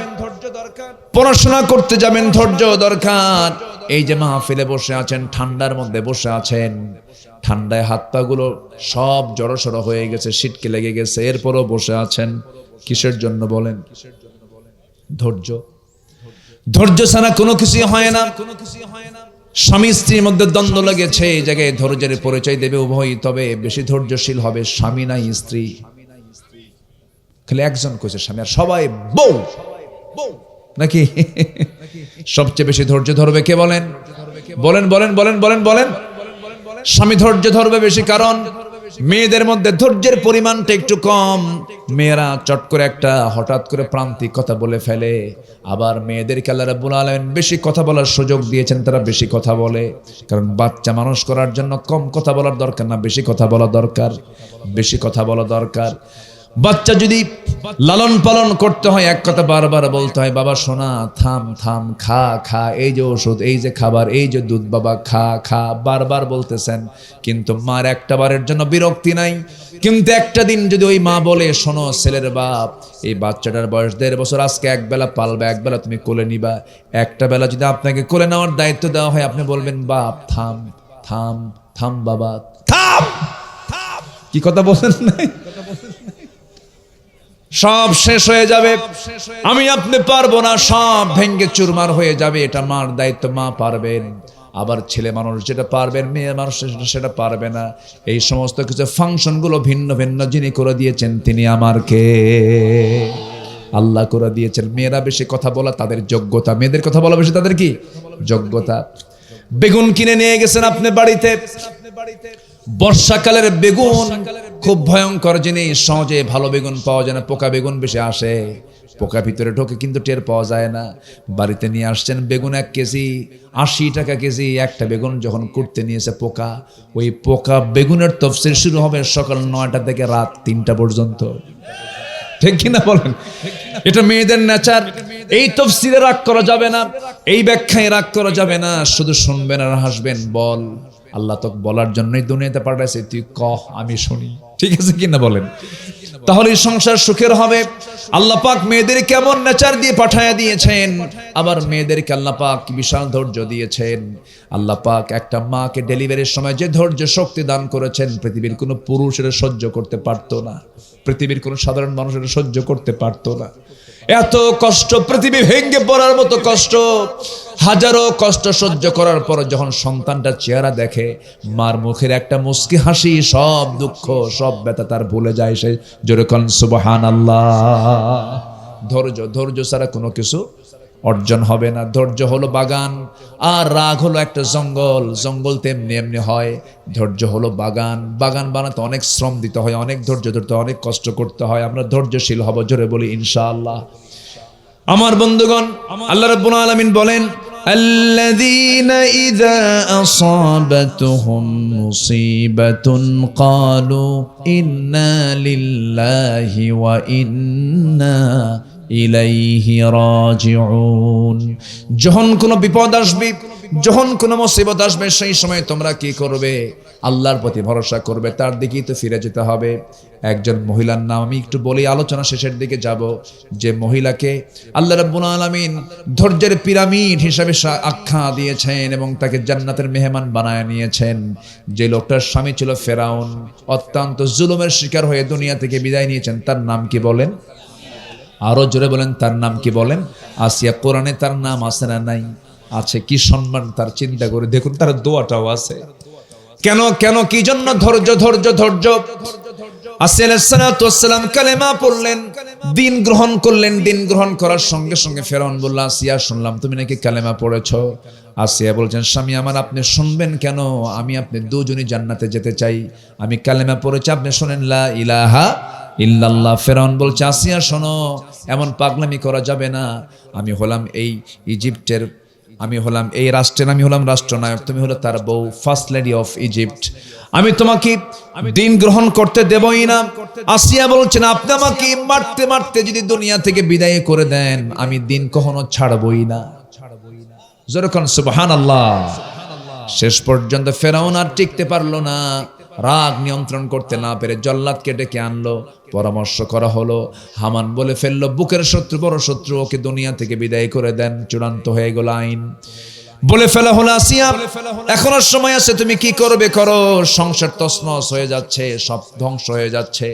পড়াশোনা করতে যাবেন, ধৈর্য দরকার। এই যে মাহফিলে বসে আছেন, ঠান্ডার মধ্যে বসে আছেন, ঠান্ডায় হাত পা গুলো সব জড়সড় হয়ে গেছে, শীতকে লেগে গেছে, এরপরও বসে আছেন কিসের জন্য বলেন? ধৈর্য। ধৈর্য ছাড়া কোনো কিছু হয় না। স্বামী স্ত্রীর মধ্যে দ্বন্দ্ব লেগেছে, এই জায়গায় ধৈর্যের পরিচয় দেবে উভয়, তবে বেশি ধৈর্যশীল হবে স্বামী নাই স্ত্রী। খালি একজন কইছে স্বামী, আর সবাই বউ নাকি? সবচেয়ে বেশি ধৈর্য ধরবে কে বলেন? বলেন বলেন বলেন বলেন বলেন। স্বামী ধৈর্য ধরবে বেশি, কারণ মেয়েদের মধ্যে ধৈর্যের পরিমাণটা একটু কম। মেয়েরা চট করে একটা হঠাৎ করে প্রান্তিক কথা বলে ফেলে। আবার মেয়েদেরকে আল্লাহ রাব্বুল আলামিন বেশি কথা বলার সুযোগ দিয়েছেন, তারা বেশি কথা বলে। কারণ বাচ্চা মানুষ করার জন্য কম কথা বলার দরকার না, বেশি কথা বলা দরকার, বেশি কথা বলা দরকার। বাচ্চা যদি লালন পালন করতে হয়, এক কথা বারবার বলতে হয়, বাবা সোনা থাম থাম, খা খা, এই যে ওষুধ, এই যে খাবার, এই যে দুধ, বাবা খা খা, বারবার বলতেছেন। কিন্তু মার একটা বারের জন্য বিরক্তি নাই। কিন্তু একটা দিন যদি ওই মা বলে, শোনো ছেলের বাপ, এই বাচ্চাটার বয়স 1.5 বছর, আজকে এক বেলা পালবে, এক বেলা তুমি কোলে নিবা। একটা বেলা যদি আপনাকে কোলে নেওয়ার দায়িত্ব দেওয়া হয়, আপনি বলবেন, বাপ থাম থাম থাম, বাবা থাম থাম। কি কথা বলেন নাই? সব শেষ হয়ে যাবে, আমি আপনি পারবো না, সব ভেঙ্গে চুরমার হয়ে যাবে। এটা মার দায়িত্ব, মা পারবেন। আবার ছেলে মানুষ যেটা পারবেন, মেয়ে মানুষ সেটা পারবে না। এই সমস্ত কিছু ফাংশন গুলো ভিন্ন ভিন্ন যিনি করে দিয়েছেন, তিনি আমার কে? আল্লাহ করে দিয়েছেন। মেয়েরা বেশি কথা বলা তাদের যোগ্যতা, মেয়েদের কথা বলা বেশি তাদের কি যোগ্যতা। বেগুন কিনে নিয়ে গেছেন আপনি বাড়িতে, বর্ষাকালের বেগুন খুব ভয়ঙ্কর জিনিস, সহজে ভালো বেগুন পাওয়া যায় না, পোকা বেগুন বেশি আসে, পোকা ভিতরে ঢোকে কিন্তু টের পাওয়া যায় না। বাড়িতে নিয়ে আসছেন বেগুন 1 কেজি, 80 টাকা কেজি। একটা বেগুন যখন কুটতে নিয়েছে পোকা, ওই পোকা বেগুনের তাফসীর শুরু হবে সকাল 9টা থেকে রাত 3টা পর্যন্ত। ঠিক কিনা বলেন? এটা মেয়েদের নেচার। এই তাফসীরে রাগ করা যাবে না, এই ব্যাখ্যায় রাগ করা যাবে না, শুধু শুনবেন আর হাসবেন। বল, আল্লাহ তো বলার জন্যই দুনিয়াতে পাঠাইছে, তুই কহ আমি শুনি। ঠিক আছে কিনা বলেন? তাহলে সংসার সুখের হবে। আল্লাহ পাক মেয়েদের কেমন নেচার দিয়ে পাঠায়া দিয়েছেন, আবার মেয়েদেরকে আল্লাহ পাক বিশাল ধৈর্য দিয়েছেন। আল্লাহ পাক একটা মাকে ডেলিভারির সময় যে ধৈর্য শক্তি দান করেছেন, পৃথিবীর কোনো পুরুষের সহ্য করতে পারতো না, পৃথিবীর কোনো সাধারণ মানুষের সহ্য করতে পারতো না। এত কষ্ট, পৃথিবী ভেঙে পড়ার মতো কষ্ট, হাজারো কষ্ট সহ্য করার পর যখন সন্তানটা চেহারা দেখে, মার মুখের একটা মুস্কি হাসি সব দুঃখ সব ব্যথা তার ভুলে যায়। সে জোরে কোন সুবহানাল্লাহ। ধৈর্য, ধৈর্য ছাড়া কোনো কিছু অর্জন হবে না। ধৈর্য হলো বাগান, আর রাগ হলো একটা জঙ্গল। জঙ্গল তেমনি এমনি হয়, ধৈর্য হলো বাগান। বাগান বানাতে অনেক শ্রম দিতে হয়, অনেক ধৈর্য ধরতে, অনেক কষ্ট করতে হয়। আমরা ধৈর্যশীল হব, জোরে বলি ইনশাআল্লাহ। আমার বন্ধুগণ, আল্লাহ রাব্বুল আলামিন বলেন, আল্লাযীনা ইযা আসাবাতুহুম মুসিবাতুন ক্বালু ইন্না লিল্লাহি ওয়া ইন্না ইলাইহি রাজিউন। যখন কোনো বিপদ আসবে, যখন কোনো মুসিবত আসবে, সেই সময় তোমরা কি করবে? আল্লাহর প্রতি ভরসা করবে, তার দিকেই তো ফিরে যেতে হবে। একজন মহিলার নাম আমি একটু বলি, আলোচনা শেষের দিকে যাব। যে মহিলাকে আল্লাহ রাব্বুল আলামিন ধৈর্যের পিরামিড হিসাবে আখ্যা দিয়েছেন এবং তাকে জান্নাতের মেহমান বানায় নিয়েছেন। যে লোকটার স্বামী ছিল ফেরাউন, অত্যন্ত জুলুমের শিকার হয়ে দুনিয়া থেকে বিদায় নিয়েছেন, তার নাম কি বলেন? আরো জোরে বলেন, তার নাম কি বলেন? আসিয়া। কোরআনে তার নাম আছে না নাই? আছে। কি সম্মান তার, চিন্তা করে দেখুন, তার দোয়াটাও আছে। কেন কেন কি জন্য? ধৈর্য, ধৈর্য, ধৈর্য। আসিয়া আলাইহিস সালাতু ওয়াস সালাম কালেমা পড়লেন, দিন গ্রহণ করলেন। দিন গ্রহণ করার সঙ্গে সঙ্গে ফেরাউন বলল, আসিয়া শুনলাম তুমি নাকি কালেমা পড়েছো। আসিয়া বলছেন, স্বামী আমার, আপনি শুনবেন কেন? আমি আপনি দুজনই জান্নাতে যেতে চাই। আমি কালেমা পড়েছি, আপনি শুনেন লা ইলাহা ইল্লাল্লাহ। ফেরাউন বলছে, আসিয়া শোনো, এমন পাগলামি করা যাবে না। আমি হলাম এই ইজিপ্টের, আমি হলাম এই রাষ্ট্রের, আমি হলাম রাষ্ট্রনায়ক, তুমি হলো তার বউ, ফার্স্ট লেডি অফ ইজিপ্ট। আমি তোমাকে দিন গ্রহণ করতে দেবই না। আসিয়া বলছেন, আপনি আমাকে মারতে মারতে যদি দুনিয়া থেকে বিদায় করে দেন, আমি দিন কখনো ছাড়বই না। যেরকম সুবহানাল্লাহ। শেষ পর্যন্ত ফেরাউন আর টিকতে পারলো না, রাগ নিয়ন্ত্রণ করতে না পেরে জল্লাদকে ডেকে আনলো। পরামর্শ করা হলো, হামান বলে ফেললো, বুকের শত্রু, বড় শত্রু, ওকে দুনিয়া থেকে বিদায় করে দেন। চূড়ান্ত হয়ে গেল আইন। বলে ফেলা হলো, আসিয়া এখনো সময় আছে, তুমি কি করবে করো, সংসার তছনছ হয়ে যাচ্ছে, সব ধ্বংস হয়ে যাচ্ছে।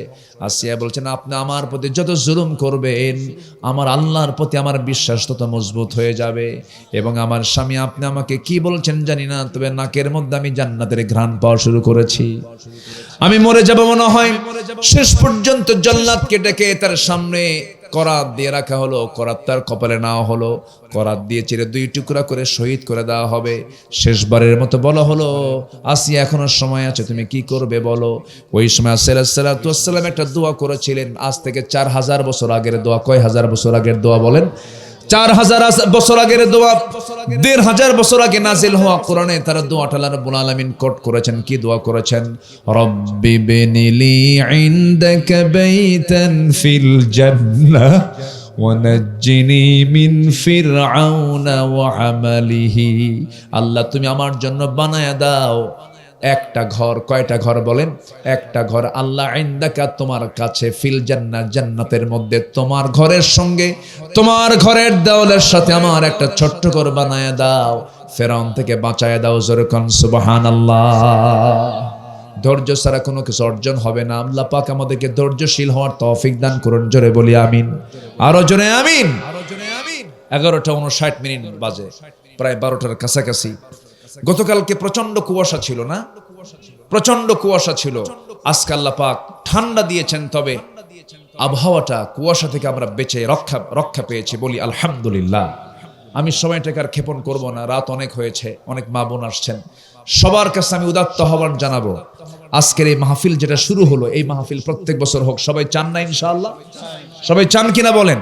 আসিয়া বলছেন, আপনি আমার প্রতি যত জুলুম করবেন, আমার আল্লাহর প্রতি আমার বিশ্বাস তত মজবুত হয়ে যাবে। এবং আমার স্বামী, আপনি আমাকে কি বলছেন জানি না, তবে নাকের মধ্যে আমি জান্নাতের ঘ্রাণ পাওয়া শুরু করেছি, আমি মরে যাব মনে হয়। শেষ পর্যন্ত জল্লাদকে ডেকে তার সামনে করাত দিয়ে রাখা হলো, করাত তার কপালে নেওয়া হলো, করাত দিয়ে চিরে দুই টুকরা করে শহীদ করে দেওয়া হবে। শেষবারের মতো বলা হলো, আসিয়া এখনো সময় আছে, তুমি কি করবে বলো। ওই সময় আসিয়া আলাইহিস সালাতু ওয়াস সালাম একটা দোয়া করেছিলেন, আজ থেকে 4000 বছর আগের দোয়া। কয় হাজার বছর আগের দোয়া বলেন? 4000 বছর আগের দোয়া। 1500 বছর আগে নাজিল হওয়া কোরআনে তার দোয়াটা আল্লাহ রাব্বুল আলামিন কোট করেছেন। কি দোয়া করেছেন? রব্বি বিনিলি ইনদাকা বাইতান ফিল জান্নাহ ওয়া নাজ্জিনি মিন ফিরআউনা ওয়া আমালিহি। আল্লাহ তুমি আমার জন্য বানায়া দাও একটা ঘর। কয়টা ঘর বলেন? একটা ঘর। আল্লাহ ইনদাকা তোমার কাছে, ফিল জান্নাহ জান্নাতের মধ্যে, তোমার ঘরের সঙ্গে, তোমার ঘরের দেওয়ালের সাথে আমার একটা ছোট্ট ঘর বানায়া দাও, ফেরাউন থেকে বাঁচায়া দাও। জোরে কোন সুবহানাল্লাহ। ধৈর্য ছাড়া কোনো কিছু অর্জন হবে না। আল্লাহ পাক আমাদেরকে ধৈর্যশীল হওয়ার তৌফিক দান করুন। জোরে বলি আমিন। আরো জোরে আমিন। 11:59 বাজে, প্রায় 12টার কাছাকাছি। গতকালকে প্রচন্ড কুয়াশা ছিল না? প্রচন্ড কুয়াশা ছিল। আজকে আল্লাহ পাক ঠান্ডা দিয়েছেন, তবে আবহাওয়াটা কুয়াশা থেকে আমরা বেঁচে রক্ষা পেয়েছি, বলি আলহামদুলিল্লাহ। আমি সময়টাকে আর ক্ষেপণ করব না, রাত অনেক হয়েছে, অনেক মা বোন আসছেন। সবার কাছে আমি উদাত্ত আহ্বান জানাবো, আজকের এই মাহফিল যেটা শুরু হলো, এই মাহফিল প্রত্যেক বছর হোক। সবাই চান না ইনশাআল্লাহ? সবাই চান কিনা বলেন?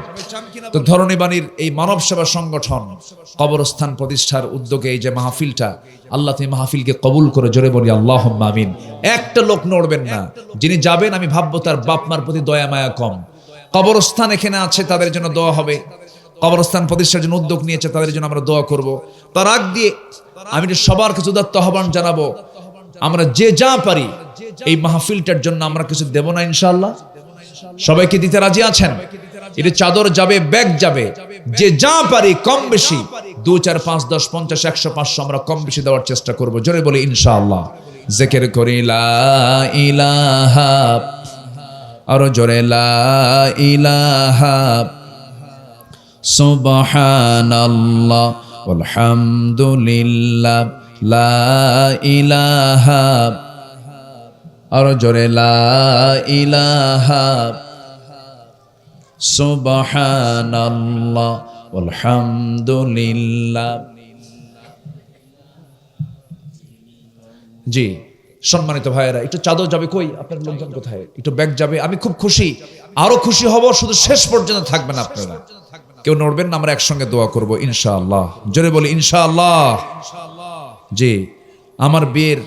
তো ধরণী বাণীর এই মানব সেবা সংগঠন কবরস্থান প্রতিষ্ঠার উদ্যোগে এই যে মাহফিলটা, আল্লাহ তুমি মাহফিলকে কবুল করে, জোরে বলি আল্লাহুম্মা আমিন। একটা লোক নড়বেন না, যিনি যাবেন আমি ভাববো তার বাপ মার প্রতি দয়া মায়া কম। কবরস্থান এখানে আছে, তাদের জন্য দোয়া হবে। কবরস্থান প্রতিষ্ঠার জন্য উদ্যোগ নিয়েছে, তাদের জন্য আমরা দোয়া করব। তার আগ দিয়ে আমি সবার কাছে উদাত্ত আহ্বান জানাবো, আমরা যে যা পারি এই মাহফিলটার জন্য আমরা কিছু দেব না ইনশাআল্লাহ? সবাইকে দিতে রাজি আছেন? এটা চাদর যাবে, ব্যাগ যাবে, যে যা পারি কম বেশি 2, 4, 5, 10, 50, 100, 500 আমরা কম বেশি দেওয়ার চেষ্টা করব। জোরে বলি ইনশাআল্লাহ। জিকির করি লা ইলাহা, আর জোরে লা ইলাহা সুবহানাল্লাহ আলহামদুলিল্লাহ লা ইলাহা, আর জোরে লা ইলাহা সুবহানাল্লাহ আলহামদুলিল্লাহ। জি সম্মানিত ভাইয়েরা, একটু চাদর যাবে কই, আপনার লোকজন কোথায়? একটু ব্যাগ যাবে। আমি খুব খুশি, আরো খুশি হব, শুধু শেষ পর্যন্ত থাকবেন আপনারা, কেউ নড়বেন না, আমরা একসঙ্গে দোয়া করব ইনশাআল্লাহ। জোরে বলি ইনশাআল্লাহ। জি আমার বিয়ের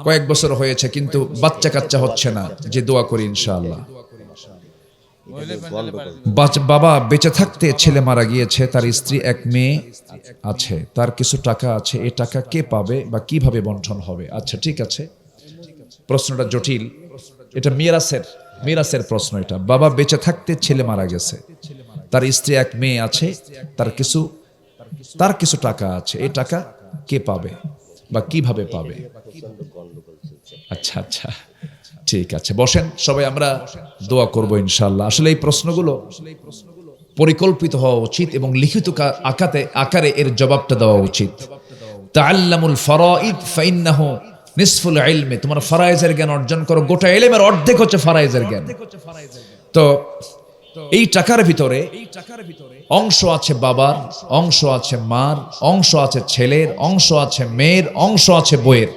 কয়েক বছর হয়েছে কিন্তু বাচ্চা কাচ্চা হচ্ছে না, যে দোয়া করি ইনশাআল্লাহ। বাবা বেঁচে থাকতে ছেলে মারা গিয়েছে, তার স্ত্রী, এক মেয়ে আছে, তার কিছু টাকা আছে, এই টাকা কে পাবে বা কিভাবে বন্টন হবে? আচ্ছা ঠিক আছে, প্রশ্নটা জটিল, এটা মিরাসের প্রশ্ন। এটা বাবা বেঁচে থাকতে ছেলে মারা গেছে, তার স্ত্রী, এক মেয়ে আছে, তার কিছু টাকা আছে, এই টাকা কে পাবে বা কিভাবে পাবে? আচ্ছা আচ্ছা ঠিক আছে, বসেন সবাই, আমরা দোয়া করব ইনশাআল্লাহ। আসলে এই প্রশ্নগুলো পরিকল্পিত হওয়া উচিত এবং লিখিত আকারে এর জবাবটা দেওয়া উচিত। তাআল্লামুল ফারাইদ ফাইন্নাহু নিসফুল ইলমি, তোমরা ফারায়েজের জ্ঞান অর্জন করো, গোটা ইলমের অর্ধেক হচ্ছে ফারায়েজের জ্ঞান। তো এই টাকার ভিতরে অংশ আছে বাবার, অংশ আছে মার, অংশ আছে ছেলের, অংশ আছে মেয়ের, অংশ আছে বইয়ের,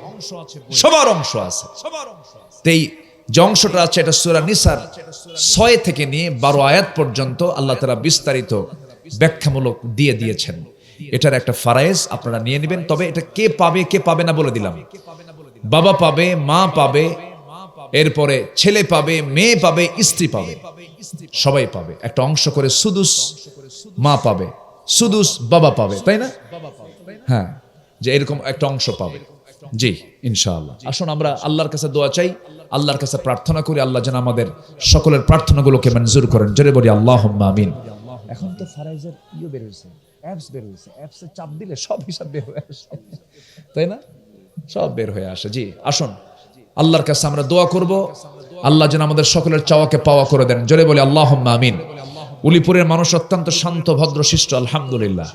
সবার অংশ আছে। এই যে অংশটা আছে এটা সূরা নিসার 6 থেকে নিয়ে 12 আয়াত পর্যন্ত আল্লাহ তাআলা বিস্তারিত ব্যাখ্যামূলক দিয়ে দিয়েছেন। এটার একটা ফারায়েজ আপনারা নিয়ে নেবেন। তবে এটা কে পাবে কে পাবে না বলে দিলাম। বাবা পাবে, মা পাবে, এরপরে ছেলে পাবে, মেয়ে পাবে, স্ত্রী পাবে, সবাই পাবে একটা অংশ করে। সুদুস মা পাবে, সুদুস বাবা পাবে, তাই না? হ্যাঁ, যে এরকম একটা অংশ পাবে। জি ইনশাআল্লাহ। আসুন আমরা আল্লাহর কাছে দোয়া চাই, আল্লাহর কাছে প্রার্থনা করি, আল্লাহ যেন আমাদের সকলের প্রার্থনাগুলোকে মঞ্জুর করেন। জোরে বলি আল্লাহুম্মা আমিন। এখন তো ফারাইজের বের হয়েছে, অ্যাপস বের হয়েছে, অ্যাপসে চাপ দিলে সব হিসাব বের হয়ে আসে, তাই না? সব বের হয়ে আসে। জি আসুন আল্লাহর কাছে আমরা দোয়া করব, আল্লাহ যেন আমাদের সকলের চাওয়াকে পাওয়া করে দেন। জোরে বলি আল্লাহুম্মা আমিন। উলিপুরের মানুষ অত্যন্ত শান্ত, ভদ্র, শিষ্ট, আলহামদুলিল্লাহ,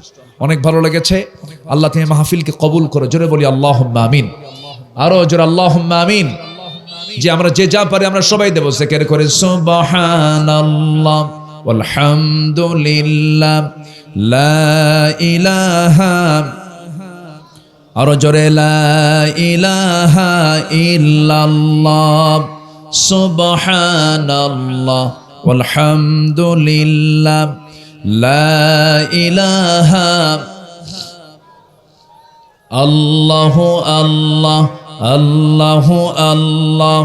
অনেক ভালো লেগেছে। আল্লাহ তুমি মাহফিলকে কবুল করো। জোরে বলি আল্লাহুম্মা আমিন। আরো জোরে আল্লাহুম্মা আমিন। যে আমরা যে যা পারি আমরা সবাই দেব, জিকির করে সুবহানাল্লাহ ওয়ালহামদুলিল্লাহ লা ইলাহা, আরো জোরে লা ইলাহা ইল্লাল্লাহ সুবহানাল্লাহ ওয়ালহামদুলিল্লাহ লা ইলাহা, আল্লাহু আল্লাহ, আল্লাহু আল্লাহ।